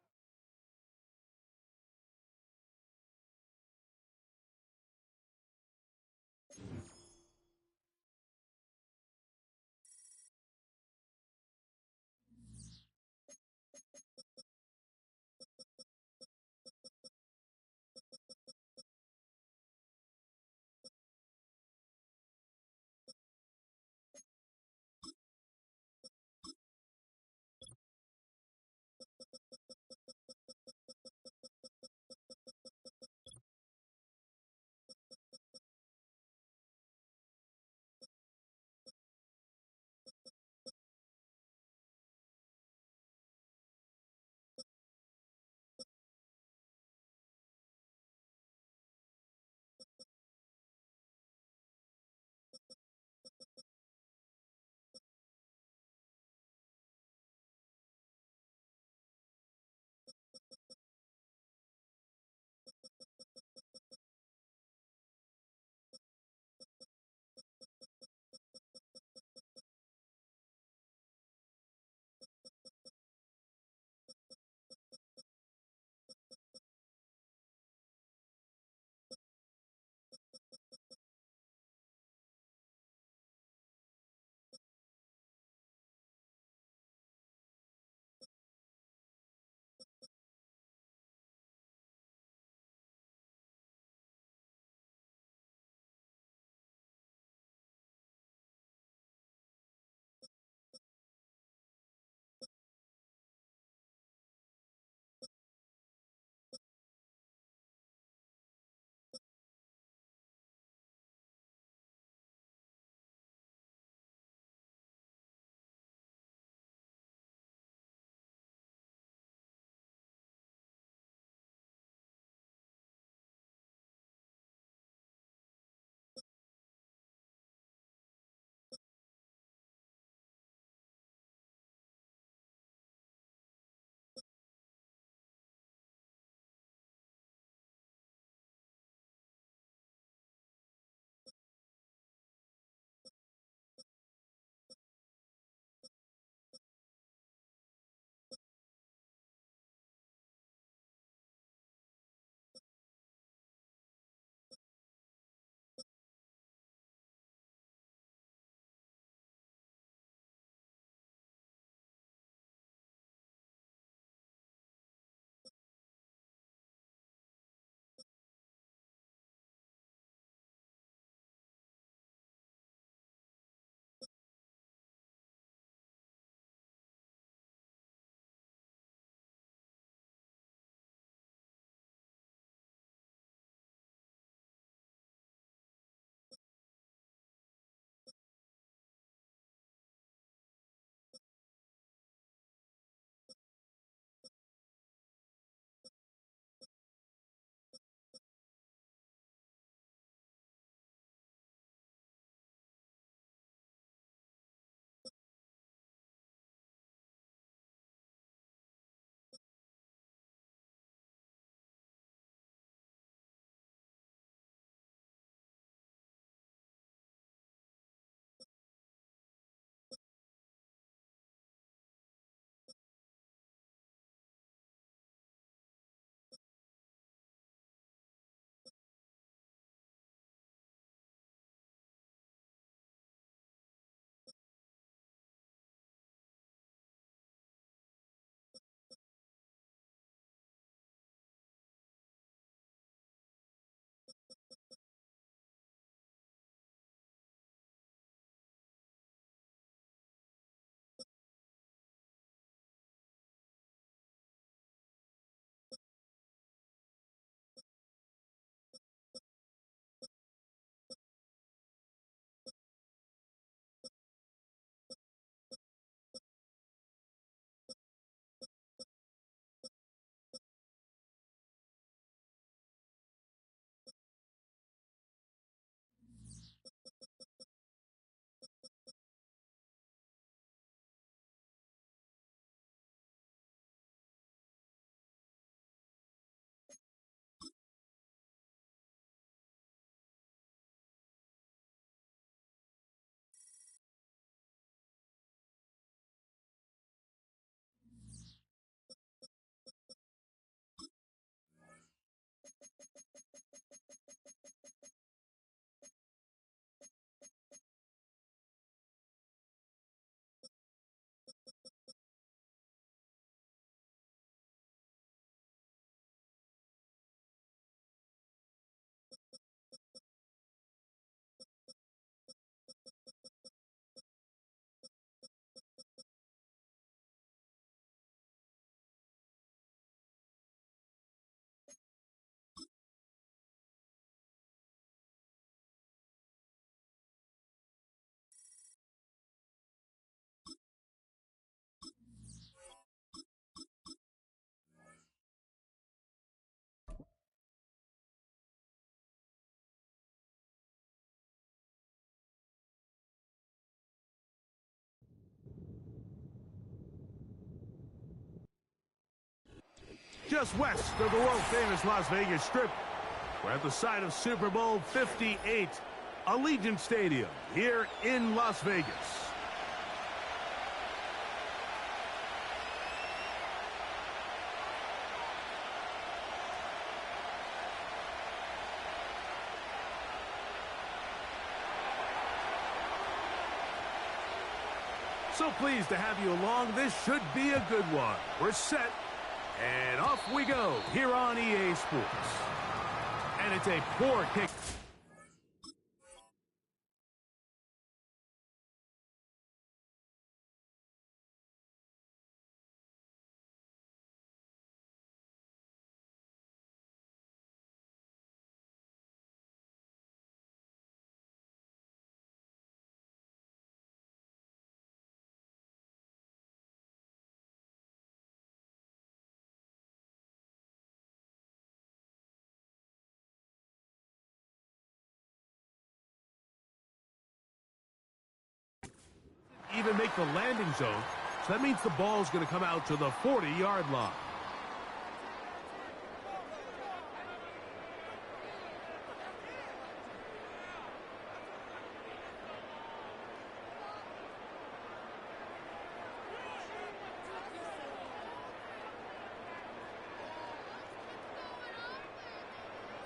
just west of the world-famous Las Vegas Strip. We're at the site of Super Bowl 58, Allegiant Stadium, here in Las Vegas. So pleased to have you along. This should be a good one. We're set, and off we go here on EA Sports. And it's a poor kick. Even make the landing zone, so that means the ball's going to come out to the 40-yard line.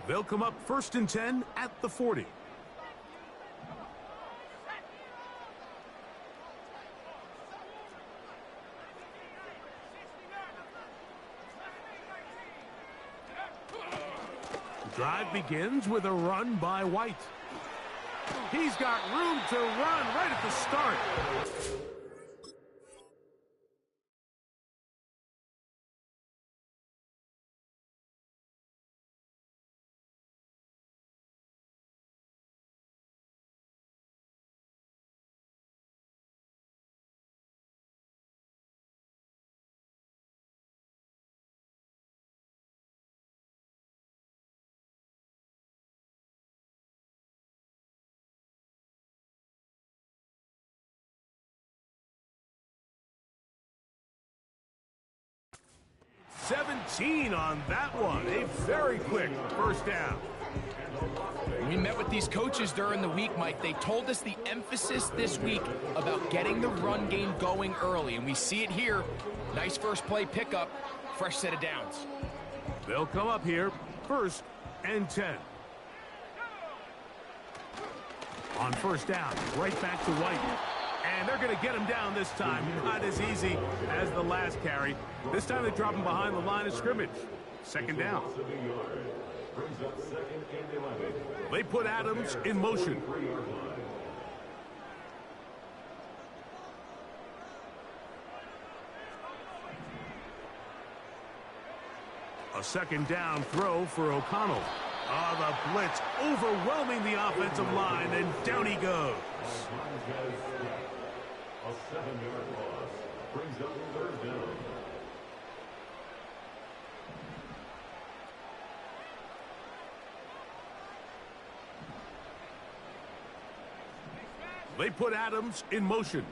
They'll come up 1st and 10 at the 40. Drive begins with a run by White. He's got room to run right at the start. $17 on that one. A very quick first down. We met with these coaches during the week, Mike. They told us the emphasis this week about getting the run game going early, and we see it here. Nice first play pickup, fresh set of downs. They'll come up here 1st and 10. On first down, right back to White. And they're going to get him down this time. Not as easy as the last carry. This time they drop him behind the line of scrimmage. 2nd down. They put Adams in motion. A 2nd down throw for O'Connell. The blitz overwhelming the offensive line, and down he goes. A 7-yard loss brings up 3rd down. They put Adams in motion.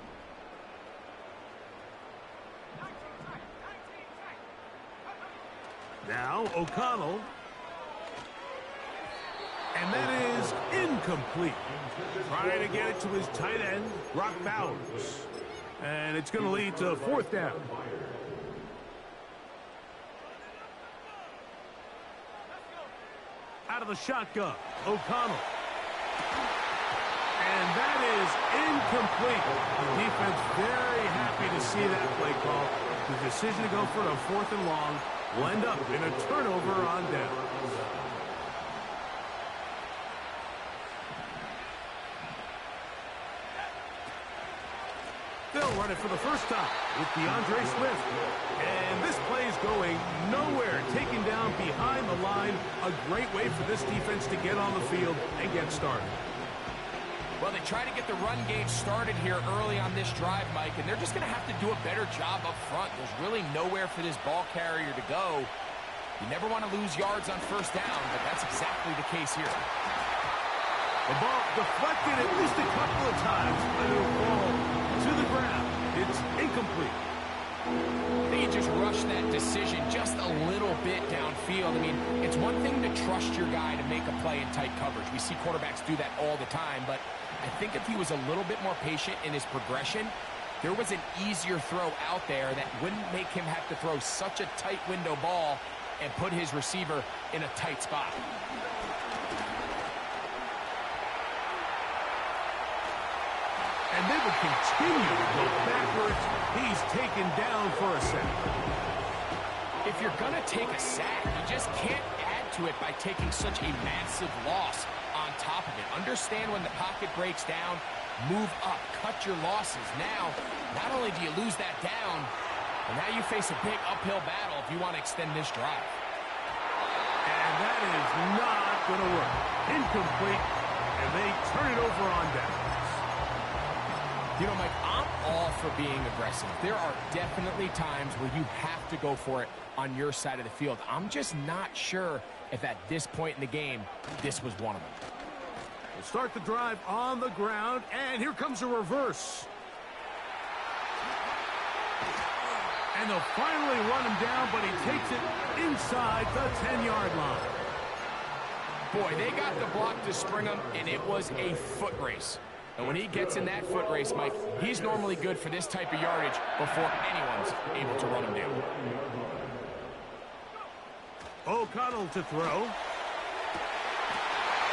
Now O'Connell. And that is incomplete. Trying to get it to his tight end, Brock Bowers. And it's going to lead to 4th down. Out of the shotgun, O'Connell. And that is incomplete. The defense very happy to see that play call. The decision to go for a 4th and long will end up in a turnover on down. They'll run it for the first time with DeAndre Swift. And this play's going nowhere. Taken down behind the line. A great way for this defense to get on the field and get started. Well, they try to get the run game started here early on this drive, Mike, and they're just going to have to do a better job up front. There's really nowhere for this ball carrier to go. You never want to lose yards on 1st down, but that's exactly the case here. The ball deflected at least a couple of times, but it'll fall to the ground. It's incomplete. I think he just rushed that decision just a little bit downfield. I mean, it's one thing to trust your guy to make a play in tight coverage. We see quarterbacks do that all the time, but I think if he was a little bit more patient in his progression, there was an easier throw out there that wouldn't make him have to throw such a tight window ball and put his receiver in a tight spot. And they would continue to go backwards. He's taken down for a sack. If you're going to take a sack, you just can't add to it by taking such a massive loss on top of it. Understand when the pocket breaks down, move up, cut your losses. Now, not only do you lose that down, but now you face a big uphill battle if you want to extend this drive. And that is not going to work. Incomplete, and they turn it over on downs. You know, Mike, I'm all for being aggressive. There are definitely times where you have to go for it on your side of the field. I'm just not sure if at this point in the game, this was one of them. We'll start the drive on the ground, and here comes a reverse. And they'll finally run him down, but he takes it inside the 10-yard line. Boy, they got the block to spring him, and it was a foot race. And when he gets in that foot race, Mike, he's normally good for this type of yardage before anyone's able to run him down. O'Connell to throw.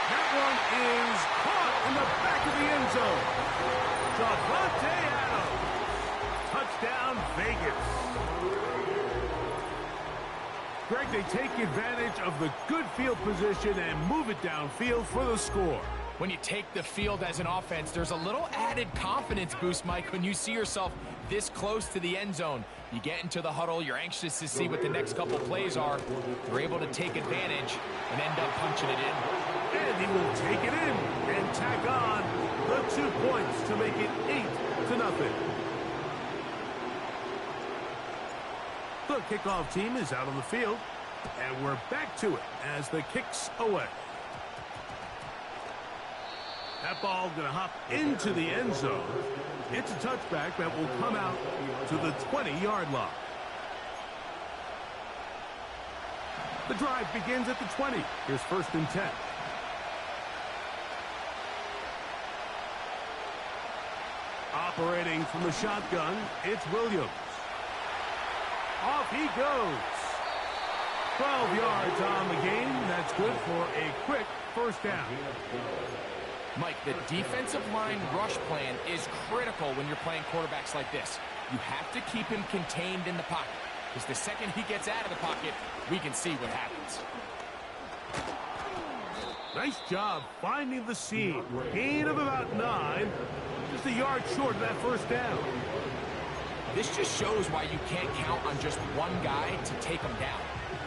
That one is caught in the back of the end zone. Davante Adams. Touchdown, Vegas. Greg, they take advantage of the good field position and move it downfield for the score. When you take the field as an offense, there's a little added confidence boost, Mike, when you see yourself this close to the end zone. You get into the huddle, you're anxious to see what the next couple plays are. You're able to take advantage and end up punching it in. And he will take it in and tack on the 2 points to make it 8-0. The kickoff team is out on the field, and we're back to it as the kick's away. That ball going to hop into the end zone. It's a touchback that will come out to the 20-yard line. The drive begins at the 20. Here's 1st and 10. Operating from the shotgun, it's Williams. Off he goes. 12 yards on the game. That's good for a quick first down. Mike, the defensive line rush plan is critical when you're playing quarterbacks like this. You have to keep him contained in the pocket, because the second he gets out of the pocket, we can see what happens. Nice job finding the seam. Gain of about 9. Just a yard short of that first down. This just shows why you can't count on just one guy to take him down.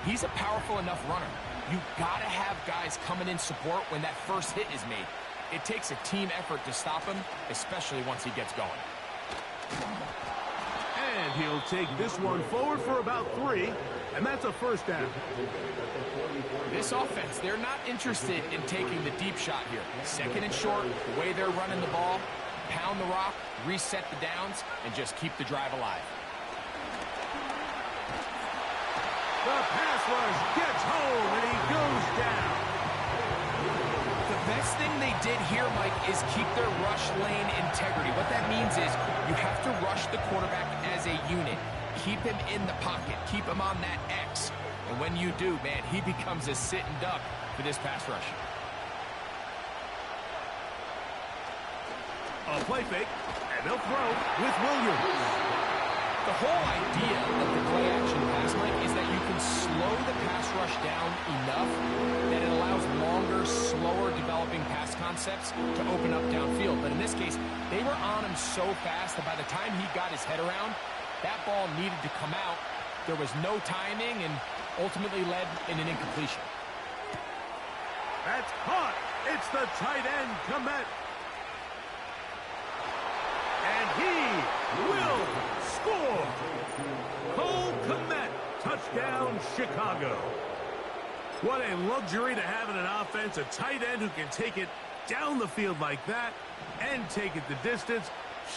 He's a powerful enough runner. You got to have guys coming in support when that first hit is made. It takes a team effort to stop him, especially once he gets going. And he'll take this one forward for about 3, and that's a first down. This offense, they're not interested in taking the deep shot here. 2nd and short, the way they're running the ball, pound the rock, reset the downs, and just keep the drive alive. The pass rush gets home, and he goes down. The best thing they did here, Mike, is keep their rush lane integrity. What that means is you have to rush the quarterback as a unit. Keep him in the pocket. Keep him on that X. And when you do, man, he becomes a sitting duck for this pass rush. A play fake, and they'll throw with Williams. The whole idea of the play-action pass, Mike, is that you can slow the pass rush down enough that it allows longer, slower developing pass concepts to open up downfield. But in this case, they were on him so fast that by the time he got his head around, that ball needed to come out. There was no timing and ultimately led in an incompletion. That's caught. It's the tight end, Komet. And he will score. Cole Komet, touchdown Chicago. What a luxury to have in an offense, a tight end who can take it down the field like that and take it the distance.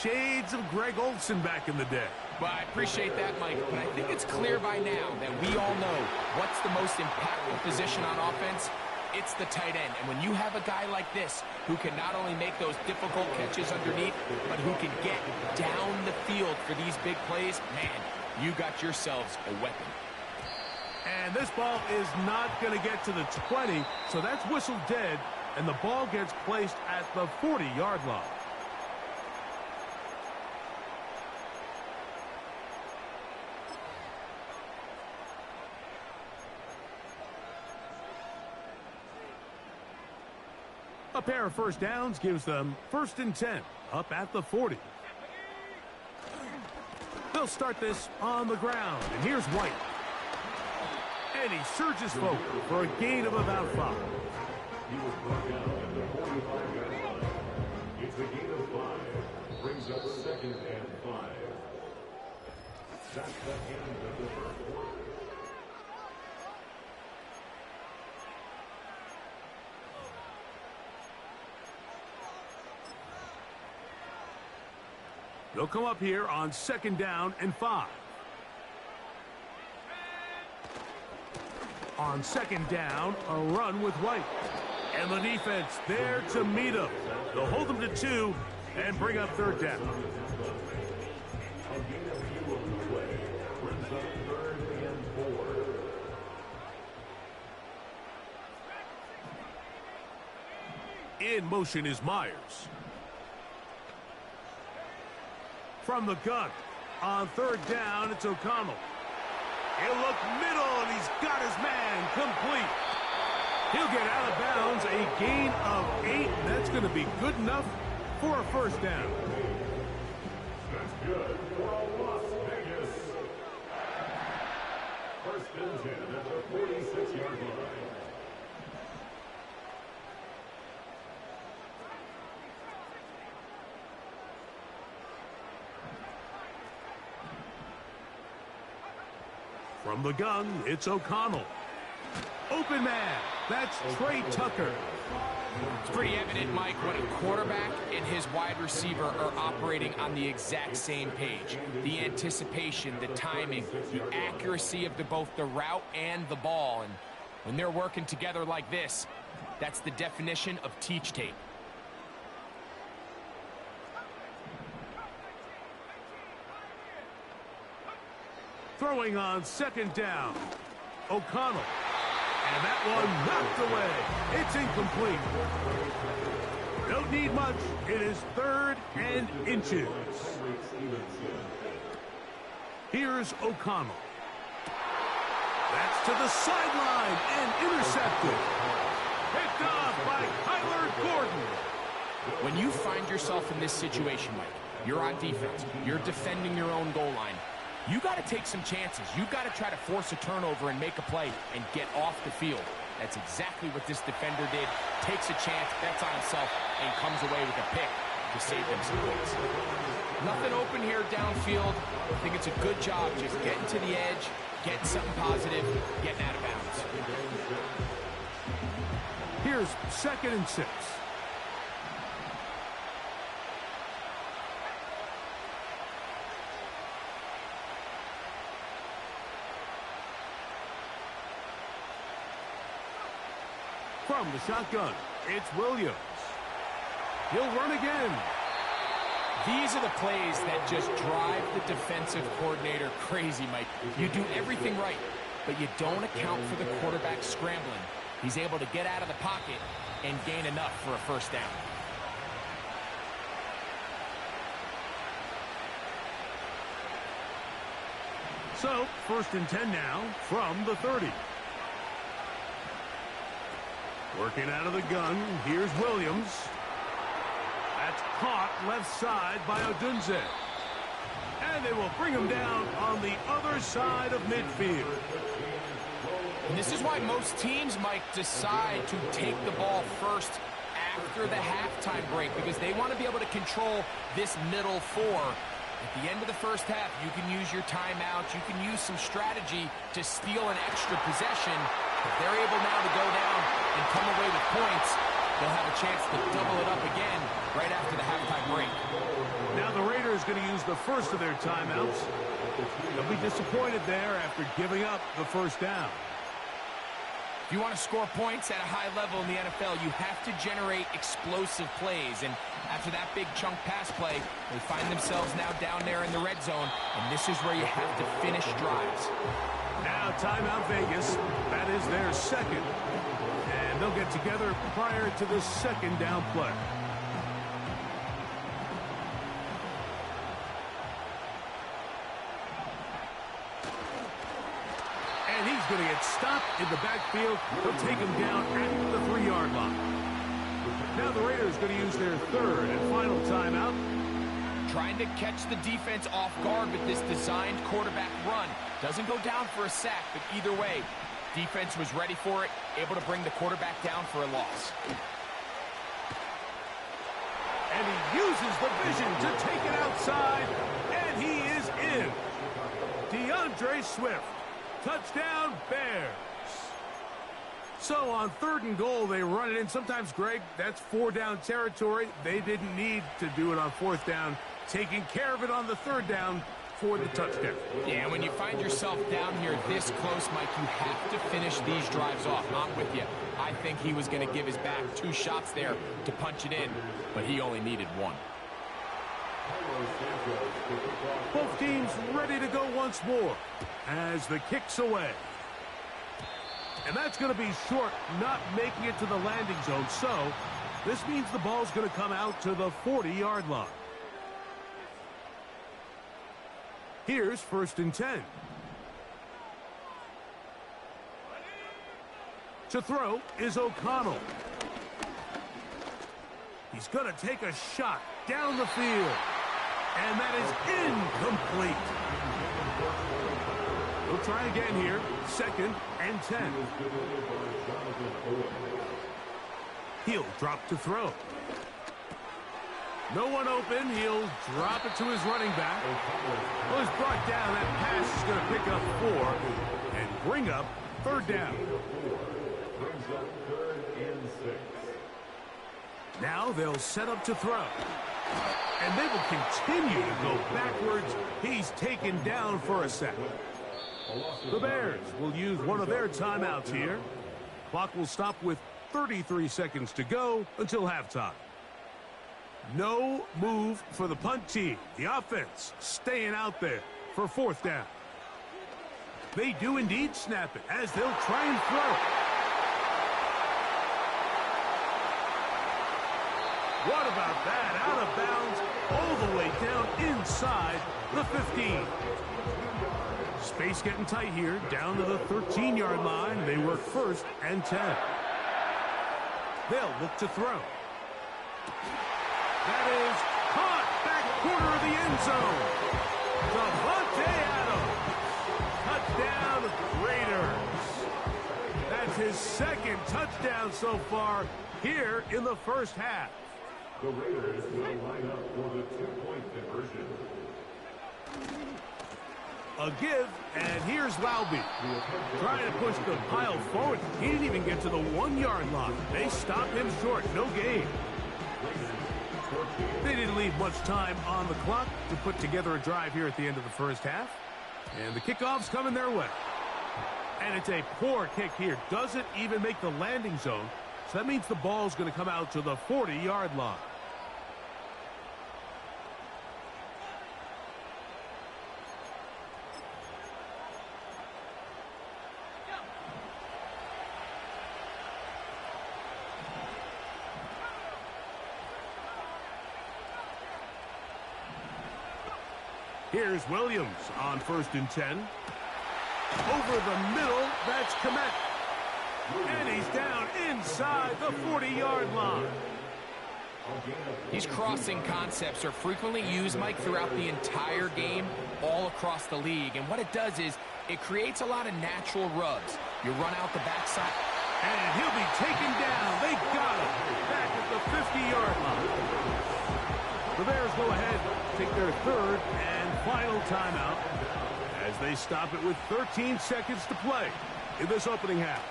Shades of Greg Olsen back in the day. Well, I appreciate that, Mike, but I think it's clear by now that we all know what's the most impactful position on offense. It's the tight end. And when you have a guy like this who can not only make those difficult catches underneath, but who can get down the field for these big plays, man, you got yourselves a weapon. And this ball is not going to get to the 20, so that's whistled dead, and the ball gets placed at the 40-yard line. A pair of first downs gives them 1st and 10, up at the 40. They'll start this on the ground, and here's White. And he surges forward for a gain of about 5. He was brought down at the 45-yard line. It's a gain of 5. Brings up 2nd and 5. That's the end of the first quarter. They'll come up here on 2nd down and 5. On 2nd down, a run with White. And the defense there to meet him. They'll hold them to 2 and bring up 3rd down. In motion is Myers. From the gun, on 3rd down, it's O'Connell. He'll look middle, and he's got his man complete. He'll get out of bounds, a gain of 8. That's going to be good enough for a 1st down. That's good for Las Vegas. 1st and 10 at the 46-yard line. From the gun, it's O'Connell. Open man. That's Trey Tucker. It's pretty evident, Mike, when a quarterback and his wide receiver are operating on the exact same page. The anticipation, the timing, the accuracy of both the route and the ball. And when they're working together like this, that's the definition of teach tape. Throwing on 2nd down. O'Connell. And that one knocked away. It's incomplete. Don't need much. It is 3rd and inches. Here's O'Connell. That's to the sideline and intercepted. Picked off by Kyler Gordon. When you find yourself in this situation, Mike, you're on defense, you're defending your own goal line, you got to take some chances. You got to try to force a turnover and make a play and get off the field. That's exactly what this defender did. Takes a chance, bets on himself, and comes away with a pick to save them some points. Nothing open here downfield. I think it's a good job just getting to the edge, getting something positive, getting out of bounds. Here's 2nd and 6. From the shotgun, it's Williams. He'll run again. These are the plays that just drive the defensive coordinator crazy, Mike. You do everything right, but you don't account for the quarterback scrambling. He's able to get out of the pocket and gain enough for a 1st down. So, 1st and 10 now from the 30. Working out of the gun, here's Williams. That's caught left side by Odunze. And they will bring him down on the other side of midfield. And this is why most teams might decide to take the ball first after the halftime break, because they want to be able to control this middle 4. At the end of the 1st half, you can use your timeout. You can use some strategy to steal an extra possession. If they're able now to go down and come away with points, they'll have a chance to double it up again right after the halftime break. Now the Raiders going to use the first of their timeouts. They'll be disappointed there after giving up the first down. If you want to score points at a high level in the NFL, you have to generate explosive plays. And after that big chunk pass play, they find themselves now down there in the red zone. And this is where you have to finish drives. Now timeout Vegas. That is their second. And they'll get together prior to the second down play. And he's going to get stopped in the backfield. They'll take him down at the 3-yard line. Now the Raiders going to use their third and final timeout. Trying to catch the defense off guard with this designed quarterback run. Doesn't go down for a sack, but either way, defense was ready for it, able to bring the quarterback down for a loss. And he uses the vision to take it outside, and he is in. DeAndre Swift. Touchdown, Bears. So on 3rd and goal, they run it in. Sometimes, Greg, that's 4-down territory. They didn't need to do it on 4th down. Taking care of it on the 3rd down for the touchdown. Yeah, when you find yourself down here this close, Mike, you have to finish these drives off. I'm with you. I think he was going to give his back 2 shots there to punch it in, but he only needed 1. Both teams ready to go once more as the kick's away. And that's going to be short, not making it to the landing zone. So this means the ball's going to come out to the 40-yard line. Here's 1st and 10. To throw is O'Connell. He's going to take a shot down the field. And that is incomplete. We'll try again here. 2nd and 10. He'll drop to throw. No one open. He'll drop it to his running back. Well, he's brought down. That pass is going to pick up 4 and bring up 3rd down. Now they'll set up to throw. And they will continue to go backwards. He's taken down for a sack. The Bears will use one of their timeouts here. Clock will stop with 33 seconds to go until halftime. No move for the punt team. The offense staying out there for 4th down. They do indeed snap it as they'll try and throw. What about that? Out of bounds all the way down inside the 15. Space getting tight here. Down to the 13-yard line. They work 1st and 10. They'll look to throw. That is caught back corner of the end zone. Davante Adams. Touchdown, Raiders. That's his 2nd touchdown so far here in the first half. The Raiders will line up for the 2-point conversion. A give, and here's Laube. Trying to push the pile forward. He didn't even get to the 1-yard line. They stopped him short. No gain. They didn't leave much time on the clock to put together a drive here at the end of the first half. And the kickoff's coming their way. And it's a poor kick here. Doesn't even make the landing zone. So that means the ball's going to come out to the 40-yard line. Here's Williams on 1st and 10. Over the middle, that's Komet. And he's down inside the 40-yard line. These crossing concepts are frequently used, Mike, throughout the entire game, all across the league. And what it does is it creates a lot of natural rubs. You run out the backside. And he'll be taken down. They got him back at the 50-yard line. The Bears go ahead, take their 3rd and final timeout as they stop it with 13 seconds to play in this opening half.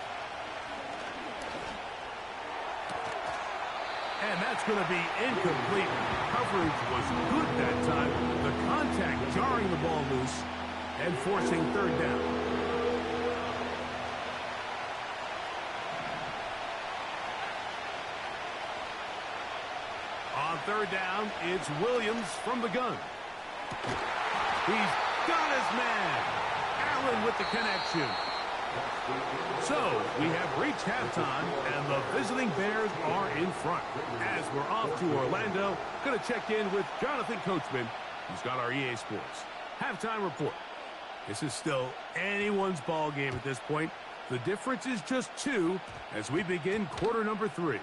And that's going to be incomplete. Coverage was good that time. The contact jarring the ball loose. and forcing third down. On third down, it's Williams from the gun. He's got his man. Allen with the connection. So, we have reached halftime, and the visiting Bears are in front. As we're off to Orlando, going to check in with Jonathan Coachman, who's got our EA Sports halftime report. This is still anyone's ball game at this point. The difference is just 2 as we begin quarter number 3.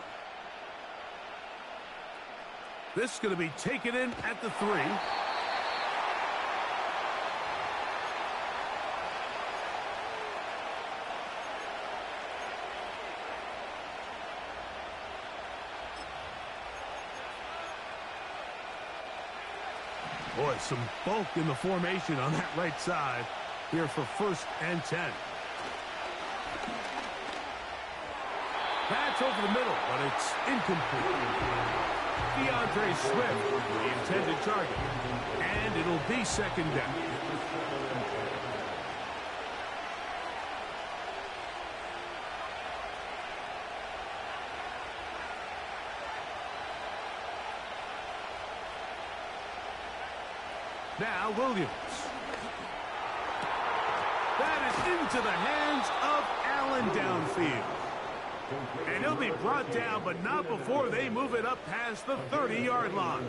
This is going to be taken in at the 3. Boy, some bulk in the formation on that right side here for 1st and 10. That's over the middle, but it's incomplete. DeAndre Swift, the intended target. And it'll be 2nd down. Now Williams. That is into the hands of Allen downfield. And he'll be brought down, but not before they move it up past the 30-yard line.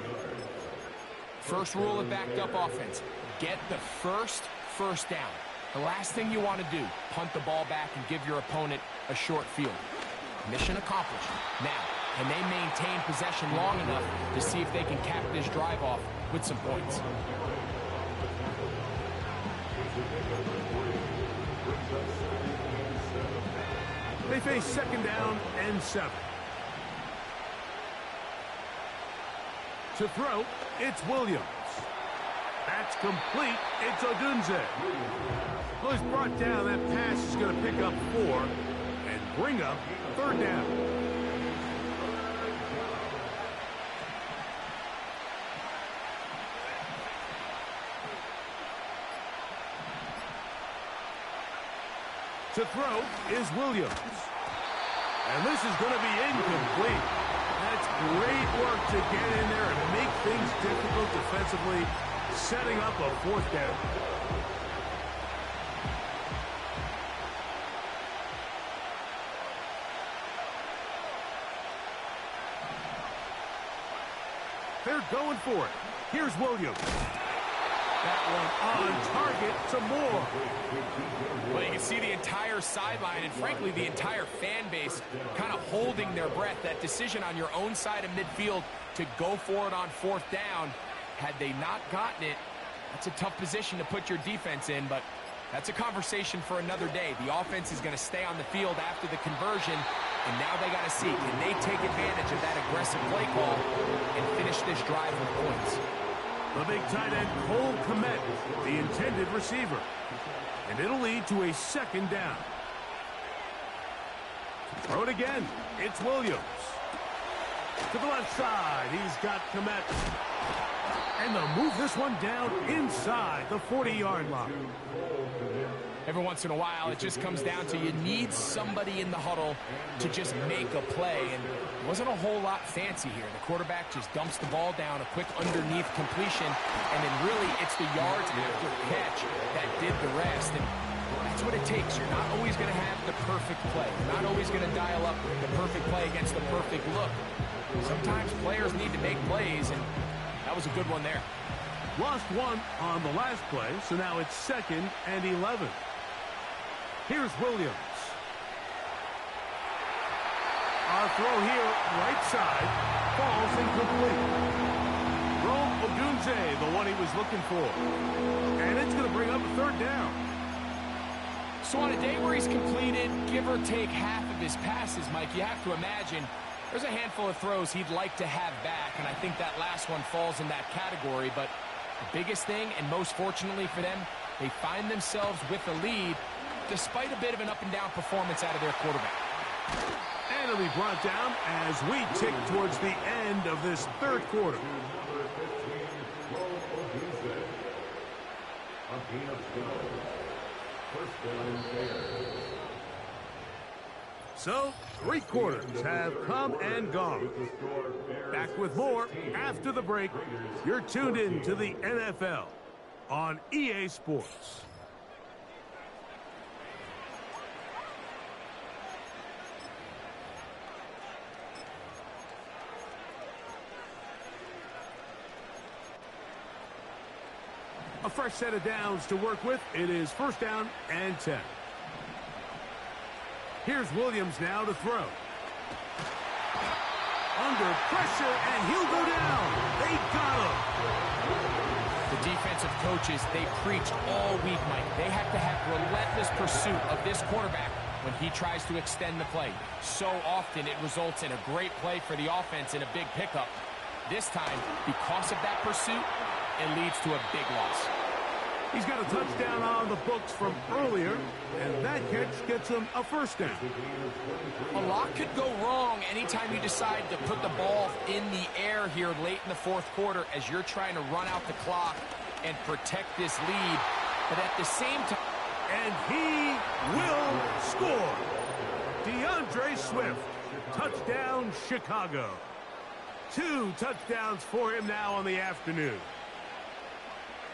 First rule of backed up offense, get the first down. The last thing you want to do, punt the ball back and give your opponent a short field. Mission accomplished. Now, can they maintain possession long enough to see if they can cap this drive off with some points? They face 2nd down and 7. To throw, it's Williams. That's complete. It's Odunze. Well, he's brought down. That pass is going to pick up 4 and bring up 3rd down. To throw is Williams. And this is going to be incomplete. That's great work to get in there and make things difficult defensively, setting up a 4th down. They're going for it. Here's Williams. That one on target to Moore. Well, you can see the entire sideline and, frankly, the entire fan base kind of holding their breath. That decision on your own side of midfield to go for it on 4th down, had they not gotten it, that's a tough position to put your defense in, but that's a conversation for another day. The offense is going to stay on the field after the conversion, and now they got to see, can they take advantage of that aggressive play call and finish this drive with points? The big tight end, Cole Kmet, the intended receiver. And it'll lead to a 2nd down. Throw it again. It's Williams. To the left side, he's got Kmet. And they'll move this one down inside the 40-yard line. Every once in a while, it just comes down to you need somebody in the huddle to just make a play. And it wasn't a whole lot fancy here. The quarterback just dumps the ball down, a quick underneath completion, and then really it's the yards after catch that did the rest. And that's what it takes. You're not always going to have the perfect play. You're not always going to dial up the perfect play against the perfect look. Sometimes players need to make plays, and that was a good one there. Lost one on the last play, so now it's 2nd and 11. Here's Williams. Our throw here, right side, falls incomplete. Rome Odunze, the one he was looking for. And it's going to bring up a 3rd down. So on a day where he's completed, give or take half of his passes, Mike, you have to imagine there's a handful of throws he'd like to have back, and I think that last one falls in that category. But the biggest thing, and most fortunately for them, they find themselves with a lead despite a bit of an up-and-down performance out of their quarterback. And it'll be brought down as we tick towards the end of this 3rd quarter. A gain of 12. First down Bears. So, 3 quarters have come and gone. Back with more after the break. You're tuned in to the NFL on EA Sports. A fresh set of downs to work with. It is first down and 10. Here's Williams now to throw. Under pressure, and he'll go down. They got him. The defensive coaches, they preach all week, Mike. They have to have relentless pursuit of this quarterback when he tries to extend the play. So often it results in a great play for the offense and a big pickup. This time, because of that pursuit, it leads to a big loss. He's got a touchdown on the books from earlier, and that catch gets him a first down. A lot could go wrong anytime you decide to put the ball in the air here late in the fourth quarter as you're trying to run out the clock and protect this lead. But at the same time... And he will score. DeAndre Swift, touchdown Chicago. 2 touchdowns for him now on the afternoon.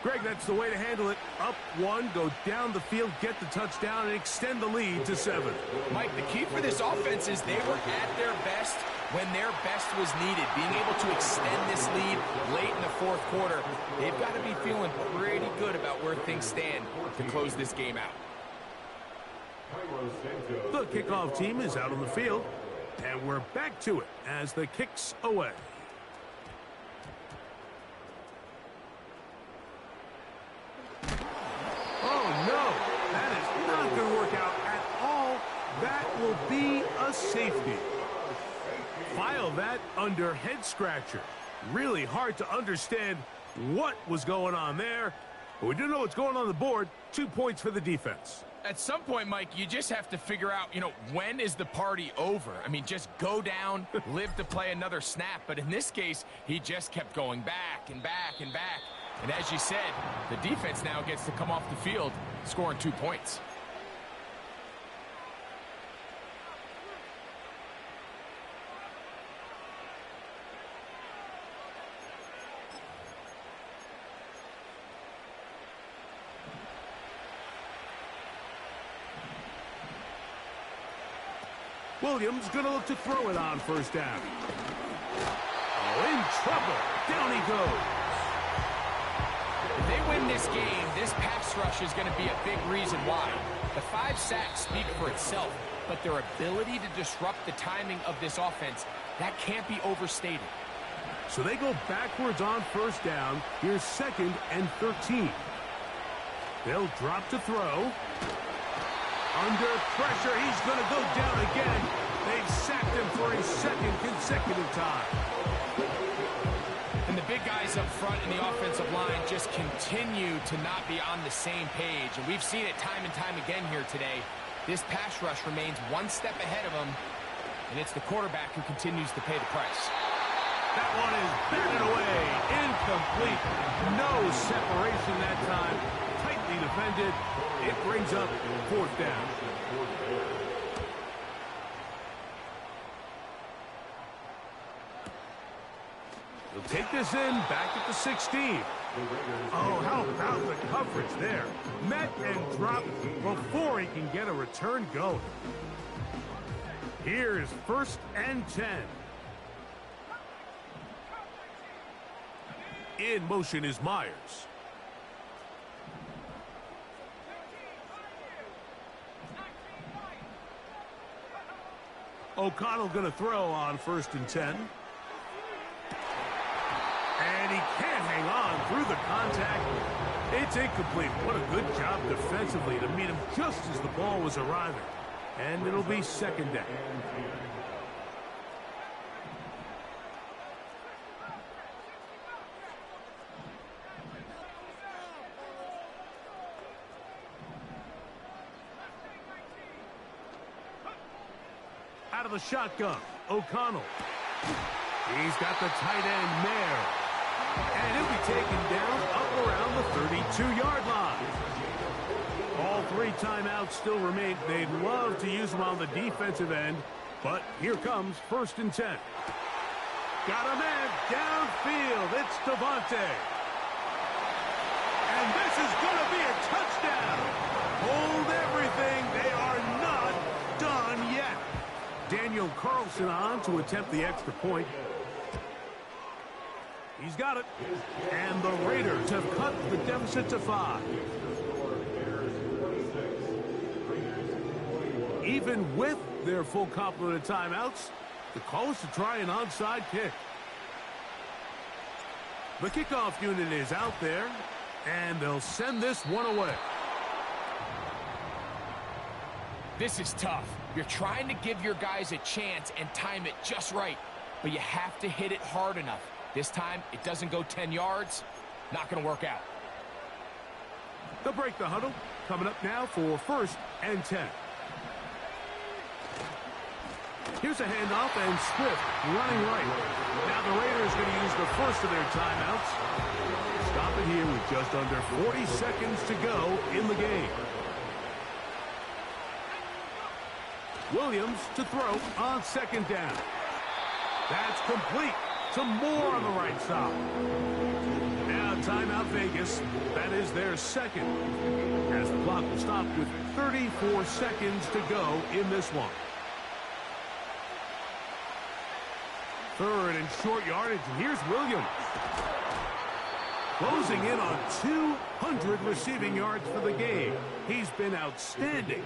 Greg, that's the way to handle it. Up 1, go down the field, get the touchdown, and extend the lead to 7. Mike, the key for this offense is they were at their best when their best was needed. Being able to extend this lead late in the fourth quarter, they've got to be feeling pretty good about where things stand to close this game out. The kickoff team is out on the field, and we're back to it as the kick's away. Oh, no, that is not going to work out at all. That will be a safety. File that under head scratcher. Really hard to understand what was going on there. But we do know what's going on the board. 2 points for the defense. At some point, Mike, you just have to figure out, when is the party over? I mean, just go down, live to play another snap. But in this case, he just kept going back and back and back. And as you said, the defense now gets to come off the field, scoring 2 points. Williams going to look to throw it on first down. Oh, in trouble. Down he goes. If they win this game, this pass rush is going to be a big reason why. The 5 sacks speak for itself, but their ability to disrupt the timing of this offense, that can't be overstated. So they go backwards on first down. Here's 2nd and 13. They'll drop to throw. Under pressure, he's going to go down again. They've sacked him for his 2nd consecutive time. And the big guys up front in the offensive line just continue to not be on the same page. And we've seen it time and time again here today. This pass rush remains 1 step ahead of them, and it's the quarterback who continues to pay the price. That one is batted away. Incomplete. No separation that time. Tightly defended. It brings up 4th down. He'll take this in back at the 16. Oh, how about the coverage there? Met and dropped before he can get a return going. Here's 1st and 10. In motion is Myers. O'Connell going to throw on 1st and 10. And he can't hang on through the contact. It's incomplete. What a good job defensively to meet him just as the ball was arriving. And it'll be 2nd down. Out of the shotgun, O'Connell. He's got the tight end, Mayer. And he'll be taken down up around the 32-yard line. 3 timeouts still remain. They'd love to use them on the defensive end, but here comes 1st and 10. Got a man downfield. It's Devontae. And this is going to be a touchdown. Hold everything. They are not done yet. Daniel Carlson on to attempt the extra point. He's got it. And the Raiders have cut the deficit to 5. Even with their full complement of timeouts, the call is to try an onside kick. The kickoff unit is out there, and they'll send this one away. This is tough. You're trying to give your guys a chance and time it just right, but you have to hit it hard enough. This time, it doesn't go 10 yards. Not going to work out. They'll break the huddle. Coming up now for 1st and 10. Here's a handoff, and Swift running right. Now the Raiders going to use the first of their timeouts. Stop it here with just under 40 seconds to go in the game. Williams to throw on 2nd down. That's complete. Some more on the right side. Now timeout Vegas. That is their 2nd. As the clock will stop with 34 seconds to go in this one. 3rd and short yardage, and here's Williams. Closing in on 200 receiving yards for the game. He's been outstanding.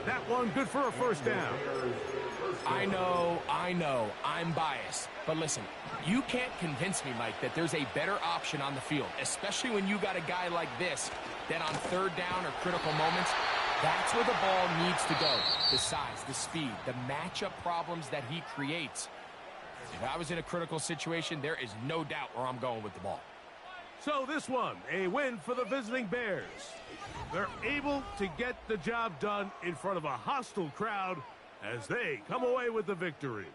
That one good for a 1st down. I know, I'm biased. But listen, you can't convince me, Mike, that there's a better option on the field, especially when you got a guy like this, that on 3rd down or critical moments, that's where the ball needs to go. The size, the speed, the matchup problems that he creates. If I was in a critical situation, there is no doubt where I'm going with the ball. So this one, a win for the visiting Bears. They're able to get the job done in front of a hostile crowd as they come away with the victory.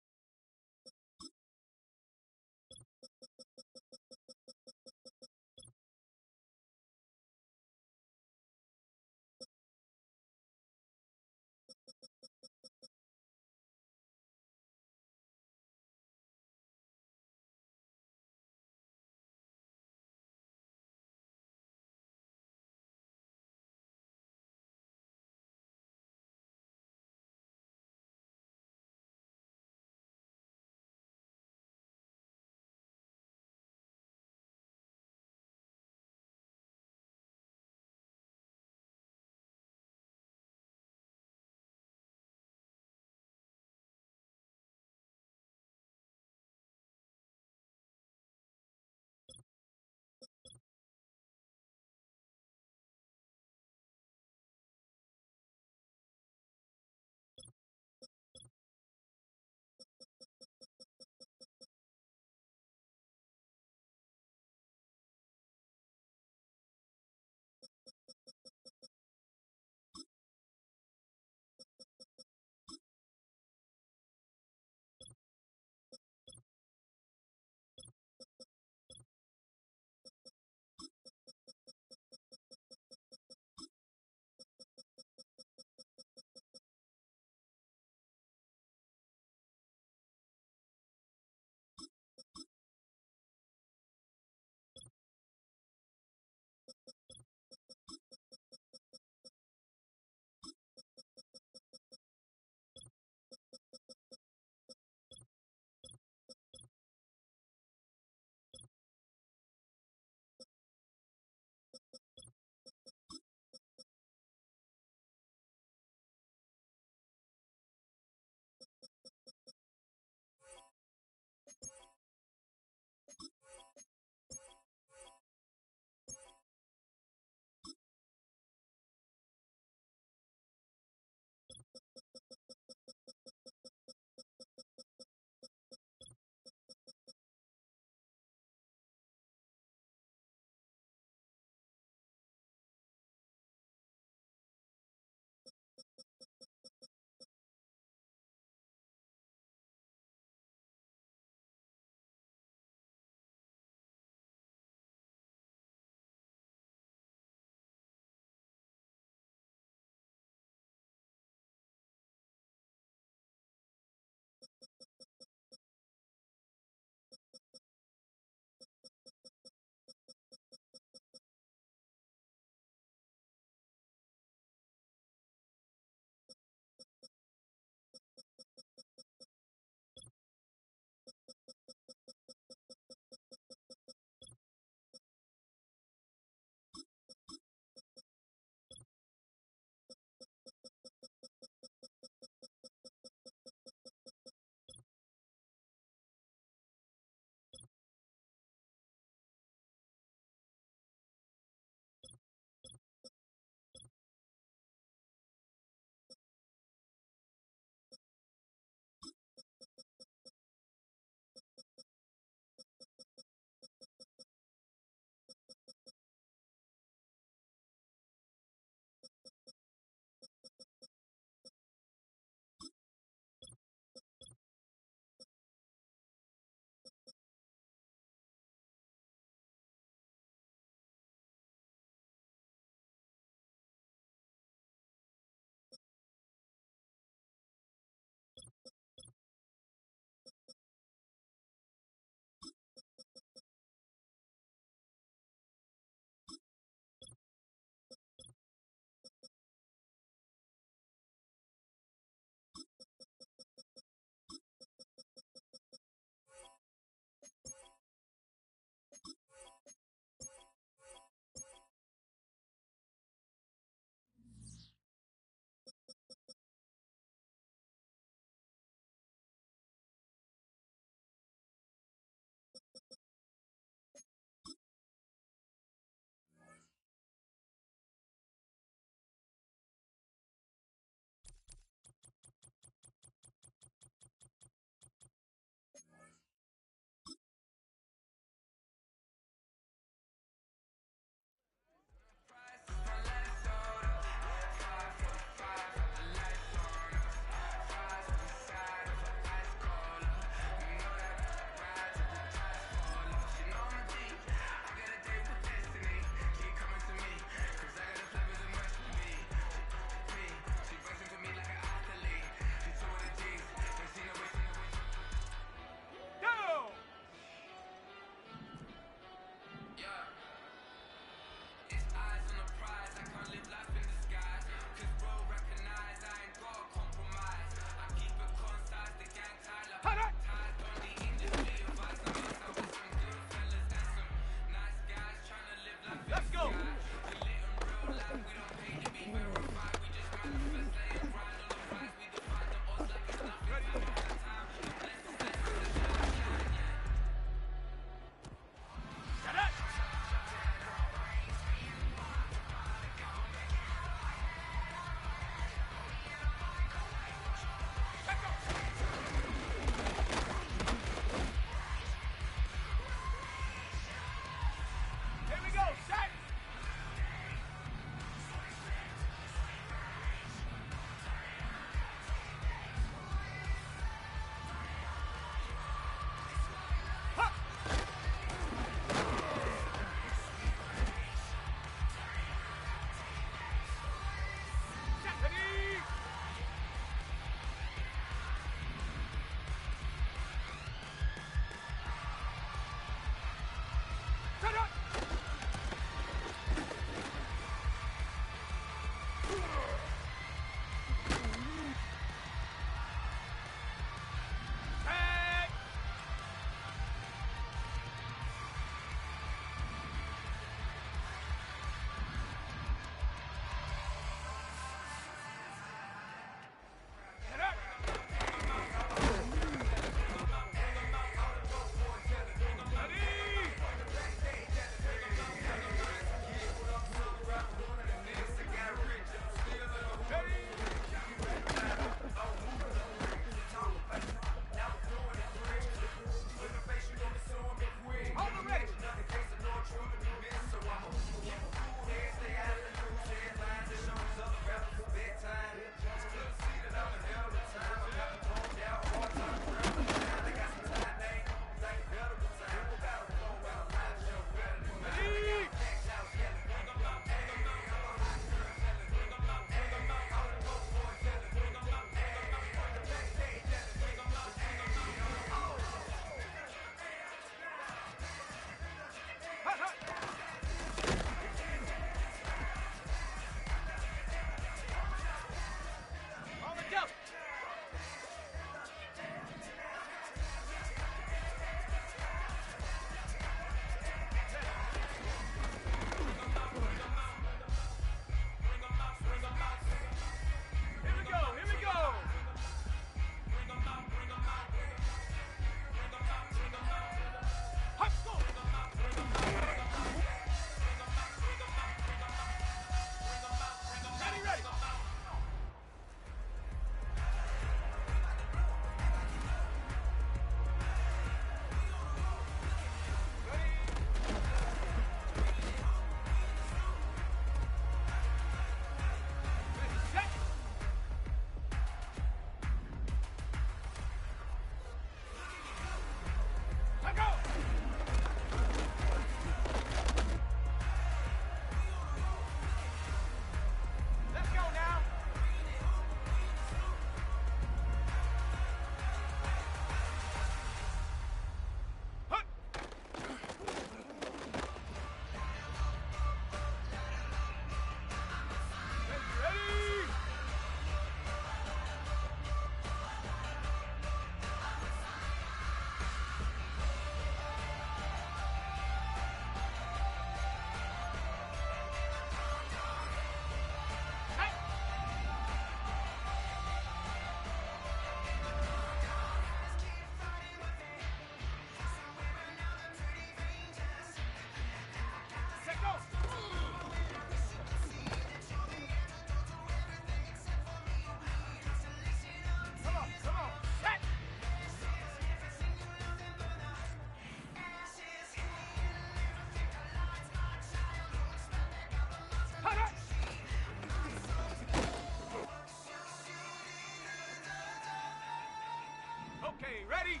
Okay, ready?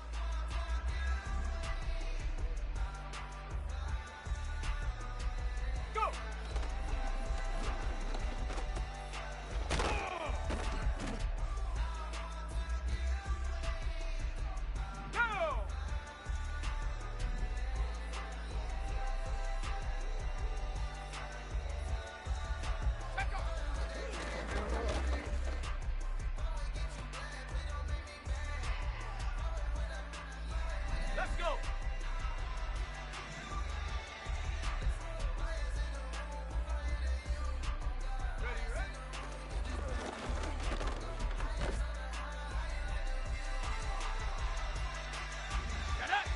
Go! Go! Back up! Let's go! Ready, ready? Get it!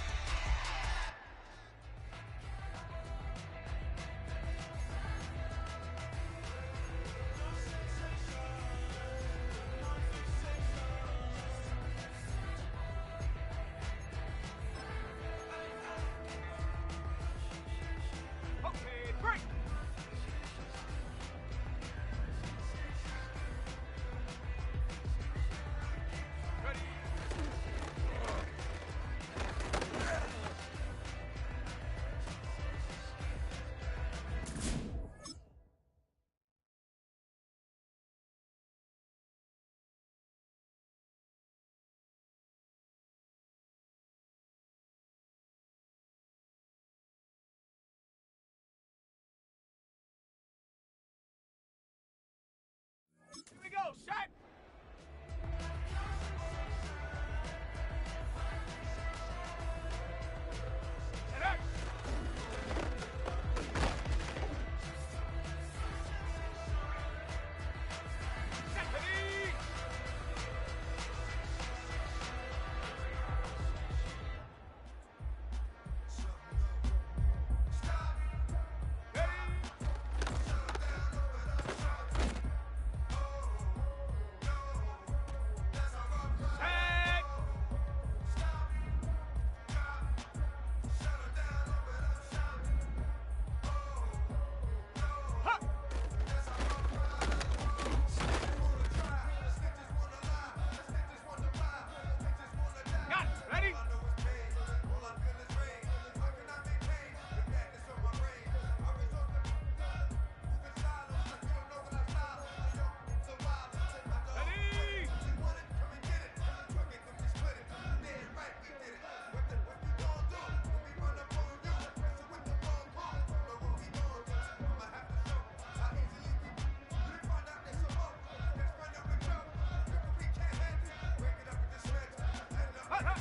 Okay, break! Ready? Here we go, shot! And up! Stephanie! Ready? Set! Huh! Got it. Ready? Ready? Huh, huh.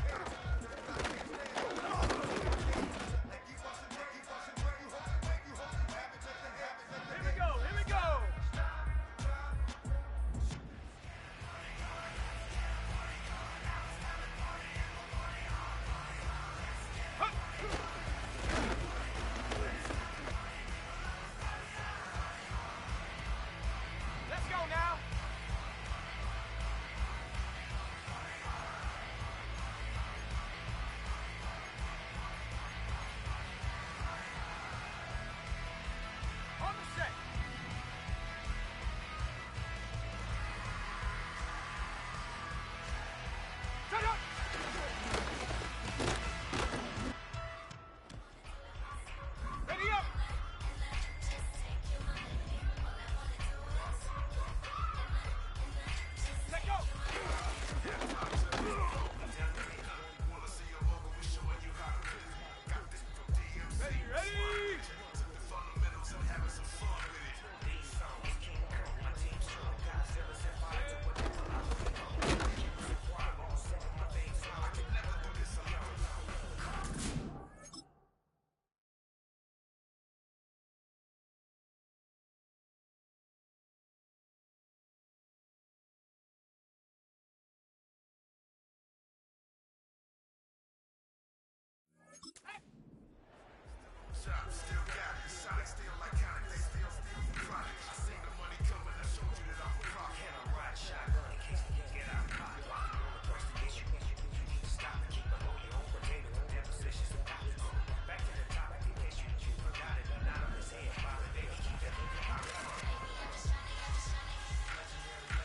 Here we go, here we go! Let's go now! On the set! Shut up! Ready up! Let go! Ready, ready!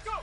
Go!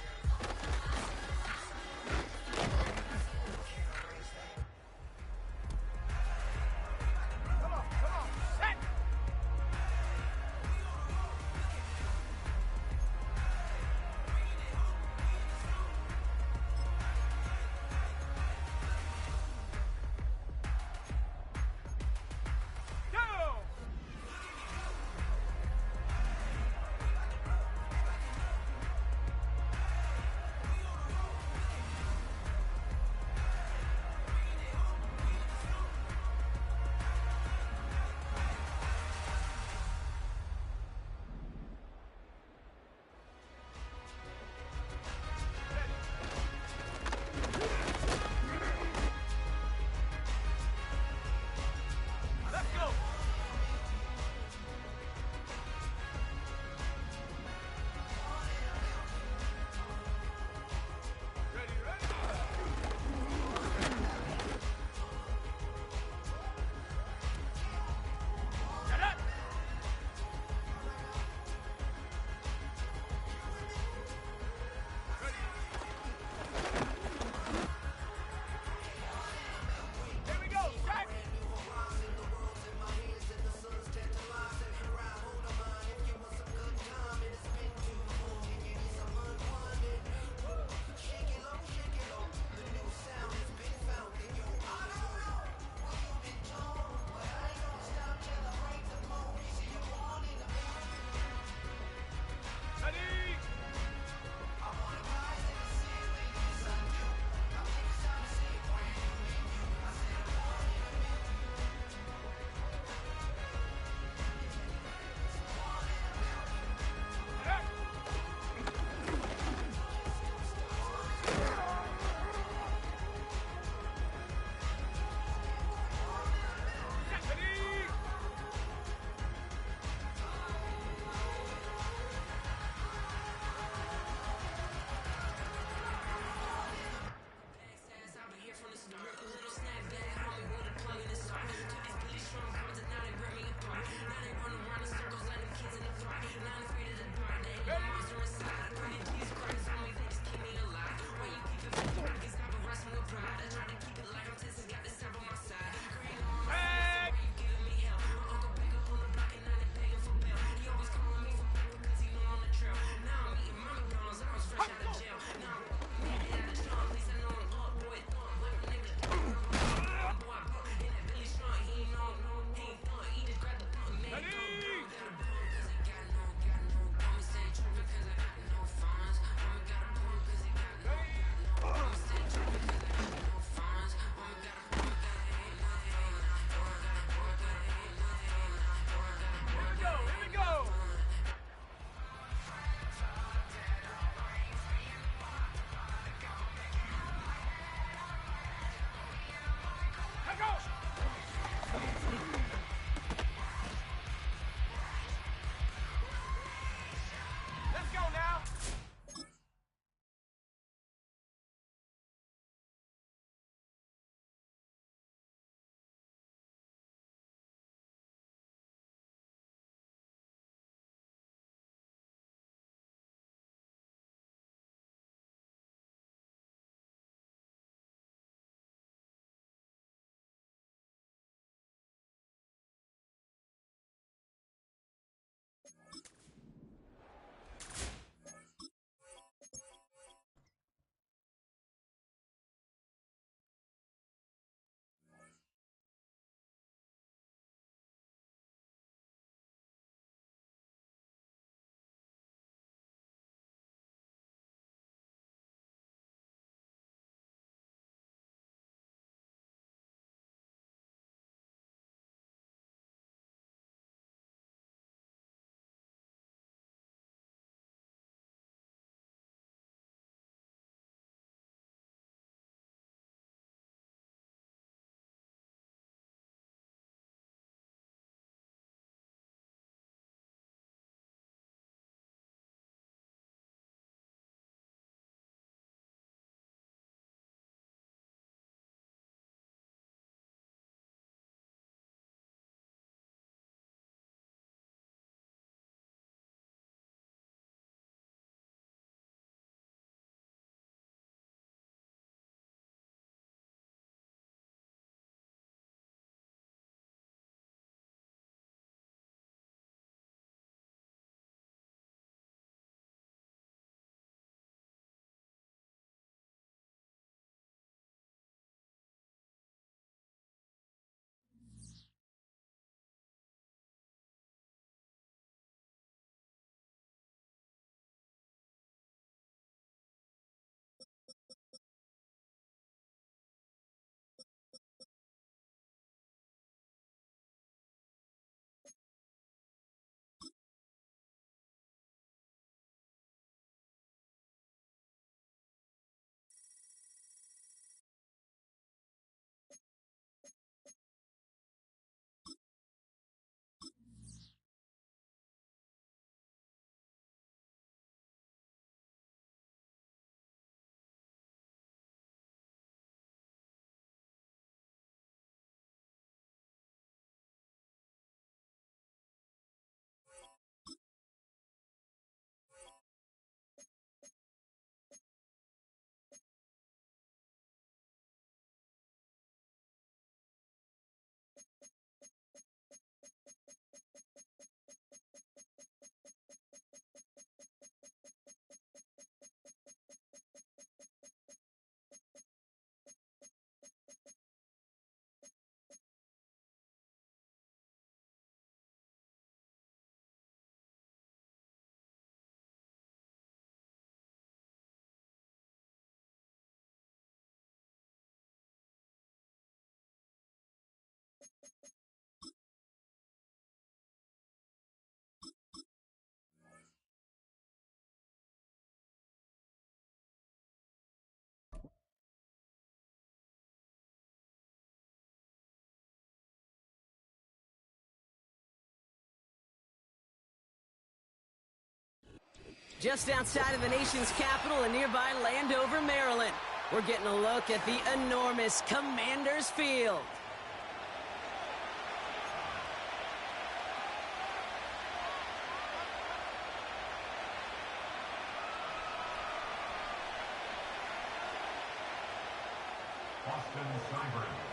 Just outside of the nation's capital in nearby Landover, Maryland, we're getting a look at the enormous Commanders Field.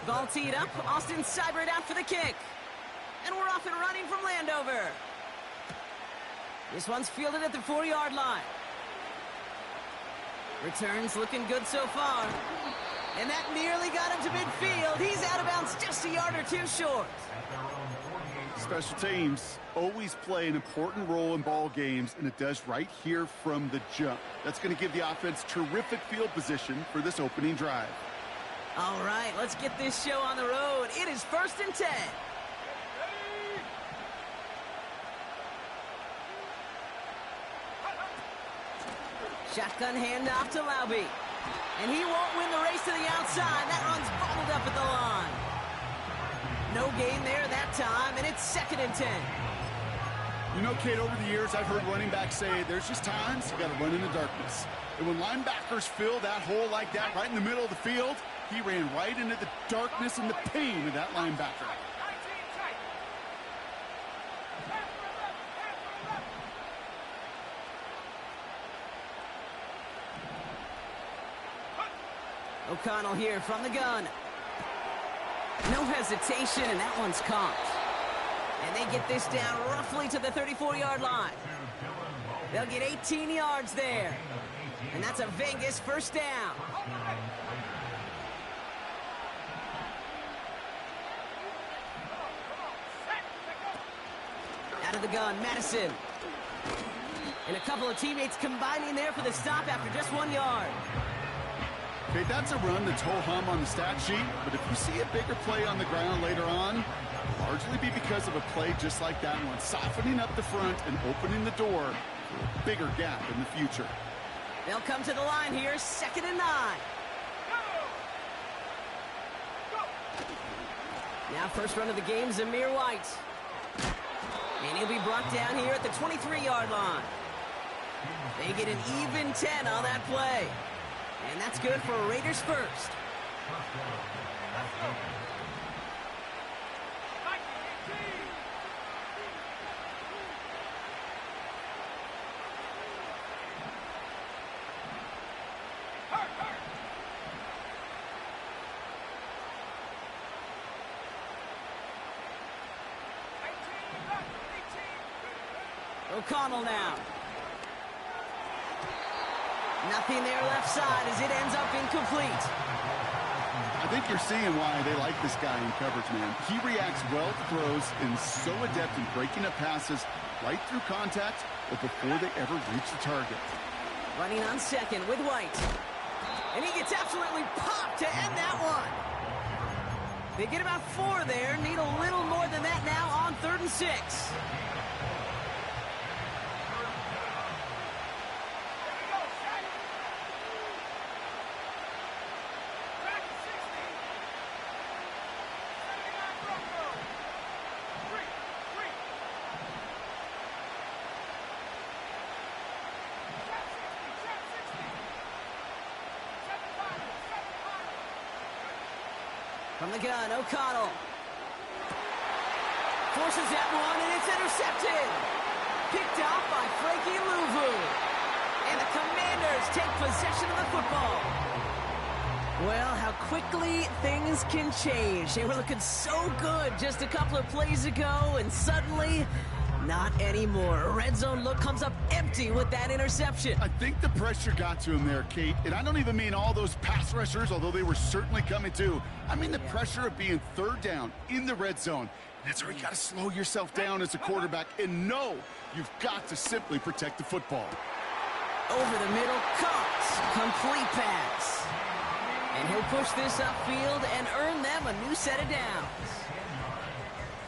Ball teed up. Austin Seibert out for the kick. And we're off and running from Landover. This one's fielded at the 4-yard line. Returns looking good so far. And that nearly got him to midfield. He's out of bounds just a yard or two short. Special teams always play an important role in ball games, and it does right here from the jump. That's going to give the offense terrific field position for this opening drive. All right, let's get this show on the road. It is 1st and 10. Shotgun handoff to Laube. And he won't win the race to the outside. That run's bottled up at the line. No gain there that time, and it's 2nd and 10. You know, Kate, over the years, I've heard running backs say there's just times you got to run in the darkness. And when linebackers fill that hole like that right in the middle of the field, he ran right into the darkness and the pain of that linebacker. O'Connell here from the gun. No hesitation, and that one's caught. And they get this down roughly to the 34-yard line. They'll get 18 yards there. And that's a Vegas 1st down. Out of the gun, Madison. And a couple of teammates combining there for the stop after just 1 yard. Okay, that's a run that's ho-hum on the stat sheet, but if you see a bigger play on the ground later on, it'll largely be because of a play just like that one, softening up the front and opening the door for a bigger gap in the future. They'll come to the line here, 2nd and 9. Now first run of the game, Zamir White. And he'll be brought down here at the 23-yard line. They get an even 10 on that play. And that's good for Raiders 1st. O'Connell now. Nothing there left side as it ends up incomplete. I think you're seeing why they like this guy in coverage, man. He reacts well to throws and is so adept in breaking up passes right through contact or before they ever reach the target. Running on 2nd with White. And he gets absolutely popped to end that one. They get about 4 there, need a little more than that now on 3rd and 6. From the gun, O'Connell. Forces that one, and it's intercepted. Picked off by Frankie Louvu. And the Commanders take possession of the football. Well, how quickly things can change. They were looking so good just a couple of plays ago, and suddenly, not anymore. A red zone look comes up empty with that interception. I think the pressure got to him there, Kate. And I don't even mean all those pass rushers, although they were certainly coming too. I mean the pressure of being 3rd down in the red zone. That's where you got to slow yourself down as a quarterback and know you've got to simply protect the football. Over the middle, caught. Complete pass. And he'll push this upfield and earn them a new set of downs.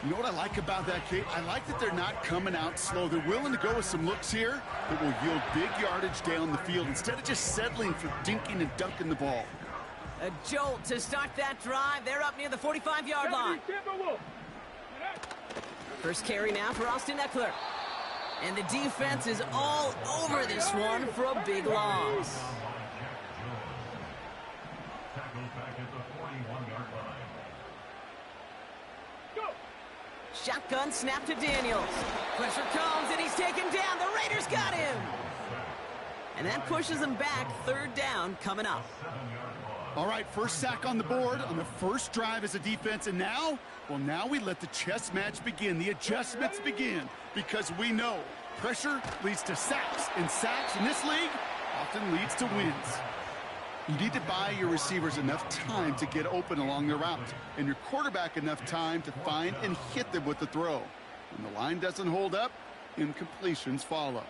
You know what I like about that, Kate? I like that they're not coming out slow. They're willing to go with some looks here that will yield big yardage down the field instead of just settling for dinking and dunking the ball. A jolt to start that drive. They're up near the 45-yard line. First carry now for Austin Eckler. And the defense is all over this one for a big loss. Shotgun snap to Daniels. Pressure comes, and he's taken down. The Raiders got him. And that pushes them back. Third down coming up. All right, first sack on the board on the first drive as a defense. And now, well, now we let the chess match begin. The adjustments begin because we know pressure leads to sacks. And sacks in this league often leads to wins. You need to buy your receivers enough time to get open along their route, and your quarterback enough time to find and hit them with the throw. When the line doesn't hold up, incompletions follow.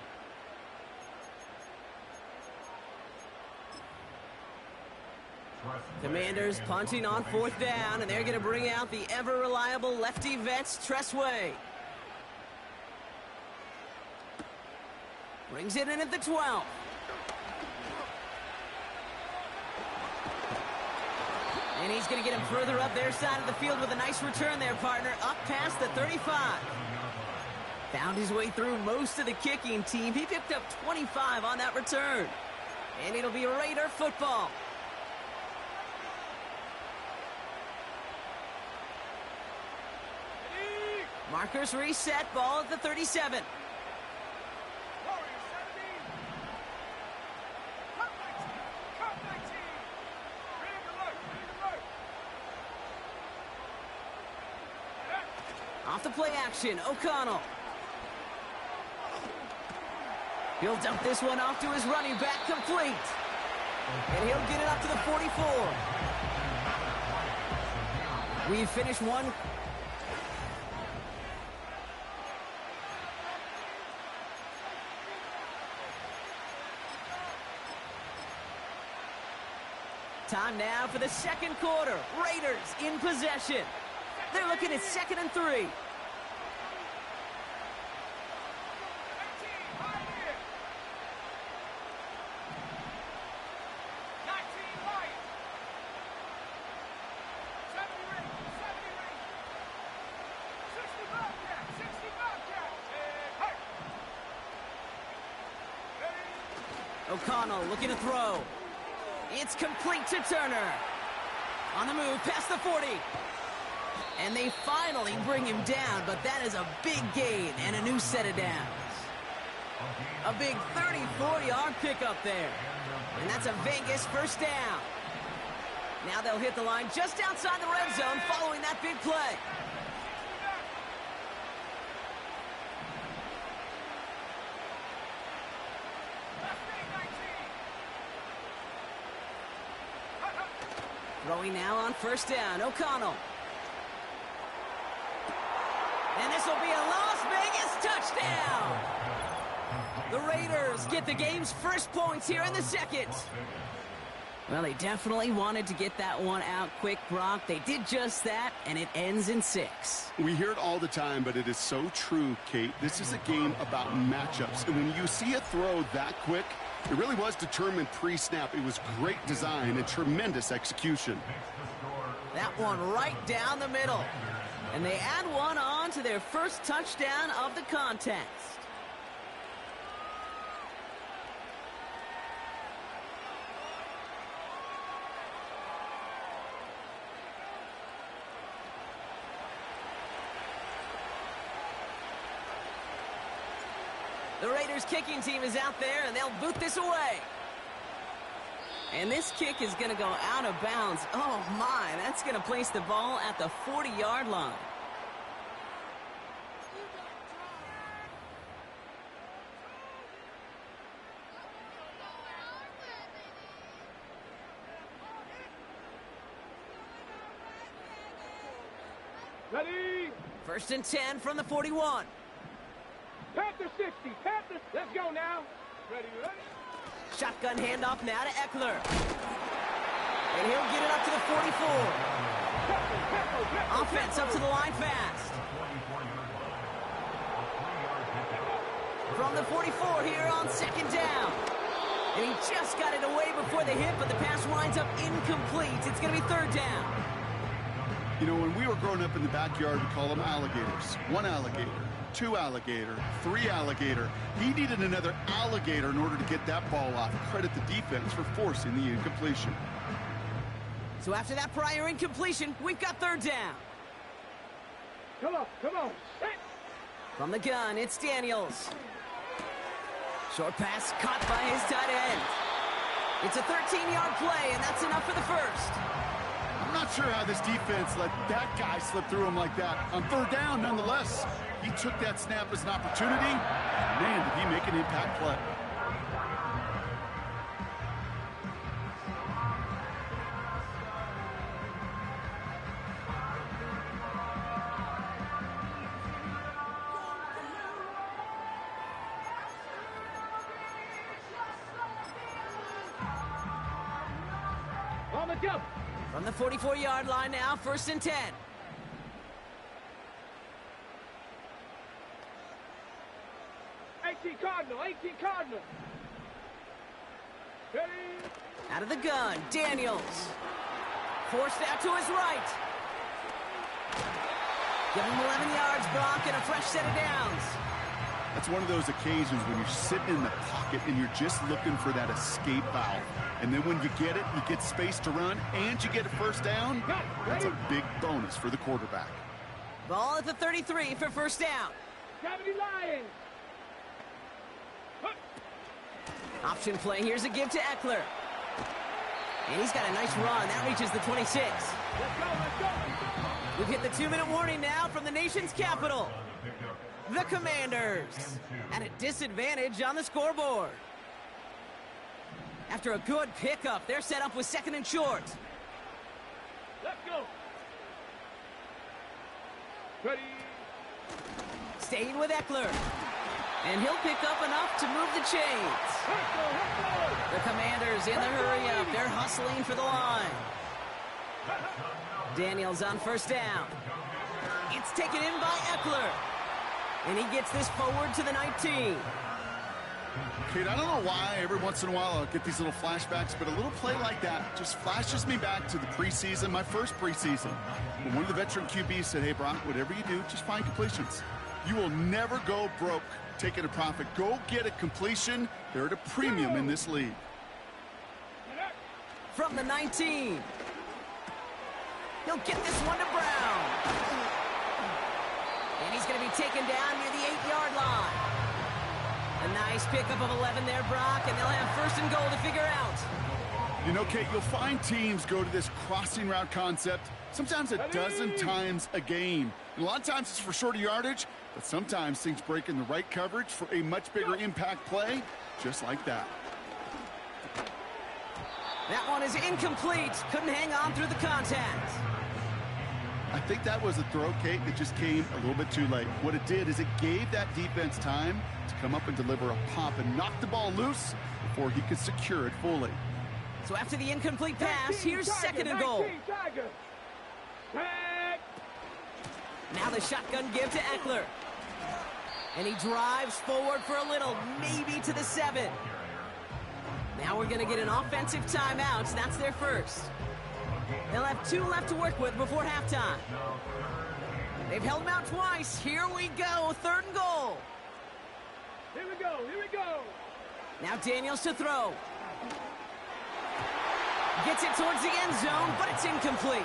Commanders punting on fourth down, and they're going to bring out the ever-reliable lefty vets, Tressway. Brings it in at the 12. And he's going to get him further up their side of the field with a nice return there, partner, up past the 35. Found his way through most of the kicking team. He picked up 25 on that return. And it'll be Raider football. Markers reset, ball at the 37. Off the play action, O'Connell. He'll dump this one off to his running back, complete. And he'll get it up to the 44. We've finished one. Time now for the second quarter. Raiders in possession. They're looking at 2nd and 3. O'Connell looking to throw. It's complete to Turner. On the move past the 40. And they finally bring him down, but that is a big gain and a new set of downs. A big 34-yard pickup there. And that's a Vegas first down. Now they'll hit the line just outside the red zone following that big play. Throwing now on first down, O'Connell. And this will be a Las Vegas touchdown. The Raiders get the game's first points here in the second. Well, they definitely wanted to get that one out quick, Brock. They did just that, and it ends in 6. We hear it all the time, but it is so true, Kate. This is a game about matchups. And when you see a throw that quick, it really was determined pre-snap. It was great design and tremendous execution. That one right down the middle. And they add one on to their first touchdown of the contest. The Raiders kicking team is out there, and they'll boot this away. And this kick is going to go out of bounds. Oh, my. That's going to place the ball at the 40-yard line. Ready? 1st and 10 from the 41. Panther 60. Panther. Let's go now. Ready, ready? Shotgun handoff now to Eckler. And he'll get it up to the 44. Offense up to the line fast. From the 44 here on 2nd down. And he just got it away before the hit, but the pass winds up incomplete. It's going to be 3rd down. You know, when we were growing up in the backyard, we call them alligators. 1 alligator, 2 alligator, 3 alligator. He needed another alligator in order to get that ball off. Credit the defense for forcing the incompletion. So after that prior incompletion, we've got 3rd down. Come on, come on. Hey. From the gun, it's Daniels. Short pass caught by his tight end. It's a 13-yard play, and that's enough for the first. I'm not sure how this defense let that guy slip through him like that. On 3rd down, nonetheless, he took that snap as an opportunity. Man, did he make an impact play. On the jump. From the 44-yard line now, 1st and 10. Cardinal. Ready. Out of the gun, Daniels. Forced out to his right. Give him 11 yards, Brock, and a fresh set of downs. That's one of those occasions when you're sitting in the pocket and you're just looking for that escape valve. And then when you get it, you get space to run, and you get a 1st down. That's a big bonus for the quarterback. Ball at the 33 for 1st down. 70 Lions. Option play. Here's a give to Eckler. And he's got a nice run. That reaches the 26. Let's go. We've hit the 2-minute warning now from the nation's capital. The Commanders at a disadvantage on the scoreboard. After a good pickup, they're set up with 2nd and short. Let's go. Ready. Staying with Eckler. And he'll pick up enough to move the chains. The Commanders in the hurry-up. They're hustling for the line. Daniels on 1st down. It's taken in by Eckler. And he gets this forward to the 19. Kate, I don't know why every once in a while I'll get these little flashbacks, but a little play like that just flashes me back to the preseason, my first preseason. When one of the veteran QBs said, hey, Brock, whatever you do, just find completions. You will never go broke taking a profit. Go get a completion. They're at a premium in this league. From the 19. He'll get this one to Brown. And he's going to be taken down near the 8-yard line. A nice pickup of 11 there, Brock, and they'll have 1st and goal to figure out. You know, Kate, you'll find teams go to this crossing route concept sometimes a dozen times a game. And a lot of times it's for shorter yardage, but sometimes things break in the right coverage for a much bigger impact play, just like that. That one is incomplete. Couldn't hang on through the contact. I think that was a throw, Kate, that just came a little bit too late. What it did is it gave that defense time to come up and deliver a pop and knock the ball loose before he could secure it fully. So after the incomplete pass, here's 2nd and goal. Now the shotgun give to Eckler. And he drives forward for a little, maybe to the 7. Now we're going to get an offensive timeout. That's their first. They'll have 2 left to work with before halftime. They've held them out twice. Here we go. 3rd and goal. Here we go. Now Daniels to throw. Gets it towards the end zone, but it's incomplete.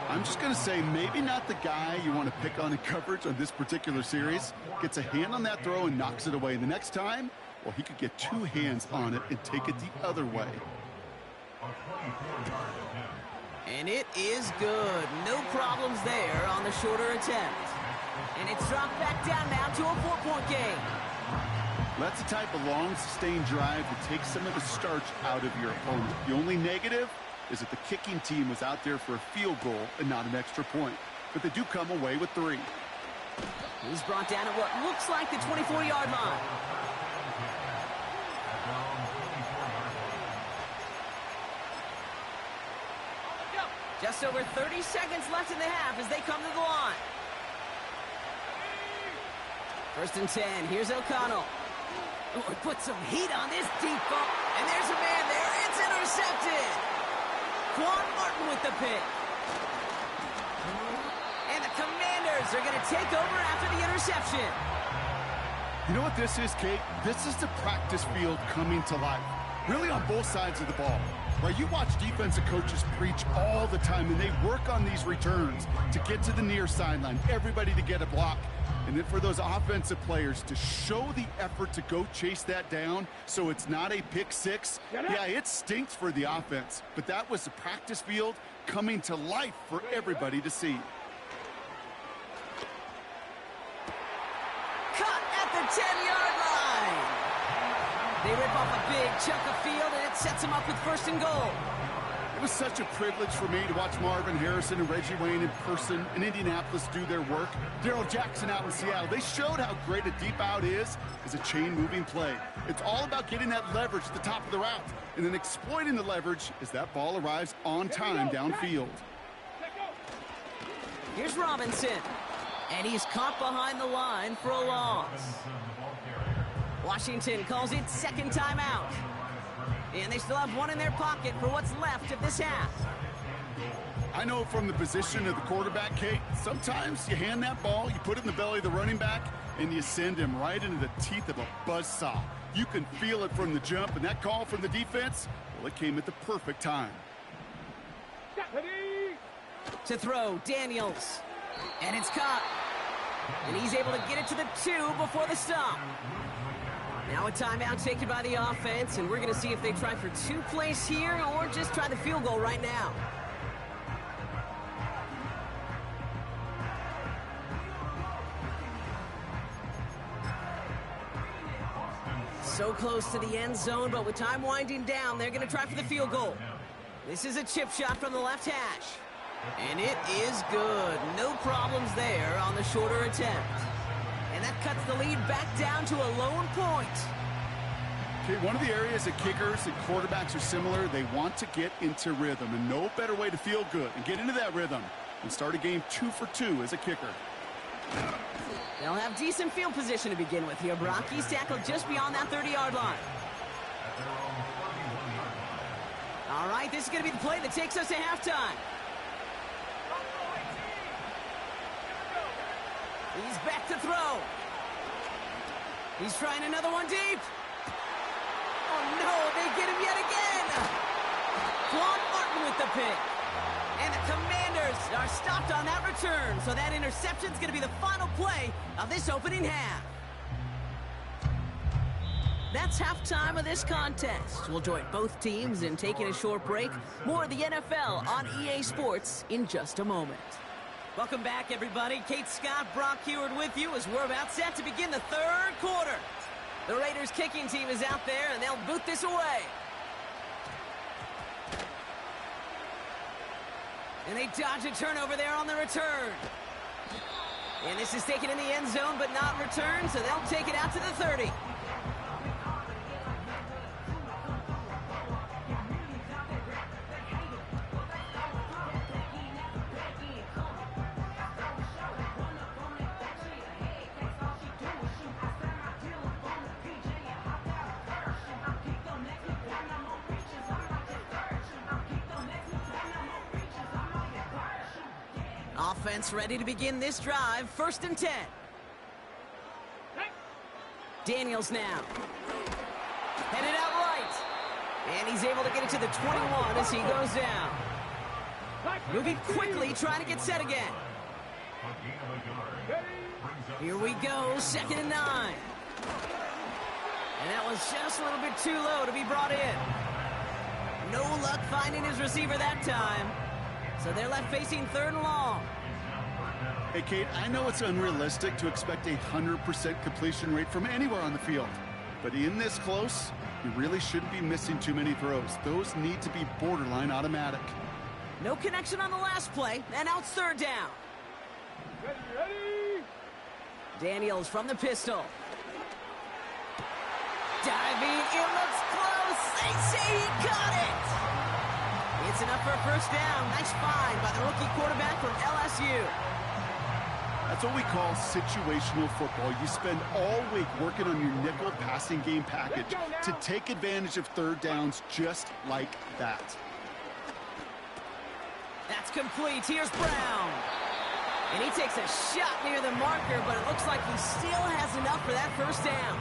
I'm just going to say maybe not the guy you want to pick on in coverage on this particular series. Gets a hand on that throw and knocks it away. The next time, well, he could get 2 hands on it and take it the other way. And it is good. No problems there on the shorter attempt. And it's dropped back down now to a 4-point game. That's the type of long, sustained drive that takes some of the starch out of your opponent. The only negative is that the kicking team was out there for a field goal and not an extra point. But they do come away with 3. He's brought down at what looks like the 24-yard line. Just over 30 seconds left in the half as they come to the line. 1st and 10. Here's O'Connell. Oh, put some heat on this deep ball. And there's a man there. It's intercepted. Quan Martin with the pick. Raiders are going to take over after the interception. You know what this is, Kate? This is the practice field coming to life. Really on both sides of the ball. Right, you watch defensive coaches preach all the time, and they work on these returns to get to the near sideline, everybody to get a block. And then for those offensive players to show the effort to go chase that down so it's not a pick six, yeah, it stinks for the offense. But that was the practice field coming to life for everybody to see. Cut at the 10-yard line. They rip off a big chunk of field, and it sets them up with 1st and goal. It was such a privilege for me to watch Marvin Harrison and Reggie Wayne in person in Indianapolis do their work. Darrell Jackson out in Seattle. They showed how great a deep out is as a chain-moving play. It's all about getting that leverage at the top of the route and then exploiting the leverage as that ball arrives on time downfield. Here's Robinson, and he's caught behind the line for a loss. Washington calls it 2nd timeout. And they still have one in their pocket for what's left of this half. I know from the position of the quarterback, Kate, sometimes you hand that ball, you put it in the belly of the running back, and you send him right into the teeth of a buzzsaw. You can feel it from the jump, and that call from the defense, well, it came at the perfect time. To throw, Daniels. And it's caught. And he's able to get it to the 2 before the stop. Now a timeout taken by the offense, and we're going to see if they try for 2 plays here or just try the field goal right now. So close to the end zone, but with time winding down, they're going to try for the field goal. This is a chip shot from the left hash. And it is good. No problems there on the shorter attempt. And that cuts the lead back down to a lone point. Okay, one of the areas that kickers and quarterbacks are similar, they want to get into rhythm. And no better way to feel good and get into that rhythm and start a game 2 for 2 as a kicker. They'll have decent field position to begin with here, Brock. He's tackled just beyond that 30-yard line. All right, this is going to be the play that takes us to halftime. He's back to throw. He's trying another one deep. Oh, no, they get him yet again. Quan Martin with the pick. And the Commanders are stopped on that return, so that interception's going to be the final play of this opening half. That's halftime of this contest. We'll join both teams in taking a short break. More of the NFL on EA Sports in just a moment. Welcome back, everybody. Kate Scott, Brock Heward with you as we're about set to begin the 3rd quarter. The Raiders kicking team is out there, and they'll boot this away. And they dodge a turnover there on the return. And this is taken in the end zone, but not returned, so they'll take it out to the 30. Offense ready to begin this drive. 1st and 10. Daniels now. Headed out right. And he's able to get it to the 21 as he goes down. Moving quickly, trying to get set again. Here we go, 2nd and 9. And that was just a little bit too low to be brought in. No luck finding his receiver that time. So they're left facing 3rd and long. Hey, Kate, I know it's unrealistic to expect a 100% completion rate from anywhere on the field. But in this close, you really shouldn't be missing too many throws. Those need to be borderline automatic. No connection on the last play, and now it's 3rd down. Ready. Daniels from the pistol. Diving, it looks close. They say he got it. It's enough for a 1st down. Nice find by the rookie quarterback from LSU. That's what we call situational football. You spend all week working on your nickel passing game package to take advantage of 3rd downs just like that. That's complete. Here's Brown. And he takes a shot near the marker, but it looks like he still has enough for that first down.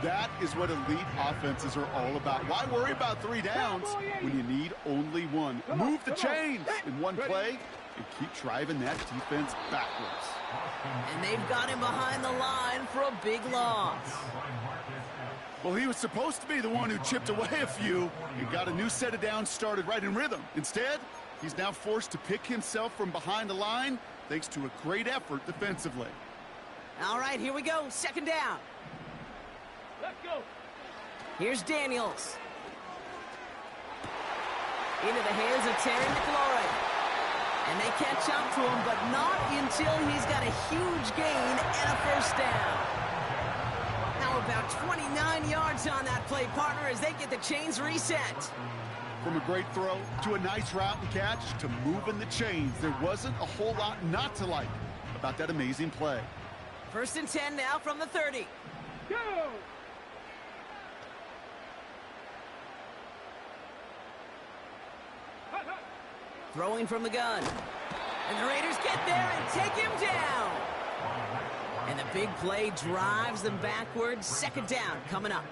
That is what elite offenses are all about. Why worry about 3 downs when you need only one? Move the chains in one play and keep driving that defense backwards. And they've got him behind the line for a big loss. Well, he was supposed to be the one who chipped away a few and got a new set of downs started right in rhythm. Instead, he's now forced to pick himself from behind the line thanks to a great effort defensively. All right, here we go. Second down. Let's go. Here's Daniels. Into the hands of Terry McLaurin. And they catch up to him, but not until he's got a huge gain and a first down. How about 29 yards on that play, partner, as they get the chains reset. From a great throw to a nice route and catch to moving the chains, there wasn't a whole lot not to like about that amazing play. First and 10 now from the 30. Go. Throwing from the gun. And the Raiders get there and take him down. And the big play drives them backwards. Second down coming up.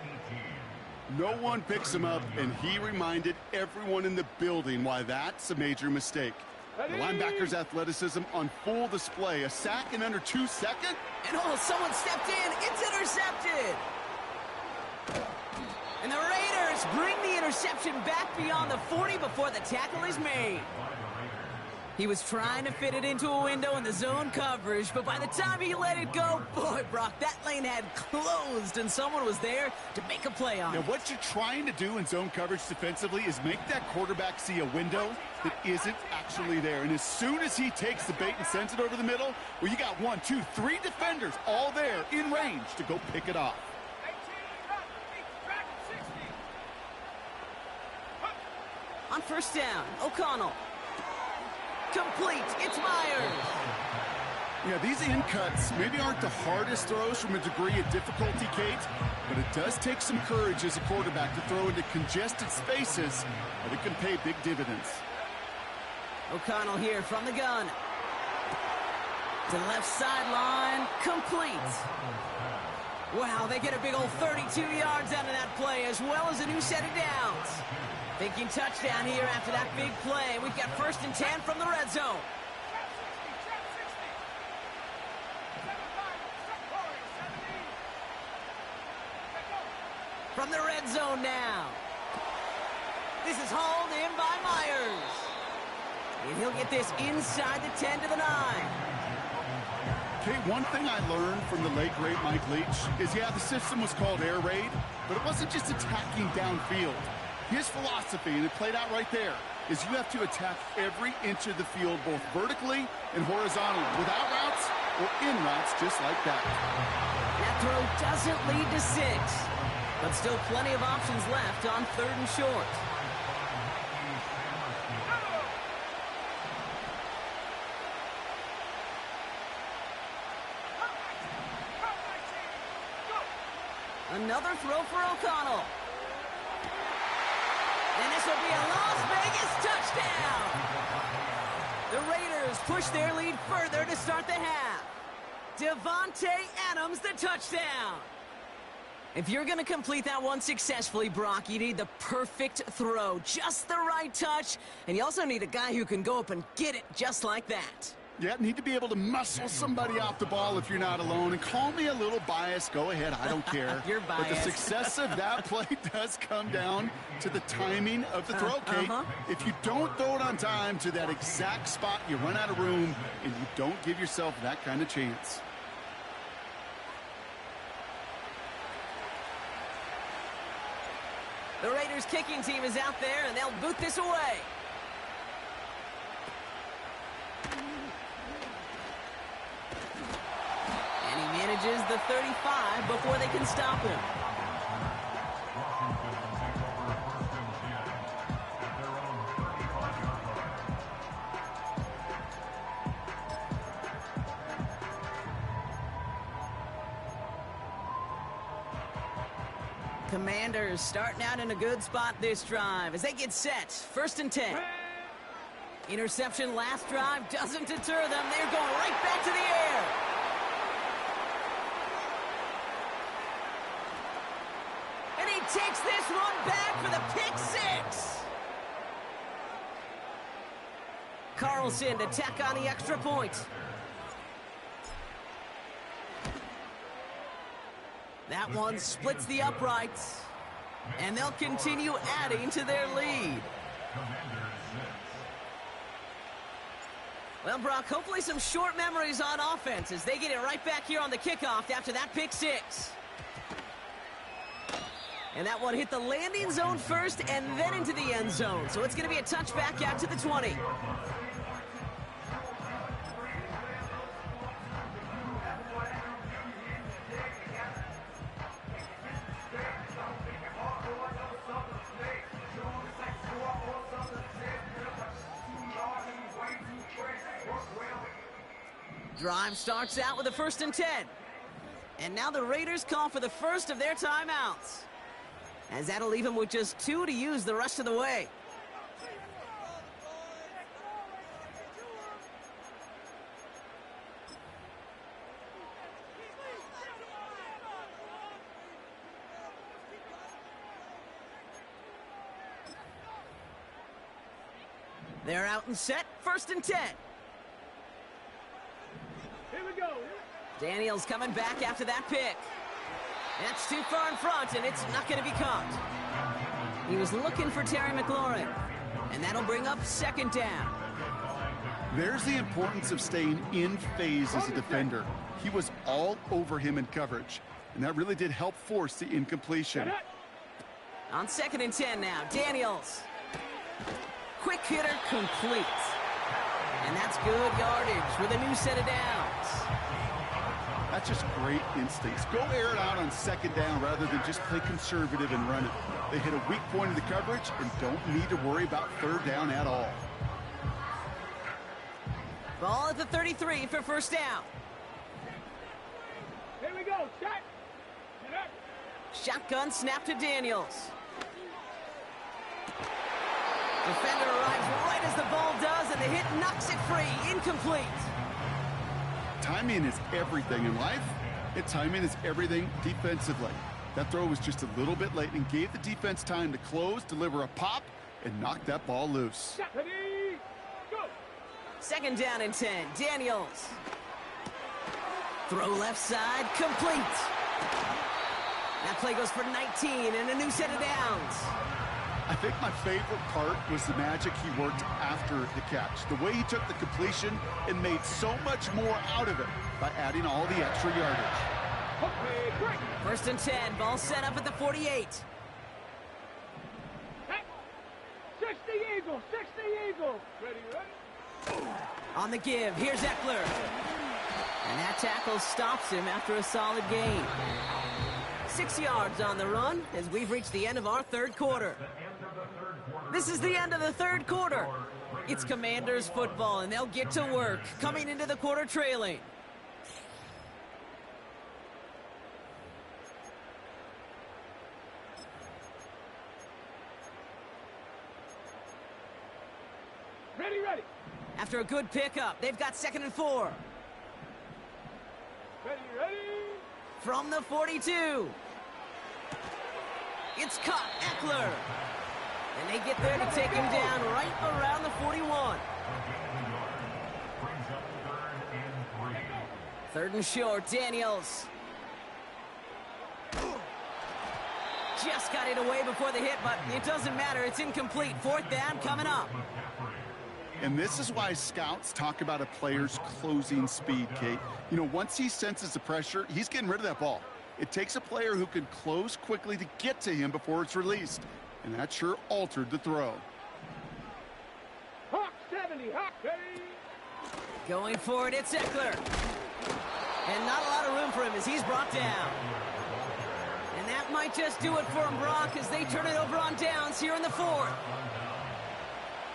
No one picks him up, and he reminded everyone in the building why that's a major mistake. The linebacker's athleticism on full display. A sack in under 2 seconds. And someone stepped in. It's intercepted. And the Raiders bring the interception back beyond the 40 before the tackle is made. He was trying to fit it into a window in the zone coverage, but by the time he let it go, boy, Brock, that lane had closed, and someone was there to make a play on it. Now, what you're trying to do in zone coverage defensively is make that quarterback see a window that isn't actually there. And as soon as he takes the bait and sends it over the middle, well, you got 1, 2, 3 defenders all there in range to go pick it off. On first down, O'Connell. Complete. It's Myers. Yeah, these in cuts maybe aren't the hardest throws from a degree of difficulty, Kate, but it does take some courage as a quarterback to throw into congested spaces, but it can pay big dividends. O'Connell here from the gun. To the left sideline. Complete. Wow, they get a big old 32 yards out of that play, as well as a new set of downs. Thinking touchdown here after that big play. We've got first and 10 from the red zone. From the red zone now. This is hauled in by Myers. And he'll get this inside the 10 to the 9. Okay, one thing I learned from the late, great Mike Leach is, yeah, the system was called air raid, but it wasn't just attacking downfield. His philosophy, and it played out right there, is you have to attack every inch of the field, both vertically and horizontally, without routes or in routes just like that. That throw doesn't lead to 6, but still plenty of options left on 3rd and short. Another throw for O'Connell. And this will be a Las Vegas touchdown. The Raiders push their lead further to start the half. Devontae Adams, the touchdown. If you're going to complete that one successfully, Brock, you need the perfect throw, just the right touch, and you also need a guy who can go up and get it just like that. Yeah, need to be able to muscle somebody off the ball if you're not alone. And call me a little biased. Go ahead. I don't care. You're biased. But the success of that play does come down to the timing of the throw, Kate. If you don't throw it on time to that exact spot, you run out of room, and you don't give yourself that kind of chance. The Raiders kicking team is out there, and they'll boot this away. Manages the 35 before they can stop him. Commanders starting out in a good spot this drive as they get set. First and 10. Interception last drive doesn't deter them. They're going right back to the air. And he takes this one back for the pick six. Carlson to tack on the extra point. That one splits the uprights. And they'll continue adding to their lead. Well, Brock, hopefully some short memories on offense as they get it right back here on the kickoff after that pick six. And that one hit the landing zone first and then into the end zone. So it's going to be a touchback out to the 20. Drive starts out with a 1st and 10. And now the Raiders call for the first of their timeouts, as that'll leave them with just 2 to use the rest of the way. They're out and set, 1st and 10. Here we go. Daniels coming back after that pick. That's too far in front, and it's not going to be caught. He was looking for Terry McLaurin, and that'll bring up 2nd down. There's the importance of staying in phase as a defender. He was all over him in coverage, and that really did help force the incompletion. On 2nd and 10 now, Daniels. Quick hitter complete. And that's good yardage with a new set of downs. That's just great instincts. Go air it out on 2nd down rather than just play conservative and run it. They hit a weak point of the coverage and don't need to worry about 3rd down at all. Ball at the 33 for 1st down. Here we go. Shot. Shotgun snap to Daniels. Defender arrives right as the ball does, and the hit knocks it free. Incomplete. Timing is everything in life, and timing is everything defensively. That throw was just a little bit late and gave the defense time to close, deliver a pop, and knock that ball loose. Ready, go. 2nd down and 10. Daniels. Throw left side, complete. That play goes for 19 and a new set of downs. I think my favorite part was the magic he worked after the catch. The way he took the completion and made so much more out of it by adding all the extra yardage. Okay, great. 1st and 10, ball set up at the 48. Hey. 60 Eagles, 60 Eagles. Ready. On the give, here's Eckler. And that tackle stops him after a solid gain. 6 yards on the run as we've reached the end of our 3rd quarter. This is the end of the 3rd quarter. It's Commanders football, and they'll get to work, coming into the quarter trailing. Ready. After a good pickup, they've got 2nd and 4. Ready. From the 42. It's caught, Eckler. And they get there to take him down right around the 41. 3rd and short, Daniels. Just got it away before the hit, but it doesn't matter. It's incomplete. 4th down coming up. And this is why scouts talk about a player's closing speed, Kate. You know, once he senses the pressure, he's getting rid of that ball. It takes a player who can close quickly to get to him before it's released. And that sure altered the throw. Hawk 70, Hawk. Ready. Going for it, it's Eckler. And not a lot of room for him as he's brought down. And that might just do it for him, Brock, as they turn it over on downs here in the 4th.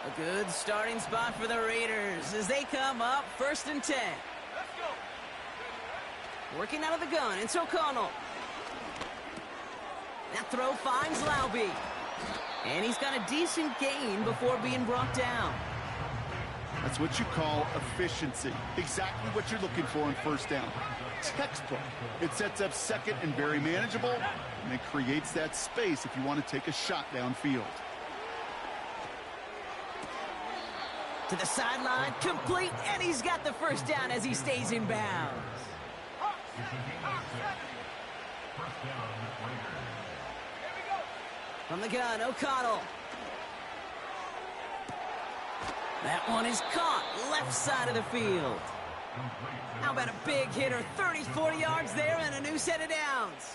A good starting spot for the Raiders as they come up 1st and 10. Let's go. Working out of the gun, it's O'Connell. That throw finds Laube. And he's got a decent gain before being brought down. That's what you call efficiency. Exactly what you're looking for on first down. Textbook. It sets up second and very manageable, and it creates that space if you want to take a shot downfield. To the sideline, complete, and he's got the first down as he stays in bounds. From the gun, O'Connell. That one is caught, left side of the field. How about a big hitter, 30, 40 yards there and a new set of downs.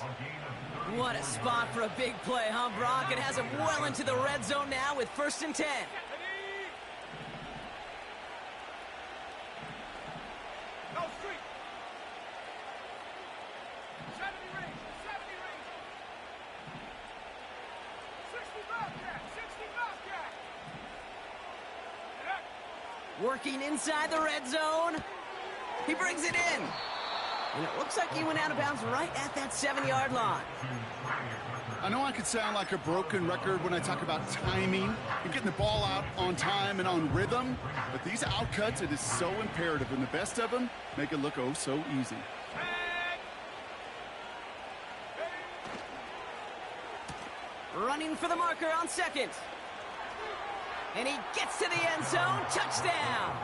What a spot for a big play, huh, Brock? It has him well into the red zone now with 1st and 10. Working inside the red zone. He brings it in. And it looks like he went out of bounds right at that 7-yard line. I know I could sound like a broken record when I talk about timing and getting the ball out on time and on rhythm, but these outcuts, it is so imperative, and the best of them make it look oh so easy. Running for the marker on 2nd. And he gets to the end zone. Touchdown!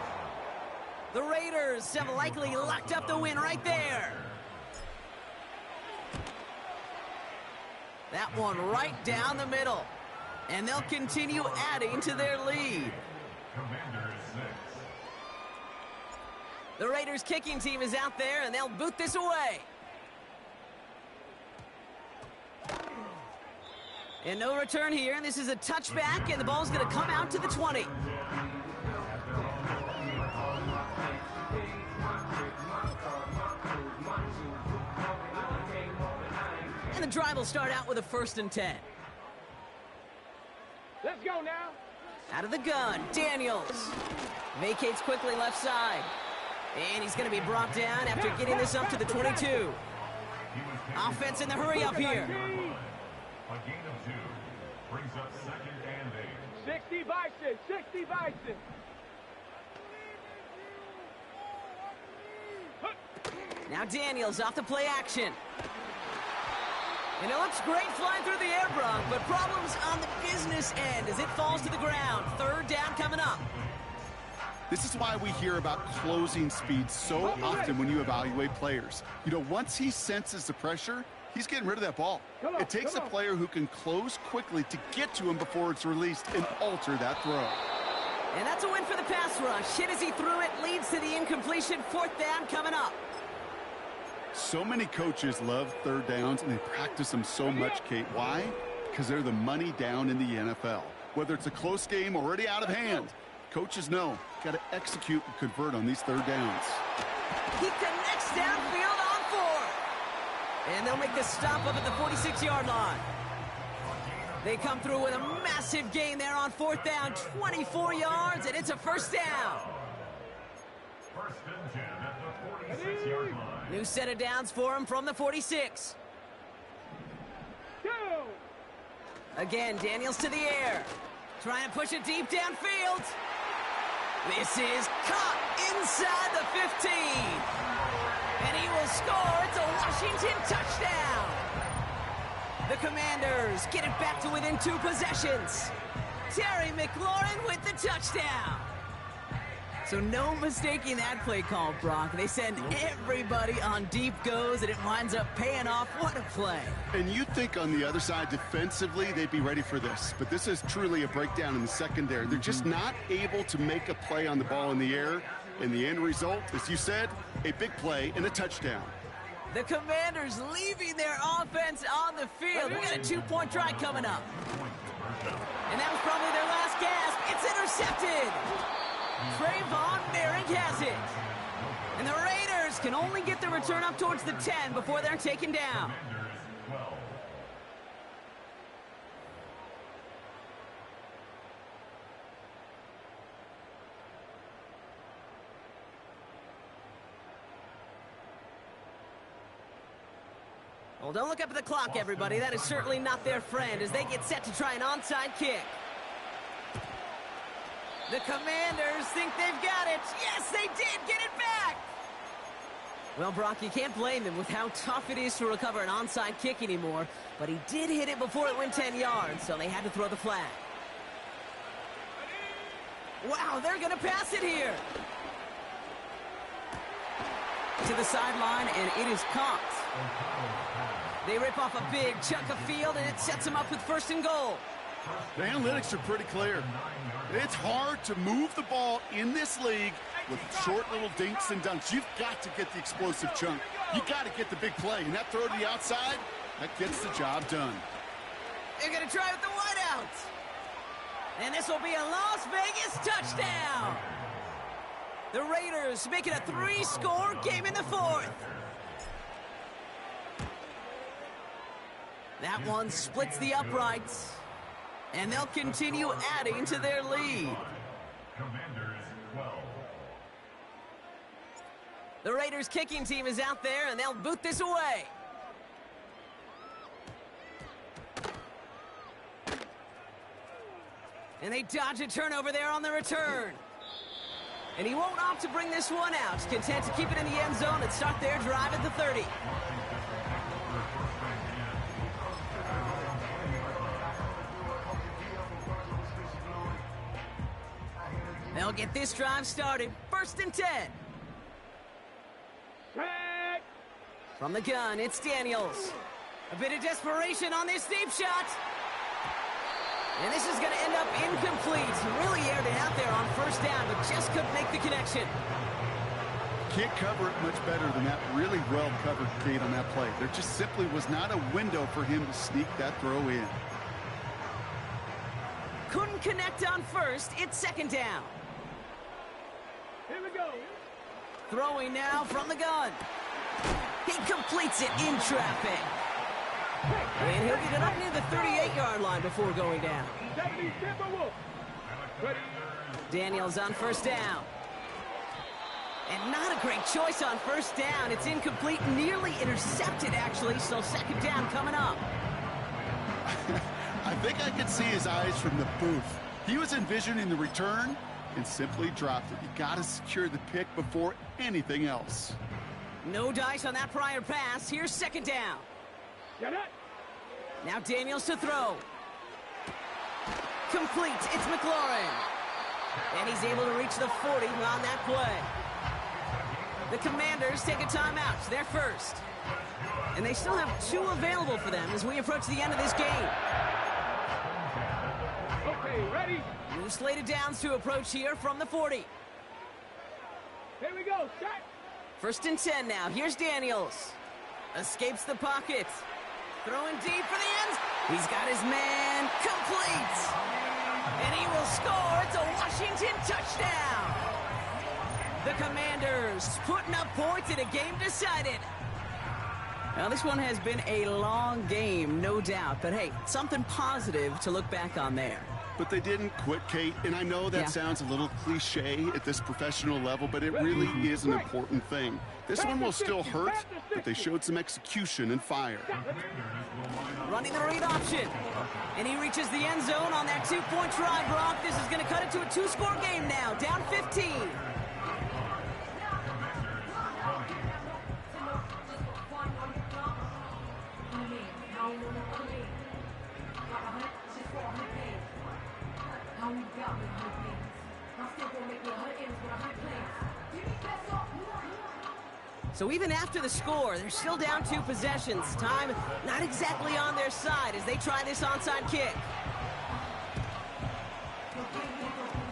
The Raiders have likely locked up the win right there. That one right down the middle. And they'll continue adding to their lead. The Raiders kicking team is out there, and they'll boot this away. And no return here. This is a touchback, and the ball's going to come out to the 20. And the drive will start out with a 1st and 10. Let's go now. Out of the gun, Daniels. Vacates quickly left side. And he's going to be brought down after getting this up to the 22. Offense in the hurry up here. A gain of 2 brings up 2nd and 8. 60 Bison, 60 Bison. Now Daniels off the play action. And it looks great flying through the air, Brock, but problems on the business end as it falls to the ground. 3rd down coming up. This is why we hear about closing speed so often when you evaluate players. You know, once he senses the pressure, he's getting rid of that ball. It takes a player who can close quickly to get to him before it's released and alter that throw. And that's a win for the pass rush. Hit as he threw it, leads to the incompletion. 4th down coming up. So many coaches love 3rd downs, and they practice them so much, Kate. Why? Because they're the money down in the NFL. Whether it's a close game already out of hand, coaches know, got to execute and convert on these 3rd downs. He connects downfield on 4. And they'll make the stop up at the 46-yard line. They come through with a massive gain there on 4th down, 24 yards, and it's a 1st down. 1st and 10 at the 46-yard line. New set of downs for him from the 46. Again, Daniels to the air. Trying to push it deep downfield. This is caught inside the 15. And he will score. It's a Washington touchdown. The Commanders get it back to within 2 possessions. Terry McLaurin with the touchdown. So no mistaking that play call, Brock. They send everybody on deep goes, and it winds up paying off. What a play. And you think on the other side defensively they'd be ready for this. But this is truly a breakdown in the secondary. They're just not able to make a play on the ball in the air. And the end result, as you said, a big play and a touchdown. The Commanders leaving their offense on the field. We got a 2-point try coming up. And that was probably their last gasp. It's intercepted. Trayvon Merrick has it. And the Raiders can only get the return up towards the 10 before they're taken down. Well, don't look up at the clock, everybody. That is certainly not their friend as they get set to try an onside kick. The Commanders think they've got it. Yes, they did. Get it back. Well, Brock, you can't blame them with how tough it is to recover an onside kick anymore. But he did hit it before it went 10 yards, so they had to throw the flag. Wow, they're going to pass it here. To the sideline, and it is caught. They rip off a big chunk of field, and it sets them up with 1st and goal. The analytics are pretty clear. It's hard to move the ball in this league with short little dinks and dunks. You've got to get the explosive chunk. You got to get the big play, and that throw to the outside, that gets the job done. They're going to try with the wideout. And this will be a Las Vegas touchdown. The Raiders make it a 3-score game in the 4th. That one splits the uprights. And they'll continue adding to their lead. The Raiders kicking team is out there, and they'll boot this away. And they dodge a turnover there on the return. And he won't opt to bring this one out. Content to keep it in the end zone and start their drive at the 30. They'll get this drive started. 1st and 10. From the gun, it's Daniels. A bit of desperation on this deep shot. And this is going to end up incomplete. Really aired it out there on 1st down, but just couldn't make the connection. Can't cover it much better than that really well-covered gate on that play. There just simply was not a window for him to sneak that throw in. Couldn't connect on 1st. It's 2nd down. Here we go. Throwing now from the gun. He completes it in traffic. And he'll get it up near the 38-yard line before going down. Daniels on 1st down. And not a great choice on 1st down. It's incomplete, nearly intercepted, actually, so 2nd down coming up. I think I could see his eyes from the booth. He was envisioning the return and simply dropped it. You got to secure the pick before anything else. No dice on that prior pass. Here's 2nd down. Get it. Now Daniels to throw. Complete. It's McLaurin. And he's able to reach the 40 on that play. The Commanders take a timeout. They're 1st. And they still have 2 available for them as we approach the end of this game. Okay, ready? New slated downs to approach here from the 40. Here we go. Shot. 1st and 10 now. Here's Daniels. Escapes the pocket. Throwing deep for the ends. He's got his man. Complete. And he will score. It's a Washington touchdown. The Commanders putting up points in a game decided. Now, this one has been a long game, no doubt. But, hey, something positive to look back on there. But they didn't quit, Kate, and I know that sounds a little cliche at this professional level, but it really is an important thing. This one will still hurt, but they showed some execution and fire. Running the read option. And he reaches the end zone on that 2-point try, Brock. This is going to cut it to a 2-score game now, down 15. So even after the score, they're still down 2 possessions. Time not exactly on their side as they try this onside kick.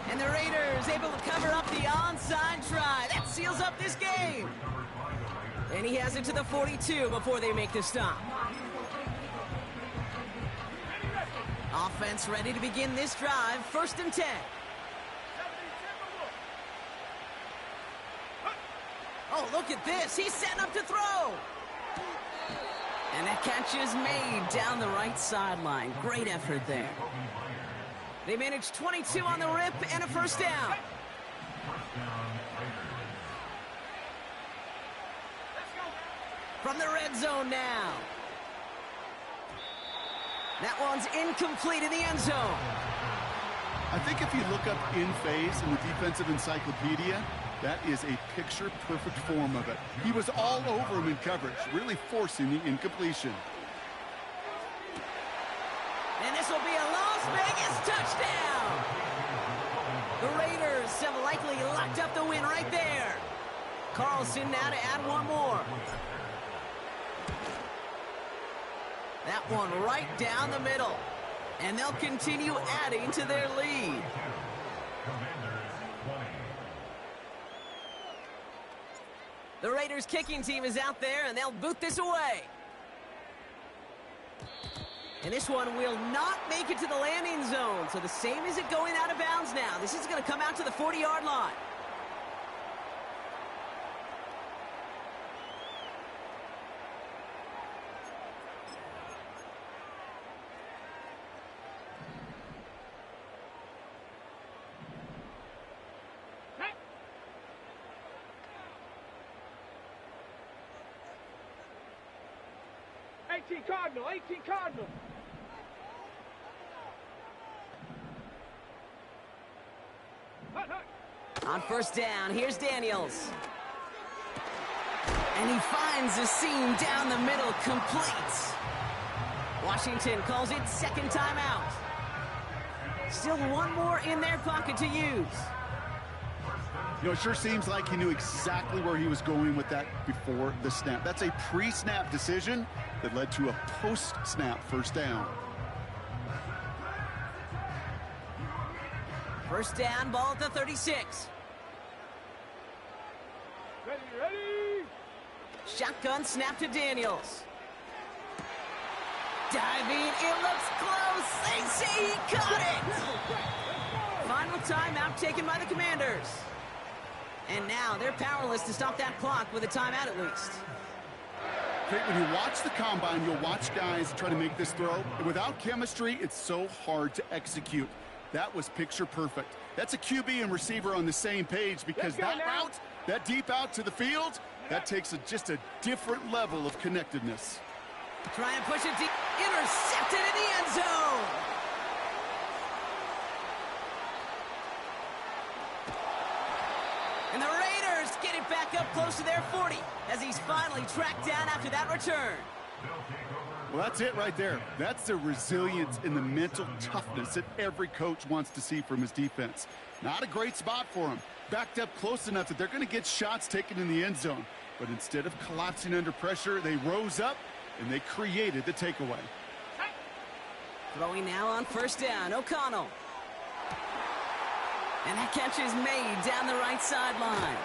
And the Raiders able to cover up the onside try. That seals up this game. And he has it to the 42 before they make the stop. Offense ready to begin this drive. 1st and 10. Oh, look at this. He's setting up to throw. And that catch is made down the right sideline. Great effort there. They managed 22 on the rip and a 1st down. From the red zone now. That one's incomplete in the end zone. I think if you look up in phase in the defensive encyclopedia, that is a picture-perfect form of it. He was all over him in coverage, really forcing the incompletion. And this will be a Las Vegas touchdown. The Raiders have likely locked up the win right there. Carlson now to add one more. That one right down the middle. And they'll continue adding to their lead. The Raiders kicking team is out there, and they'll boot this away. And this one will not make it to the landing zone. So the same as it going out of bounds now. This is going to come out to the 40-yard line. Cardinal, 18 Cardinal. On first down, here's Daniels. And he finds the seam down the middle, complete. Washington calls it second timeout. Still one more in their pocket to use. You know, it sure seems like he knew exactly where he was going with that before the snap. That's a pre-snap decision that led to a post-snap first down. First down, ball at the 36. Ready. Shotgun snap to Daniels. Diving, it looks close. They say he caught it. Final timeout taken by the Commanders. And now they're powerless to stop that clock with a timeout at least. When you watch the combine, you'll watch guys try to make this throw. Without chemistry, it's so hard to execute. That was picture perfect. That's a QB and receiver on the same page because that route, that deep out to the field, that takes just a different level of connectedness. Try and push it deep. Intercepted in the end zone. And the Raiders get it back up close to their 40 as he's finally tracked down after that return. Well, that's it right there. That's the resilience and the mental toughness that every coach wants to see from his defense. Not a great spot for him. Backed up close enough that they're going to get shots taken in the end zone. But instead of collapsing under pressure, they rose up and they created the takeaway. Throwing now on first down, O'Connell. And that catch is made down the right sideline.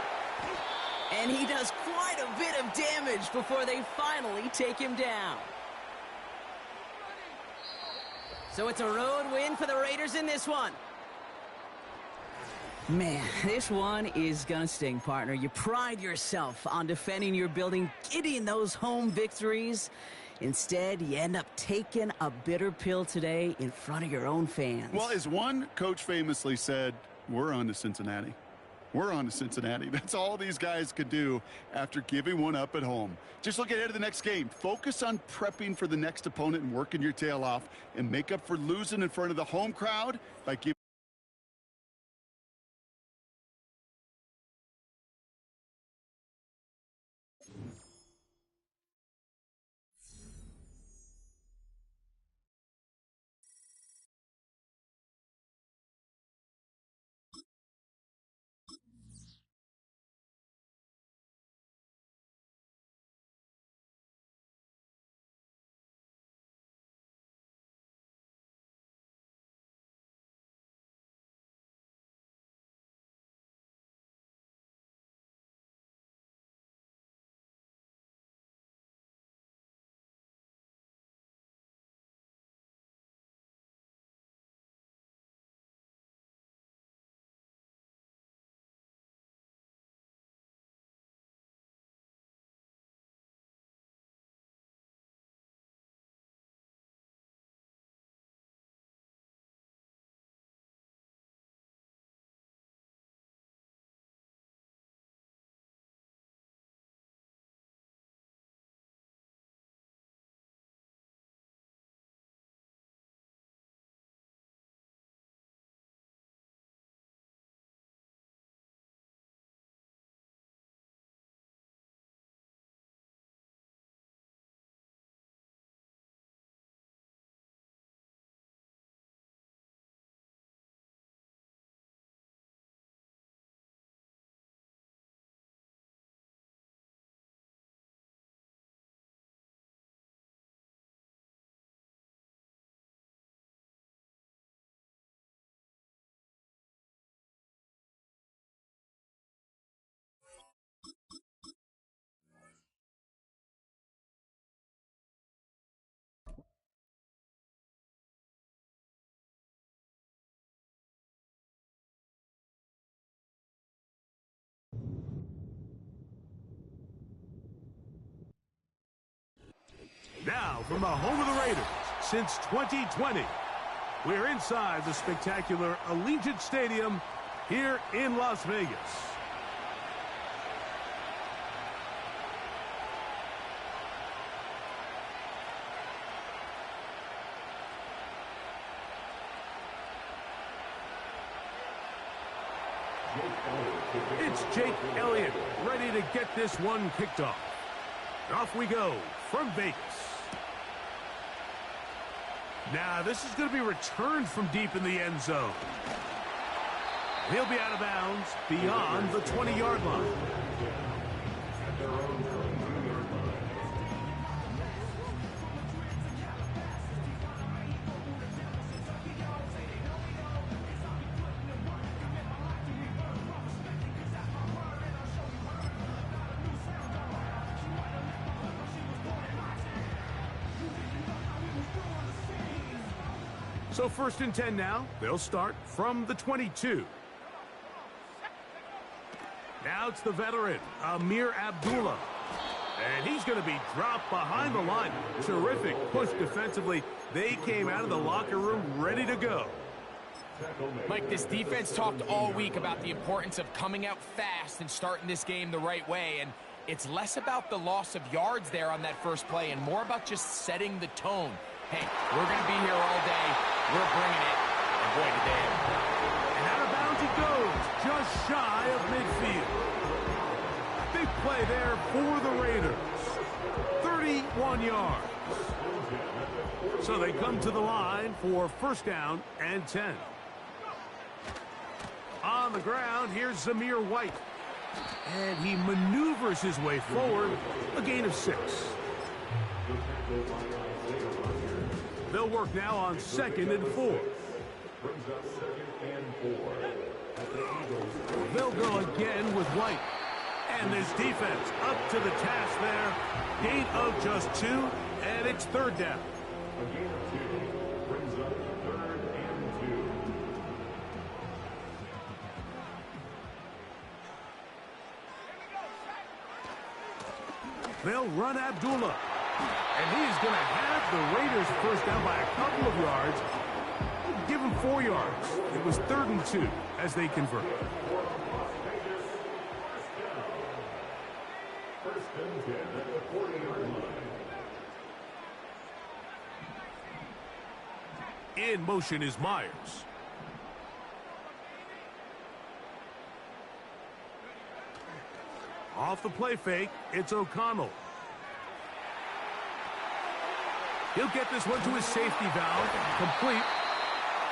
And he does quite a bit of damage before they finally take him down. So it's a road win for the Raiders in this one. Man, this one is gonna sting, partner. You pride yourself on defending your building, getting those home victories. Instead, you end up taking a bitter pill today in front of your own fans. Well, as one coach famously said, we're on to Cincinnati. We're on to Cincinnati. That's all these guys could do after giving one up at home. Just look ahead to the next game. Focus on prepping for the next opponent and working your tail off and make up for losing in front of the home crowd by giving Now, from the home of the Raiders since 2020, we're inside the spectacular Allegiant Stadium here in Las Vegas. It's Jake Elliott ready to get this one kicked off. Off we go from Vegas. Now, this is going to be returned from deep in the end zone. He'll be out of bounds beyond the 20-yard line. So 1st and 10 now. They'll start from the 22. Now it's the veteran, Amir Abdullah. And he's going to be dropped behind the line. Terrific push defensively. They came out of the locker room ready to go. Mike, this defense talked all week about the importance of coming out fast and starting this game the right way. And it's less about the loss of yards there on that first play and more about just setting the tone. Hey, we're going to be here all day. We're bringing it. And boy, did they. And out of bounds he goes, just shy of midfield. Big play there for the Raiders. 31 yards. So they come to the line for 1st down and 10. On the ground, here's Zamir White. And he maneuvers his way forward, a gain of 6. They'll work now on 2nd and 4. They'll go again with White. And this defense up to the task there. Gain of just 2, and it's 3rd down. They'll run Abdullah. And he's going to have the Raiders 1st down by a couple of yards. Give him 4 yards. It was 3rd and 2 as they convert. In motion is Myers. Off the play fake, it's O'Connell. He'll get this one to his safety valve, complete,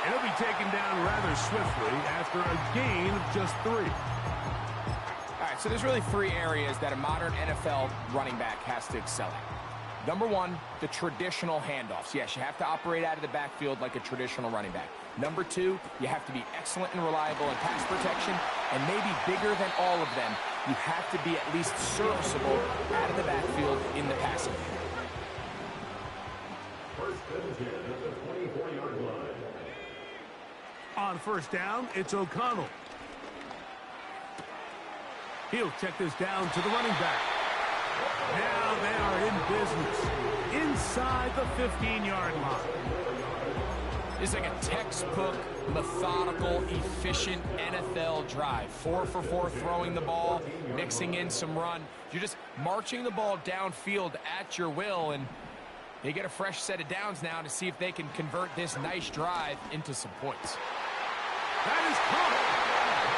and he'll be taken down rather swiftly after a gain of just 3. All right, so there's really 3 areas that a modern NFL running back has to excel at. Number 1, the traditional handoffs. Yes, you have to operate out of the backfield like a traditional running back. Number 2, you have to be excellent and reliable in pass protection, and maybe bigger than all of them, you have to be at least serviceable out of the backfield in the passing game. On 1st down, it's O'Connell. He'll check this down to the running back. Now they are in business inside the 15-yard line. It's like a textbook, methodical, efficient NFL drive. 4 for 4 throwing the ball, mixing in some run. You're just marching the ball downfield at your will, and they get a fresh set of downs now to see if they can convert this nice drive into some points. That is caught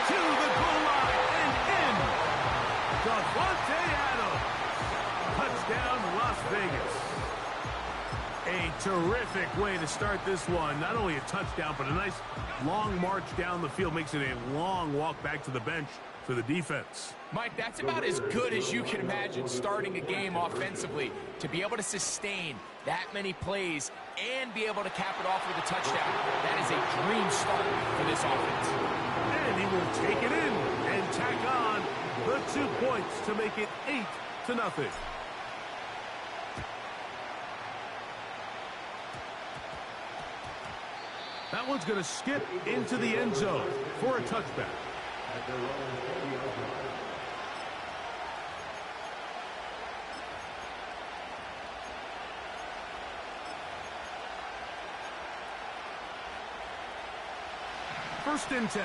to the goal line and in. Davante Adams. Touchdown, Las Vegas. A terrific way to start this one. Not only a touchdown, but a nice long march down the field. Makes it a long walk back to the bench for the defense. Mike, that's about as good as you can imagine starting a game offensively. To be able to sustain that many plays and be able to cap it off with a touchdown, that is a dream start for this offense. And he will take it in and tack on the 2 points to make it 8-0. That one's going to skip into the end zone for a touchback. First and 10.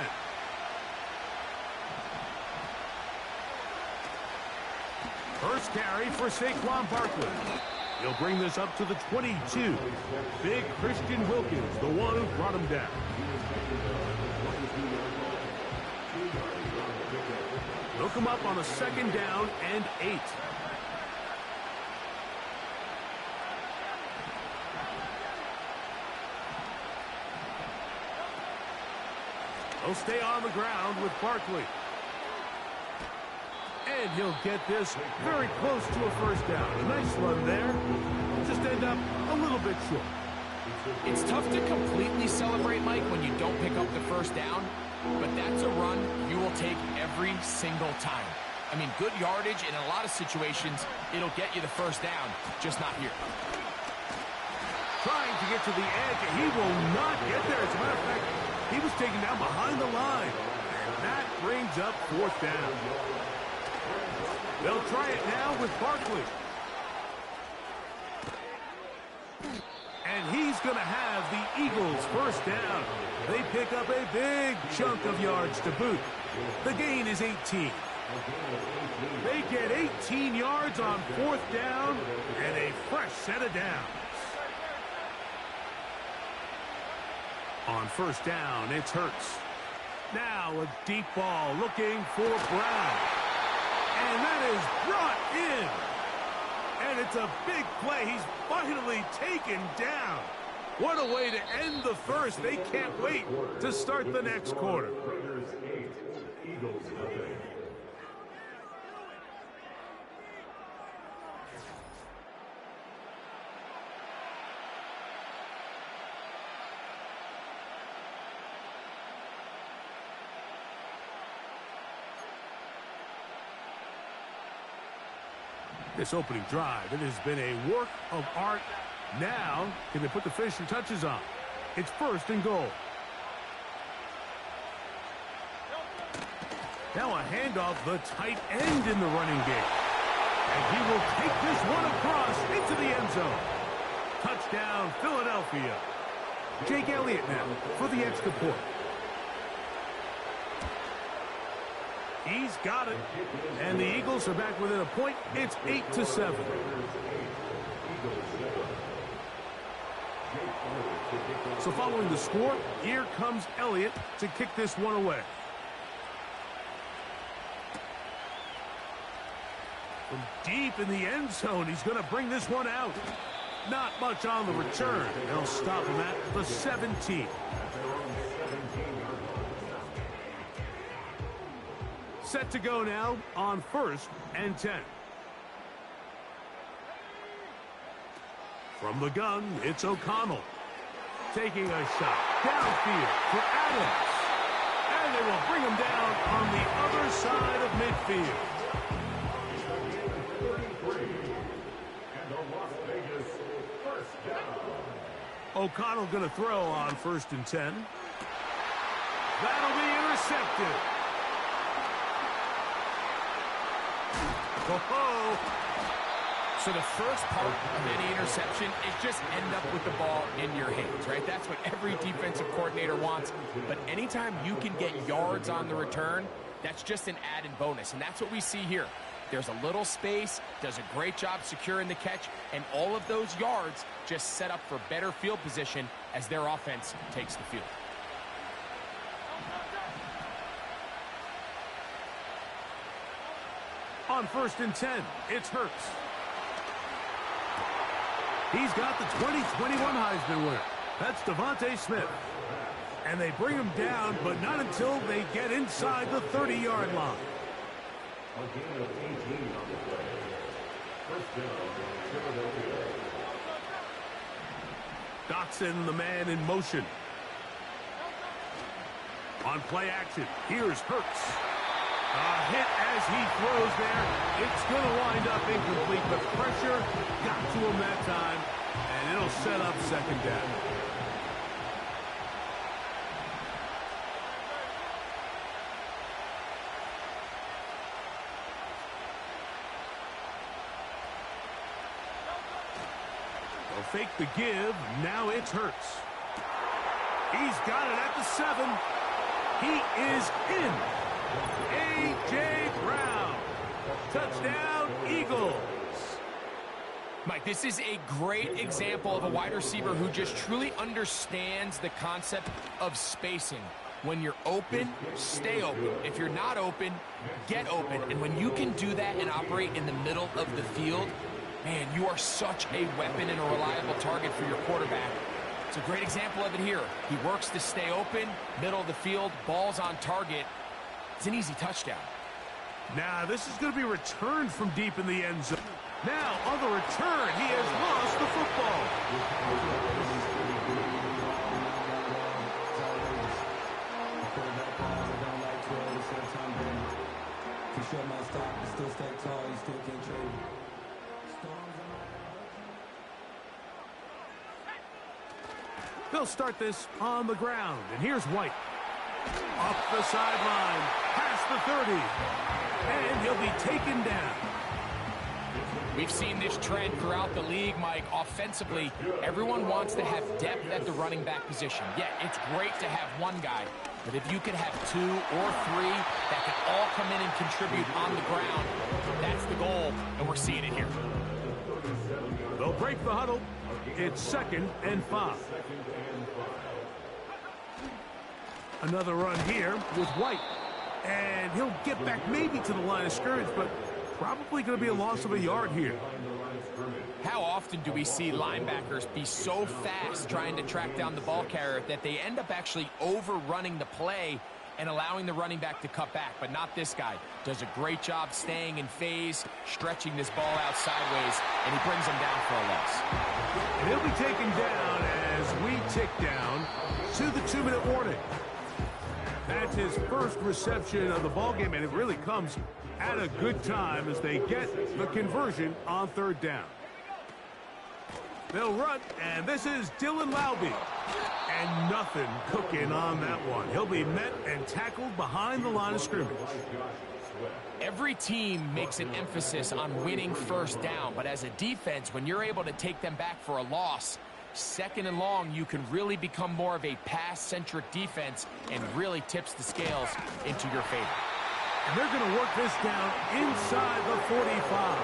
First carry for Saquon Barkley. He'll bring this up to the 22. Big Christian Wilkins, the one who brought him down. They'll come up on a 2nd down and 8. He'll stay on the ground with Barkley. And he'll get this very close to a first down. A nice run there. Just end up a little bit short. It's tough to completely celebrate, Mike, when you don't pick up the first down, but that's a run you will take every single time. I mean, good yardage in a lot of situations, it'll get you the first down, just not here. Trying to get to the edge, he will not get there. As a matter of fact, he was taken down behind the line. And that brings up 4th down. They'll try it now with Barkley. And he's going to have the Eagles first down. They pick up a big chunk of yards to boot. The gain is 18. They get 18 yards on 4th down and a fresh set of downs. On first down, it's Hurts. Now a deep ball looking for Brown. And that is brought in. And it's a big play. He's finally taken down. What a way to end the first. They can't wait to start the next quarter. This opening drive, it has been a work of art. Now, can they put the finishing touches on? It's 1st and goal. Now a handoff, the tight end in the running game. And he will take this one across into the end zone. Touchdown, Philadelphia. Jake Elliott now for the extra point. He's got it. And the Eagles are back within a point. It's 8-7. So following the score, here comes Elliott to kick this one away. From deep in the end zone, he's going to bring this one out. Not much on the return. They'll stop him at the 17. Set to go now on 1st and 10. From the gun, it's O'Connell. Taking a shot downfield for Adams. And they will bring him down on the other side of midfield. O'Connell going to throw on 1st and 10. That'll be intercepted. Oh-ho. So the first part of any interception is just end up with the ball in your hands, right? That's what every defensive coordinator wants. But anytime you can get yards on the return, that's just an added bonus. And that's what we see here. There's a little space, does a great job securing the catch, and all of those yards just set up for better field position as their offense takes the field. On 1st and 10, it's Hurts. He's got the 2021 Heisman winner. That's Devontae Smith. And they bring him down, but not until they get inside the 30-yard line. A gain of 18 on the play. First down, Philadelphia. Dotson, the man in motion. On play action, here's Hurts. A hit as he throws there. It's going to wind up incomplete, but pressure got to him that time, and it'll set up 2nd down. They'll fake the give. Now it's Hurts. He's got it at the 7. He is in. A.J. Brown. Touchdown, Eagles. Mike, this is a great example of a wide receiver who just truly understands the concept of spacing. When you're open, stay open. If you're not open, get open. And when you can do that and operate in the middle of the field, man, you are such a weapon and a reliable target for your quarterback. It's a great example of it here. He works to stay open, middle of the field, ball's on target. It's an easy touchdown. Now, this is going to be returned from deep in the end zone. Now, on the return, he has lost the football. They'll start this on the ground, and here's White. Up the sideline, past the 30, and he'll be taken down. We've seen this trend throughout the league, Mike. Offensively, everyone wants to have depth at the running back position. Yeah, it's great to have one guy, but if you could have 2 or 3 that can all come in and contribute on the ground, that's the goal, and we're seeing it here. They'll break the huddle. It's 2nd and 5. Another run here with White. And he'll get back maybe to the line of scrimmage, but probably going to be a loss of a yard here. How often do we see linebackers be so fast trying to track down the ball carrier that they end up actually overrunning the play and allowing the running back to cut back? But not this guy. Does a great job staying in phase, stretching this ball out sideways, and he brings him down for a loss. And he'll be taken down as we tick down to the 2-minute warning. That's his first reception of the ballgame, and it really comes at a good time as they get the conversion on 3rd down. They'll run, and this is Dylan Laube. And nothing cooking on that one. He'll be met and tackled behind the line of scrimmage. Every team makes an emphasis on winning 1st down, but as a defense, when you're able to take them back for a loss, 2nd and long, you can really become more of a pass-centric defense and really tips the scales into your favor. And they're going to work this down inside the 45.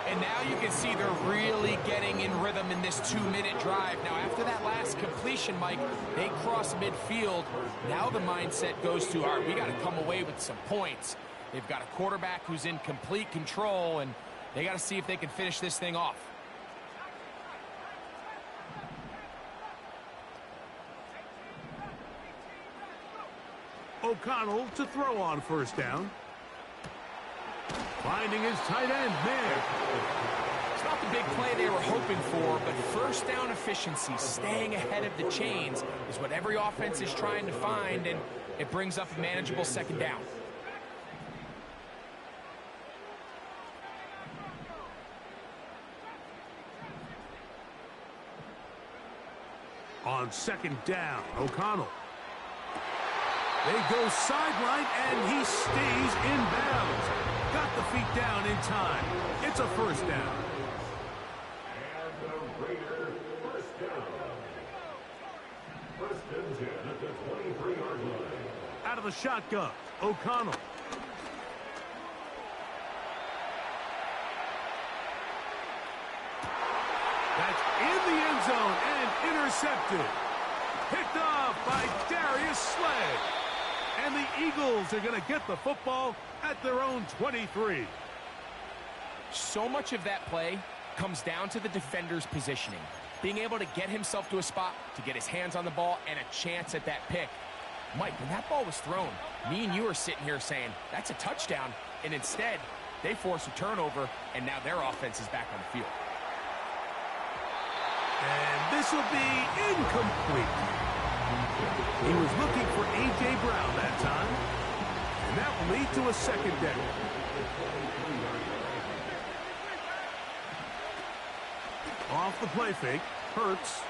And now you can see they're really getting in rhythm in this 2-minute drive. Now, after that last completion, Mike, they cross midfield. Now the mindset goes to, all right, we got to come away with some points. They've got a quarterback who's in complete control, and they got to see if they can finish this thing off. O'Connell to throw on 1st down. Finding his tight end, man. It's not the big play they were hoping for, but 1st down efficiency, staying ahead of the chains, is what every offense is trying to find, and it brings up a manageable 2nd down. On 2nd down, O'Connell. They go sideline, and he stays in bounds. Got the feet down in time. It's a 1st down. And the Raider 1st down. 1st and 10 at the 23-yard line. Out of the shotgun, O'Connell. That's in the end zone and intercepted. Picked off by Darius Slay. And the Eagles are going to get the football at their own 23. So much of that play comes down to the defender's positioning. Being able to get himself to a spot, to get his hands on the ball, and a chance at that pick. Mike, when that ball was thrown, me and you are sitting here saying, that's a touchdown. And instead, they force a turnover, and now their offense is back on the field. And this will be incomplete. He was looking for A.J. Brown that time. And that will lead to a 2nd down. Off the play fake. Hurts.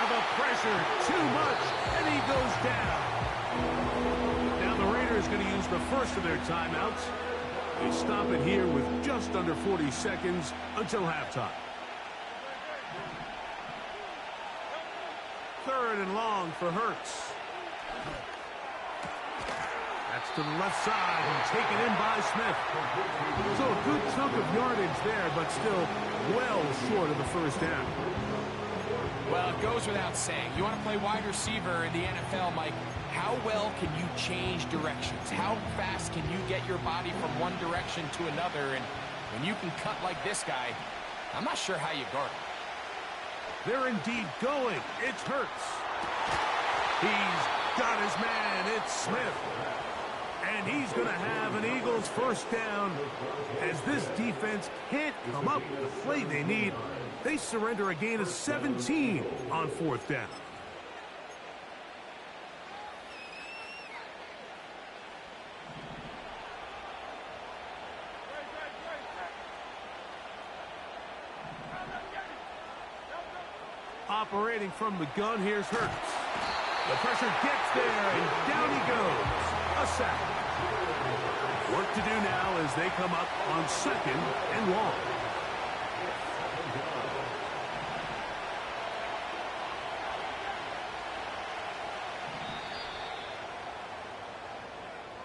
The pressure. Too much. And he goes down. Now the Raiders going to use the first of their timeouts. They stop it here with just under 40 seconds until halftime. 3rd third and long for Hurts. That's to the left side and taken in by Smith. So a good chunk of yardage there, but still well short of the first down. Well, it goes without saying. You want to play wide receiver in the NFL, Mike. How well can you change directions? How fast can you get your body from one direction to another? And when you can cut like this guy, I'm not sure how you guard him. They're indeed going. It's Hurts. He's got his man. It's Smith. And he's going to have an Eagles first down. As this defense can't come up with the play they need, they surrender a gain of 17 on fourth down. Operating from the gun, here's Hurts. The pressure gets there, and down he goes. A sack. Work to do now as they come up on second and long.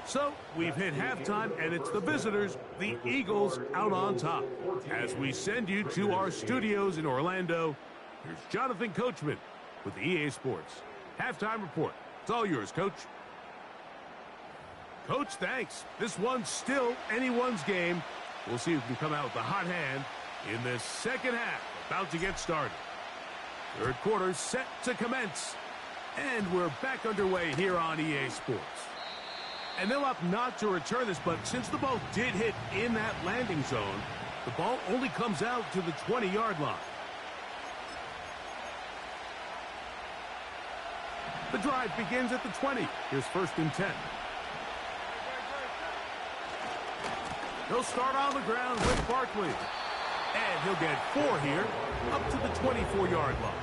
So we've hit halftime, and it's the visitors, the Eagles, out on top. As we send you to our studios in Orlando, here's Jonathan Coachman with the EA Sports Halftime Report. It's all yours, Coach. Coach, thanks. This one's still anyone's game. We'll see who can come out with the hot hand in this second half. About to get started. Third quarter set to commence. And we're back underway here on EA Sports. And they'll opt not to return this, but since the ball did hit in that landing zone, the ball only comes out to the 20-yard line. The drive begins at the 20. Here's first and 10. He'll start on the ground with Barkley. And he'll get 4 here, up to the 24-yard line.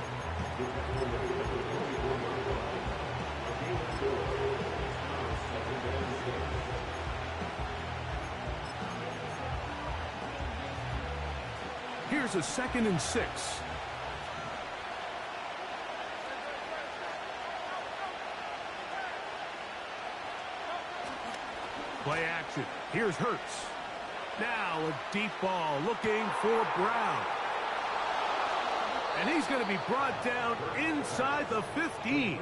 Here's a 2nd and 6. Play action. Here's Hurts. Now a deep ball looking for Brown. And he's going to be brought down inside the 15.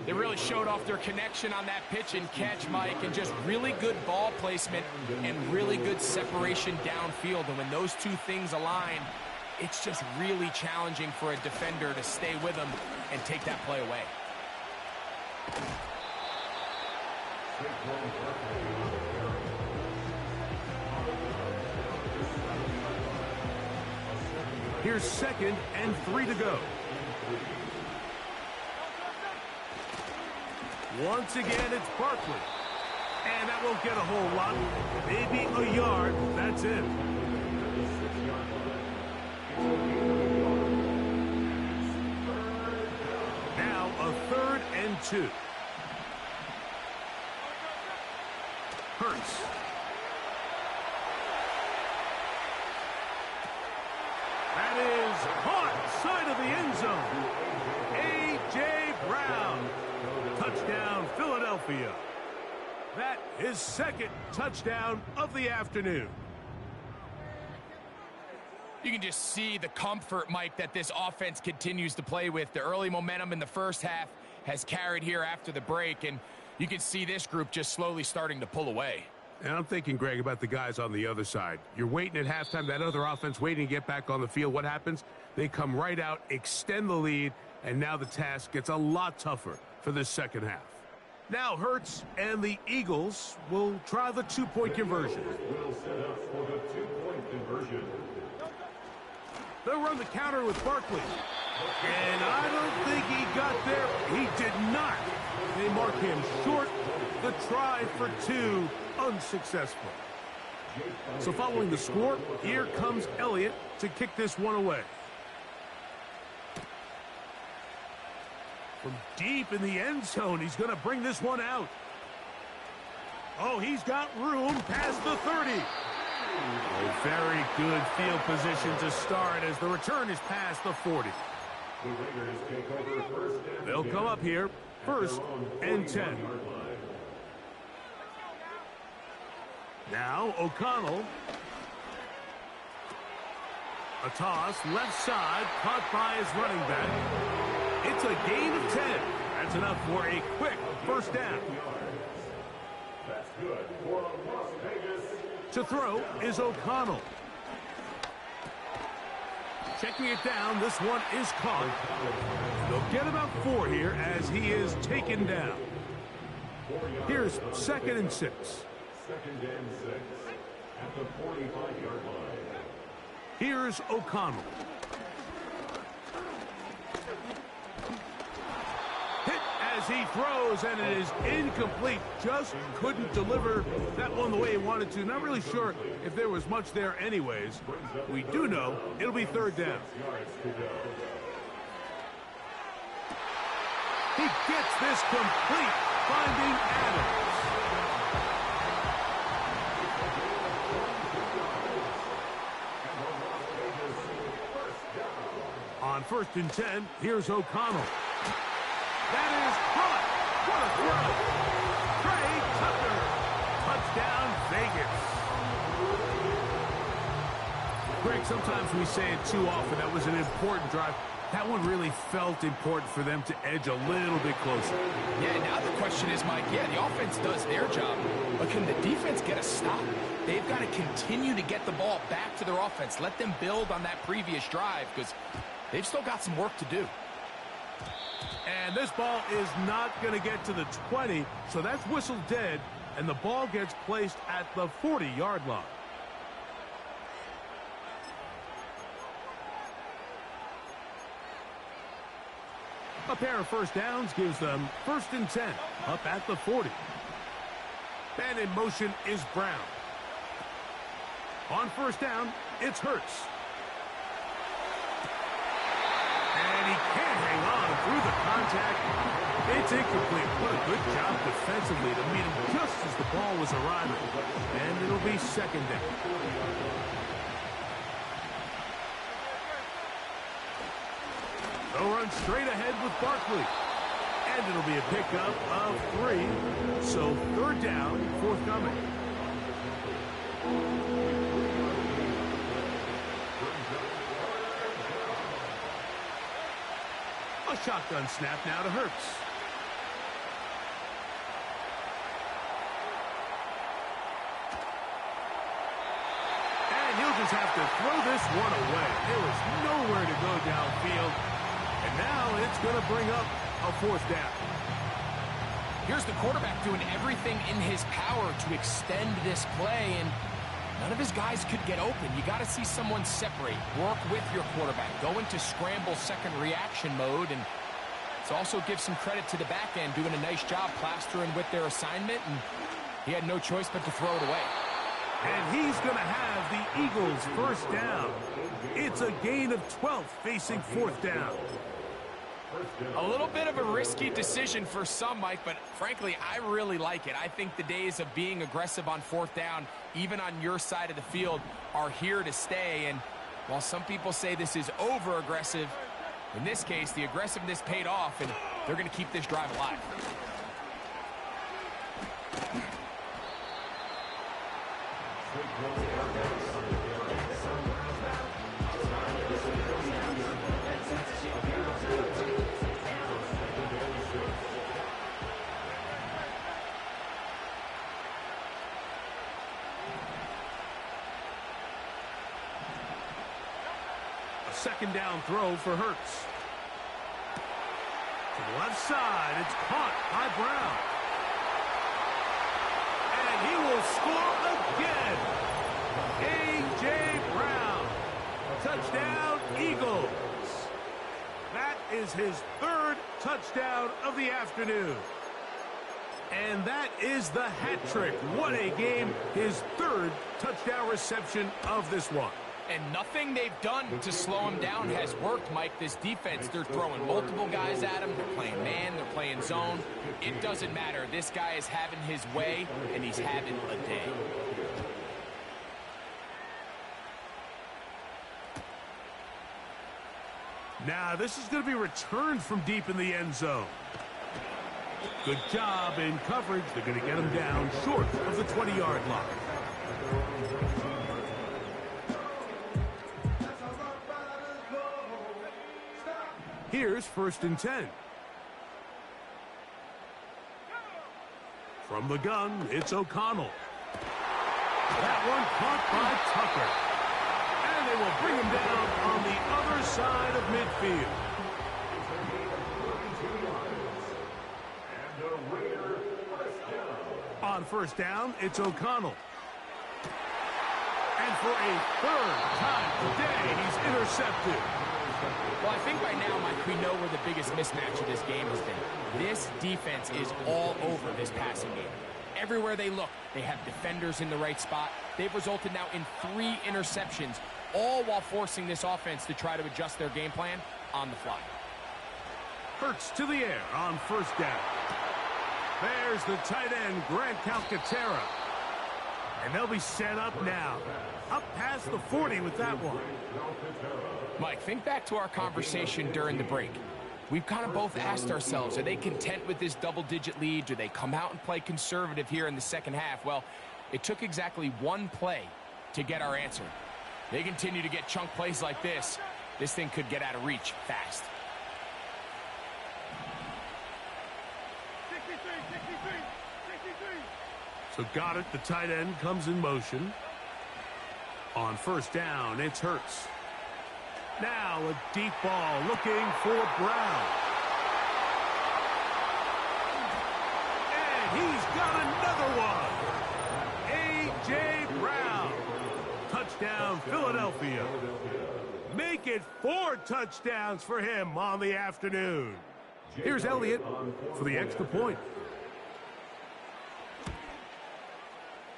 They really showed off their connection on that pitch and catch, Mike, and just really good ball placement and really good separation downfield. And when those two things align, it's just really challenging for a defender to stay with them and take that play away. Here's 2nd and 3 to go. Once again, it's Barkley. And that won't get a whole lot. Maybe a yard. That's it. Now a 3rd and 2. Hurts. That is caught side of the end zone. A.J. Brown. Touchdown, Philadelphia. That is 2nd touchdown of the afternoon. You can just see the comfort, Mike, that this offense continues to play with. The early momentum in the first half has carried here after the break, and you can see this group just slowly starting to pull away. And I'm thinking, Greg, about the guys on the other side. You're waiting at halftime, that other offense waiting to get back on the field. What happens? They come right out, extend the lead, and now the task gets a lot tougher for this second half. Now Hurts and the Eagles will try the 2-point conversion. Will set up for the 2-point conversion. They'll run the counter with Barkley. And I don't think he got there. He did not. They mark him short. The try for 2, unsuccessful. So following the score, here comes Elliott to kick this one away. From deep in the end zone, he's going to bring this one out. Oh, he's got room past the 30. A very good field position to start as the return is past the 40. The Raiders take over first and They'll 10. come up here, first and 10. Yard line. Now O'Connell. A toss, left side, caught by his running back. It's a gain of 10. That's enough for a quick first down. That's good for Las Vegas. To throw is O'Connell. Checking it down, this one is caught. They'll get about 4 here as he is taken down. Here's 2nd and 6. 2nd and 6 at the 45-yard line. Here's O'Connell. Hit as he throws, and it is incomplete. Just couldn't deliver that one the way he wanted to. Not really sure if there was much there anyways. We do know it'll be 3rd down. He gets this complete, finding Adams. On 1st and 10, here's O'Connell. That is caught. What a throw. Trey Tucker. Touchdown, Vegas. Greg, sometimes we say it too often. That was an important drive. That one really felt important for them to edge a little bit closer. Yeah, now the question is, Mike, yeah, the offense does their job, but can the defense get a stop? They've got to continue to get the ball back to their offense. Let them build on that previous drive because they've still got some work to do. And this ball is not going to get to the 20, so that's whistled dead, and the ball gets placed at the 40-yard line. A pair of first downs gives them 1st and 10, up at the 40. And in motion is Brown. On 1st down, it's Hurts. And he can't hang on through the contact. It's incomplete. What a good job defensively to meet him just as the ball was arriving. And it'll be 2nd down. They'll run straight ahead with Barkley. And it'll be a pickup of 3. So 3rd down, forthcoming. A shotgun snap now to Hurts. And he'll just have to throw this one away. There was nowhere to go downfield. And now it's going to bring up a 4th down. Here's the quarterback doing everything in his power to extend this play, and none of his guys could get open. You got to see someone separate, work with your quarterback, go into scramble second reaction mode, and it's also give some credit to the back end doing a nice job plastering with their assignment, and he had no choice but to throw it away. And he's going to have the Eagles 1st down. It's a gain of 12 facing 4th down. A little bit of a risky decision for some, Mike, but frankly, I really like it. I think the days of being aggressive on 4th down, even on your side of the field, are here to stay. And while some people say this is over-aggressive, in this case, the aggressiveness paid off, and they're going to keep this drive alive. A 2nd down throw for Hurts. To the left side, it's caught by Brown. And he will score again. A.J. Brown. Touchdown, Eagles. That is his 3rd touchdown of the afternoon. And that is the hat trick. What a game. His 3rd touchdown reception of this one. And nothing they've done to slow him down has worked, Mike. This defense, they're throwing multiple guys at him. They're playing man. They're playing zone. It doesn't matter. This guy is having his way, and he's having a day. Now this is going to be returned from deep in the end zone. Good job in coverage. They're going to get him down short of the 20-yard line. Here's 1st and 10. From the gun, it's O'Connell. That one caught by Tucker. And they will bring him down on the other side of midfield. On 1st down, it's O'Connell. And for a 3rd time today, he's intercepted. Well, I think by now, Mike, we know where the biggest mismatch of this game has been. This defense is all over this passing game. Everywhere they look, they have defenders in the right spot. They've resulted now in 3 interceptions, all while forcing this offense to try to adjust their game plan on the fly. Hurts to the air on 1st down. There's the tight end, Grant Calcaterra. And they'll be set up now. Up past the 40 with that one. Mike, think back to our conversation during the break. We've kind of both asked ourselves, are they content with this double-digit lead? Do they come out and play conservative here in the second half? Well, it took exactly 1 play to get our answer. They continue to get chunk plays like this. This thing could get out of reach fast. 63. So got it. The tight end comes in motion. On 1st down, it's Hurts. Now a deep ball looking for Brown. And he's got another one. A.J. Brown. Touchdown, Philadelphia. Make it 4 touchdowns for him on the afternoon. Here's Elliott for the extra point.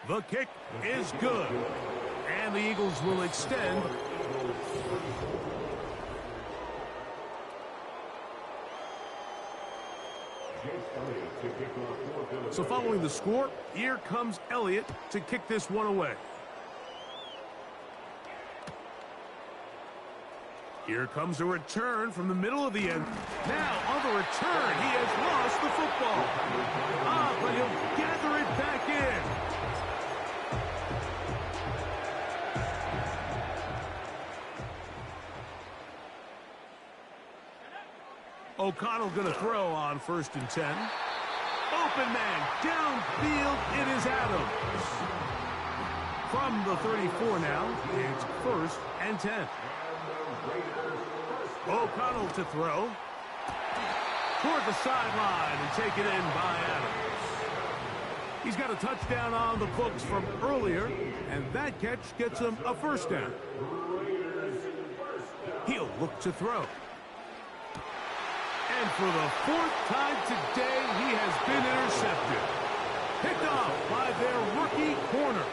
The kick is good. And the Eagles will extend. So following the score, here comes Elliott to kick this one away. Here comes a return from the middle of the end. Now on the return, he has lost the football. But he'll gather it back in. O'Connell going to throw on 1st and 10. Open man, downfield, it is Adams. From the 34 now, it's 1st and 10. O'Connell to throw. Toward the sideline and taken in by Adams. He's got a touchdown on the books from earlier, and that catch gets him a 1st down. He'll look to throw. And for the 4th time today, he has been intercepted. Picked off by their rookie corner.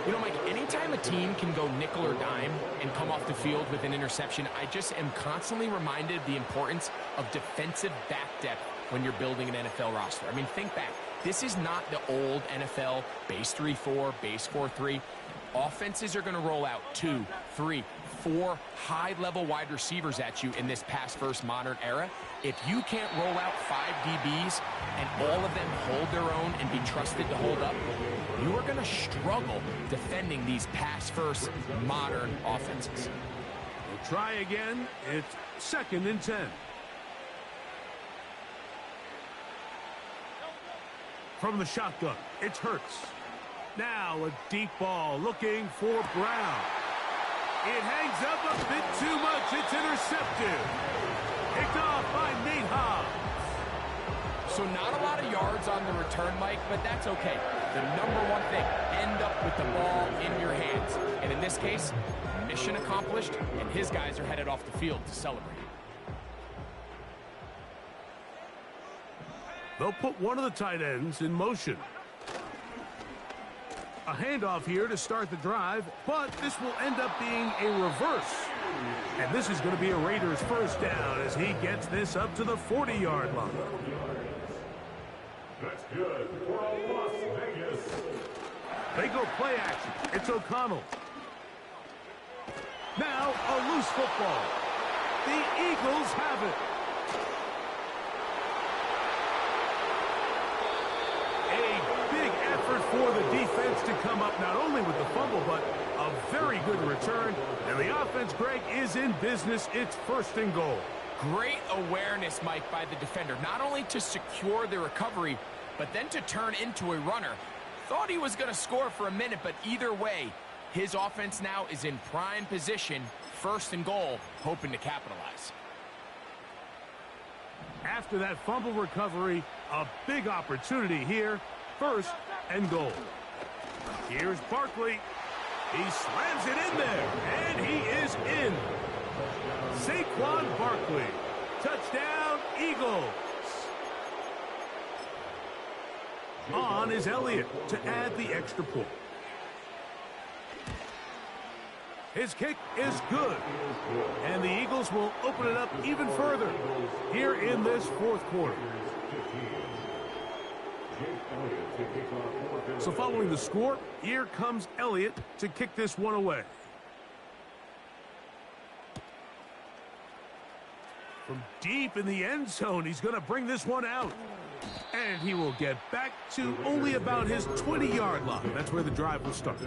You know, Mike, anytime a team can go nickel or dime and come off the field with an interception, I just am constantly reminded of the importance of defensive back depth when you're building an NFL roster. I mean, think back. This is not the old NFL base 3-4, base 4-3. Offenses are going to roll out 2, 3, 4 high-level wide receivers at you in this pass-first modern era. If you can't roll out 5 DBs and all of them hold their own and be trusted to hold up, you are going to struggle defending these pass-first modern offenses. We'll try again. It's 2nd and 10. From the shotgun, it's Hurts. Now a deep ball looking for Brown. It hangs up a bit too much. It's intercepted. Picked off by Nate Hobbs. So not a lot of yards on the return, Mike, but that's okay. The number one thing, end up with the ball in your hands. And in this case, mission accomplished, and his guys are headed off the field to celebrate. They'll put one of the tight ends in motion. A handoff here to start the drive, but this will end up being a reverse. And this is going to be a Raiders 1st down as he gets this up to the 40-yard line. That's good for Las Vegas. They go play action. It's O'Connell. Now a loose football. The Eagles have it. A big effort for the defense to come up not only with the fumble, but a very good return. And the offense, Greg, is in business. It's 1st and goal. Great awareness, Mike, by the defender. Not only to secure the recovery, but then to turn into a runner. Thought he was going to score for a minute, but either way, his offense now is in prime position, 1st and goal, hoping to capitalize. After that fumble recovery, a big opportunity here, 1st and goal. Here's Barkley. He slams it in there, and he is in. Saquon Barkley. Touchdown, Eagles. On is Elliott to add the extra point. His kick is good. And the Eagles will open it up even further here in this 4th quarter. So following the score, here comes Elliott to kick this one away. From deep in the end zone, he's going to bring this one out. And he will get back to only about his 20-yard line. That's where the drive will start.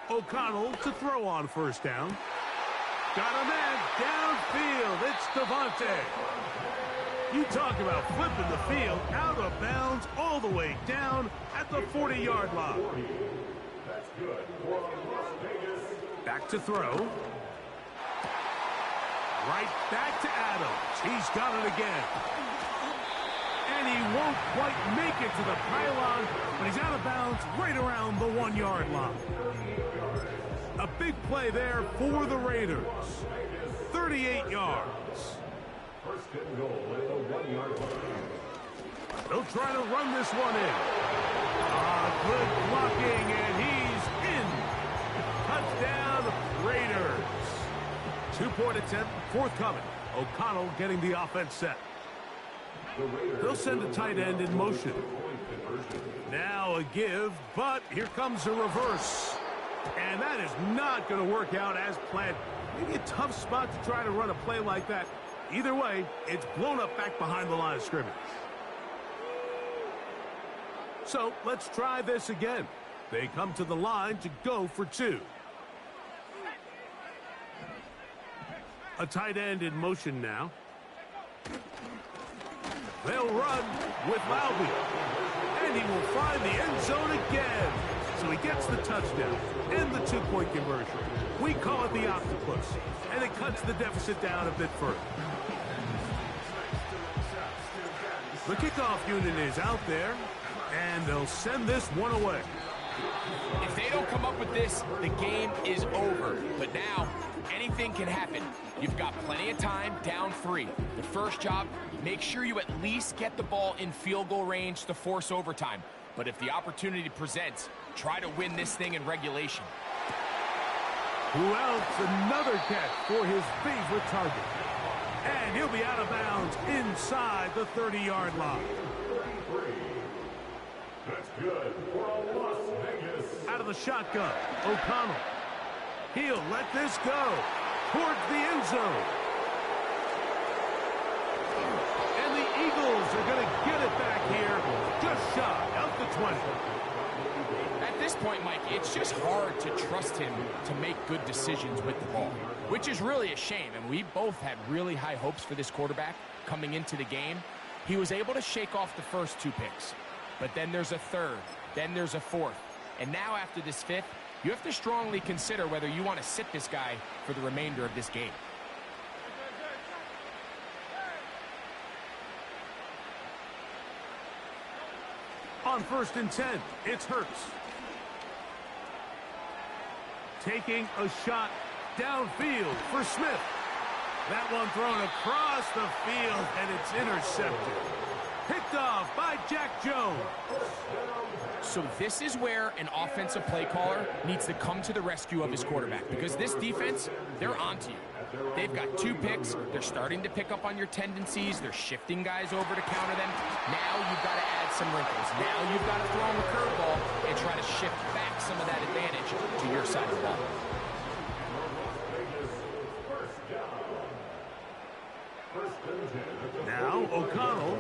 O'Connell to throw on 1st down. Got a man downfield. It's Devontae. You talk about flipping the field out of bounds all the way down at the 40-yard line. Back to throw. Right back to Adams. He's got it again. And he won't quite make it to the pylon, but he's out of bounds right around the 1-yard line. A big play there for the Raiders. 38 yards. 1st and goal at the 1-yard line. They'll try to run this one in. Good blocking, and he's in. Touchdown, Raiders. 2-point attempt forthcoming. O'Connell getting the offense set. They'll send a tight end in motion. Now a give, but here comes a reverse. And that is not going to work out as planned. Maybe a tough spot to try to run a play like that. Either way, it's blown up back behind the line of scrimmage. So let's try this again. They come to the line to go for 2. A tight end in motion now. They'll run with Laube. And he will find the end zone again. So he gets the touchdown and the 2-point conversion. We call it the octopus. And it cuts the deficit down a bit further. The kickoff unit is out there. And they'll send this one away. If they don't come up with this, the game is over. But now, anything can happen. You've got plenty of time, down 3. The first job, make sure you at least get the ball in field goal range to force overtime. But if the opportunity presents, try to win this thing in regulation. Who else? Another catch for his favorite target. And he'll be out of bounds inside the 30-yard line. That's good for a Las Vegas. Out of the shotgun, O'Connell. He'll let this go towards the end zone. And the Eagles are going to get it back here just shy of the 20. At this point, Mike, it's just hard to trust him to make good decisions with the ball, which is really a shame. And we both had really high hopes for this quarterback coming into the game. He was able to shake off the first 2 picks. But then there's a 3rd, then there's a 4th. And now after this 5th, you have to strongly consider whether you want to sit this guy for the remainder of this game. On 1st and 10, it's Hurts. Taking a shot downfield for Smith. That one thrown across the field, and it's intercepted. Picked off by Jack Jones. So this is where an offensive play caller needs to come to the rescue of his quarterback, because this defense, they're onto you. They've got 2 picks. They're starting to pick up on your tendencies. They're shifting guys over to counter them. Now you've got to add some wrinkles. Now you've got to throw them a curveball and try to shift back some of that advantage to your side of the ball. Now O'Connell.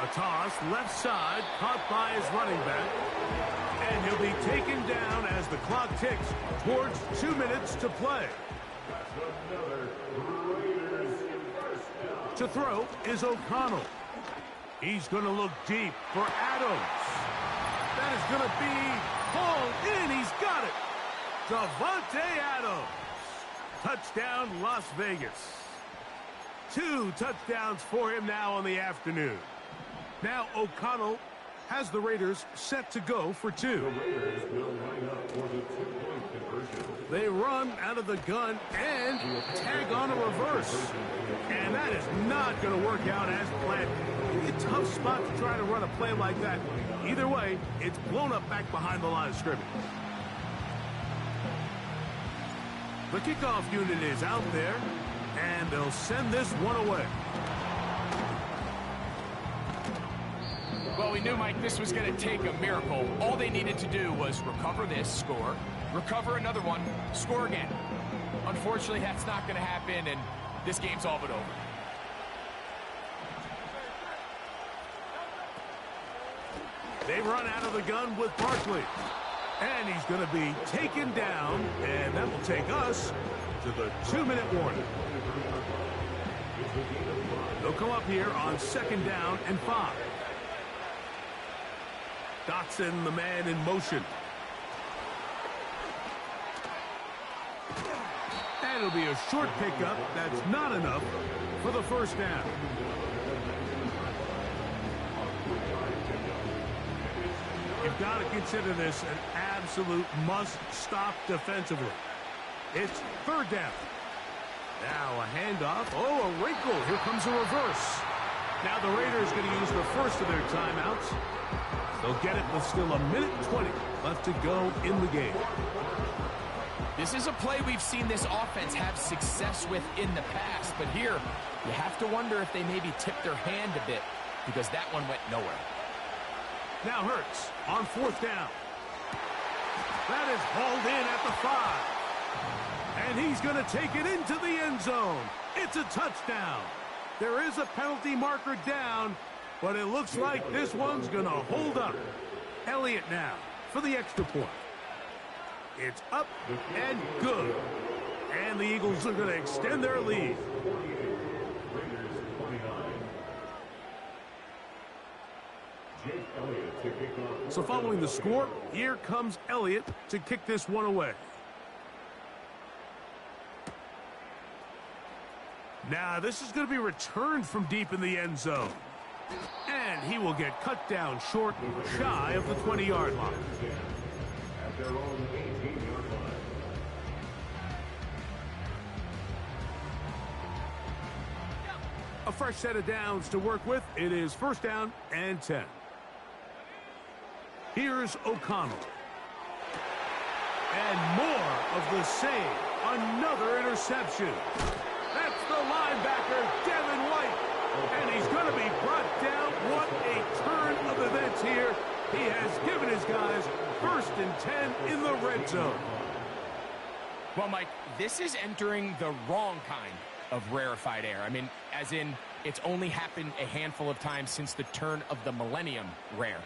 A toss, left side, caught by his running back. And he'll be taken down as the clock ticks towards 2 minutes to play. To throw is O'Connell. He's going to look deep for Adams. That is going to be hauled in. He's got it. Davante Adams. Touchdown, Las Vegas. 2 touchdowns for him now on the afternoon. Now O'Connell has the Raiders set to go for 2. They run out of the gun and tag on a reverse. And that is not going to work out as planned. It's a tough spot to try to run a play like that. Either way, it's blown up back behind the line of scrimmage. The kickoff unit is out there, and they'll send this one away. Well, we knew, Mike, this was going to take a miracle. All they needed to do was recover this, score, recover another one, score again. Unfortunately, that's not going to happen, and this game's all but over. They run out of the gun with Barkley. And he's going to be taken down, and that will take us to the 2-minute warning. They'll come up here on 2nd down and 5. Dotson, the man in motion. And it'll be a short pickup. That's not enough for the 1st down. You've got to consider this an absolute must-stop defensively. It's 3rd down. Now a handoff. Oh, a wrinkle. Here comes a reverse. Now the Raiders going to use the first of their timeouts. They'll get it with still 1:20 left to go in the game. This is a play we've seen this offense have success with in the past, but here you have to wonder if they maybe tipped their hand a bit because that one went nowhere. Now Hurts on 4th down. That is hauled in at the 5. And he's going to take it into the end zone. It's a touchdown. There is a penalty marker down, but it looks like this one's going to hold up. Elliott now for the extra point. It's up and good. And the Eagles are going to extend their lead. So following the score, here comes Elliott to kick this one away. Now this is going to be returned from deep in the end zone. And he will get cut down short, shy of the 20-yard line. At their own 18-yard line. A fresh set of downs to work with. It is 1st down and 10. Here's O'Connell. And more of the same. Another interception. That's the linebacker, Devin White. And he's going to be brought down. What a turn of events here. He has given his guys 1st and 10 in the red zone. Well, Mike, this is entering the wrong kind of rarefied air. I mean, as in, it's only happened a handful of times since the turn of the millennium rare.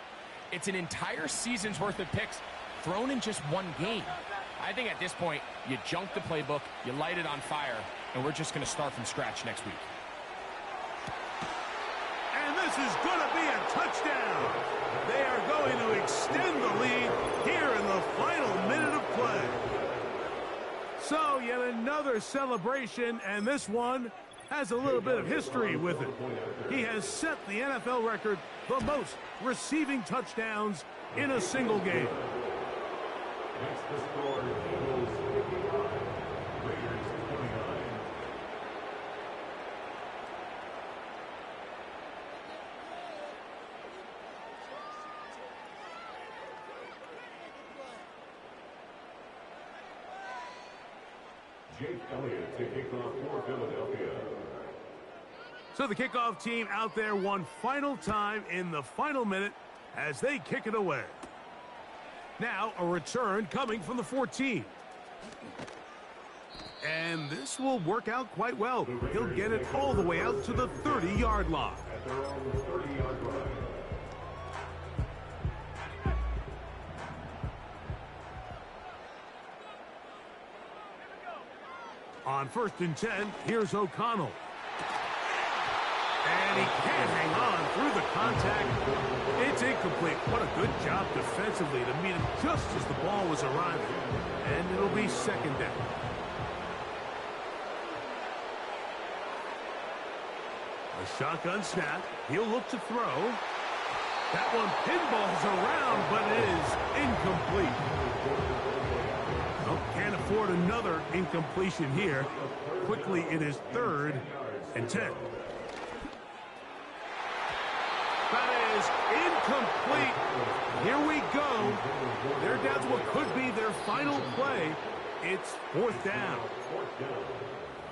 It's an entire season's worth of picks thrown in just one game. I think at this point, you junk the playbook, you light it on fire, and we're just going to start from scratch next week. And this is going to be a touchdown. They are going to extend the lead here in the final minute of play. So yet another celebration, and this one has a little bit of history with it. He has set the NFL record for most receiving touchdowns in a single game. Next to score, Eagles 55, Raiders 29. Jake Elliott to kick off for Philadelphia. So the kickoff team out there one final time in the final minute as they kick it away. Now a return coming from the 14. And this will work out quite well. He'll get it all the way out to the 30-yard line. At their own 30-yard line. On 1st and 10, here's O'Connell. And he can't hang on through the contact. It's incomplete. What a good job defensively to meet him just as the ball was arriving. And it'll be 2nd down. A shotgun snap. He'll look to throw. That one pinballs around, but it is incomplete. Well, can't afford another incompletion here. Quickly, it is 3rd and 10. That is incomplete. Here we go. They're down to what could be their final play. It's 4th down.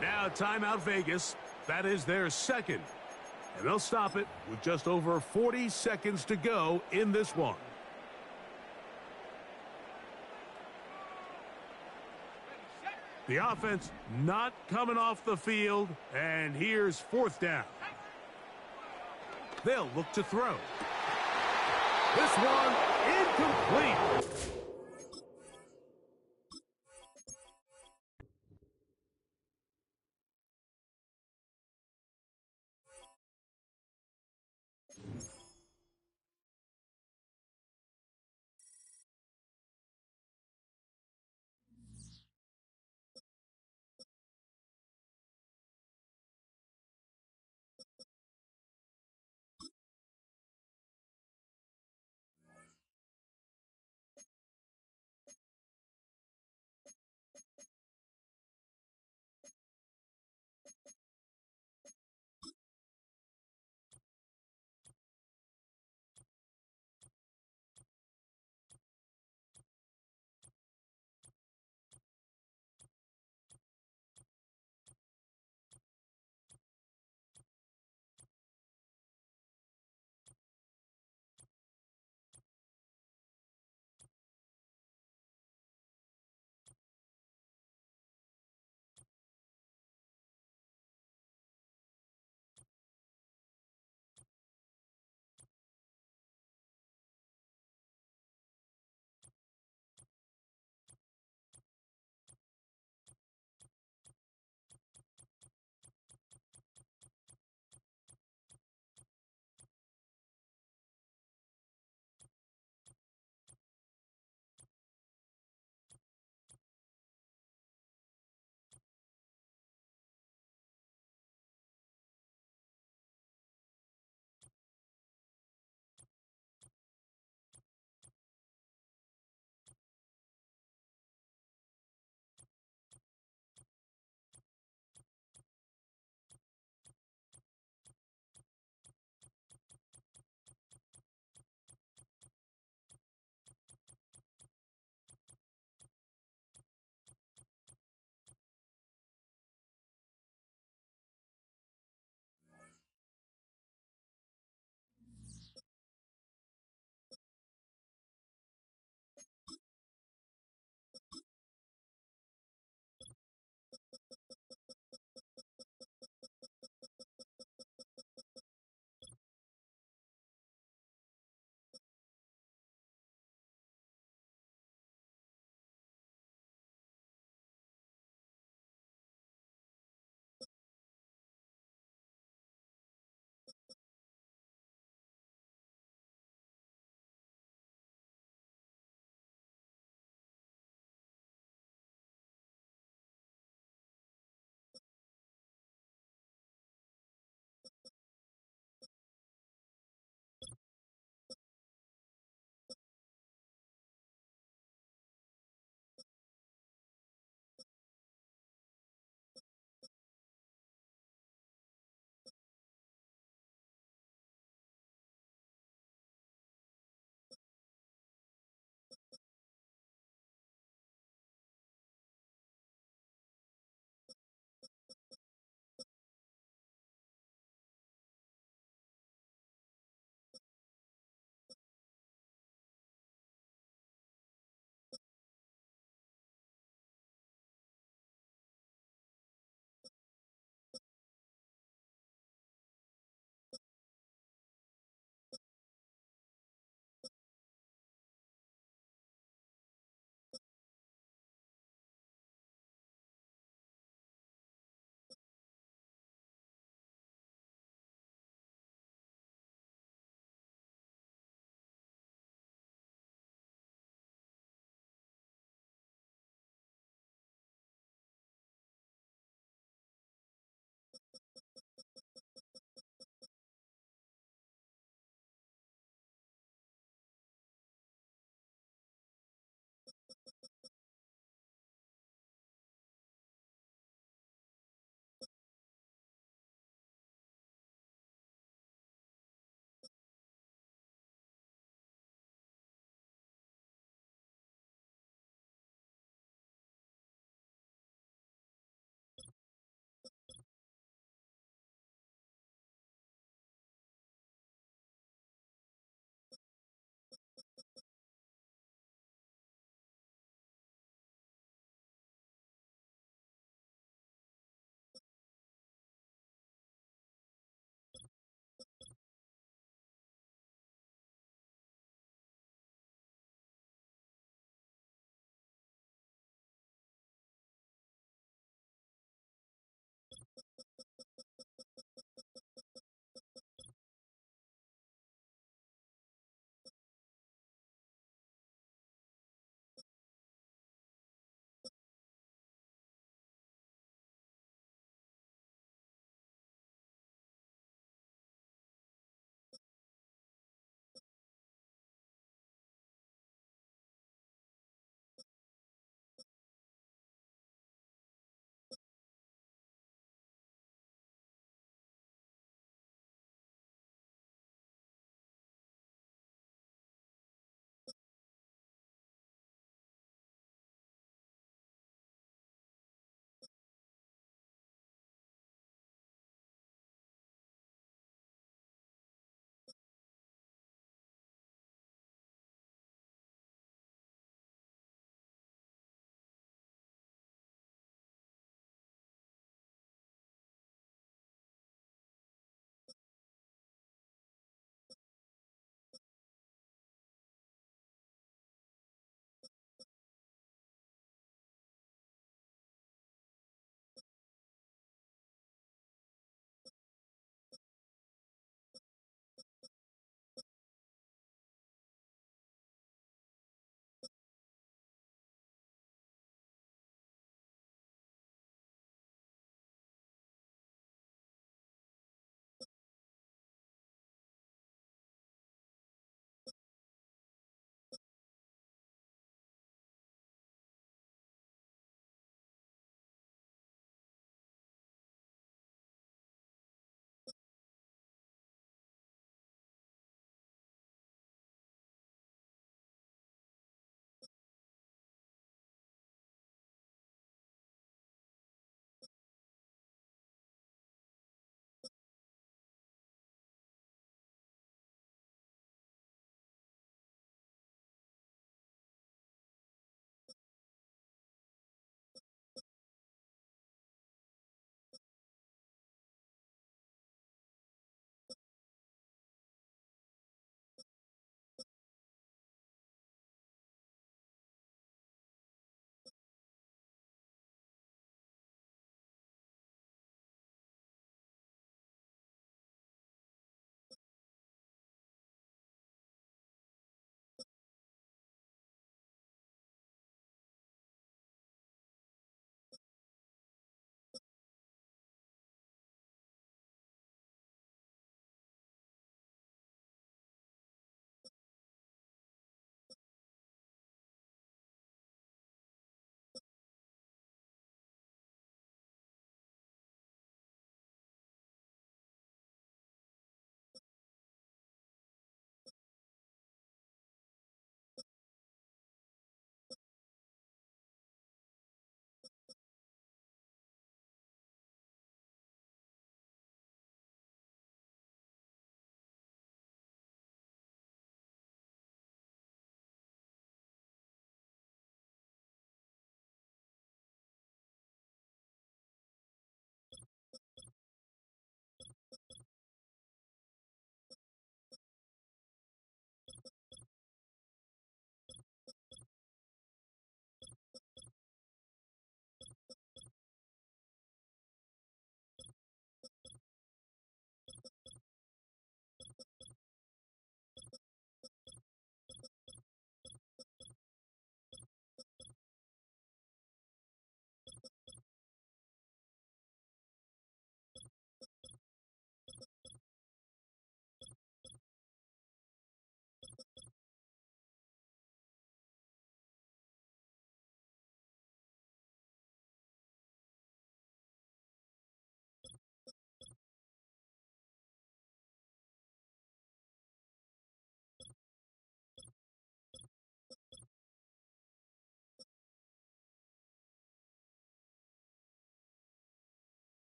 Now timeout Vegas. That is their 2nd. And they'll stop it with just over 40 seconds to go in this one. The offense not coming off the field, and here's 4th down. They'll look to throw. This one incomplete.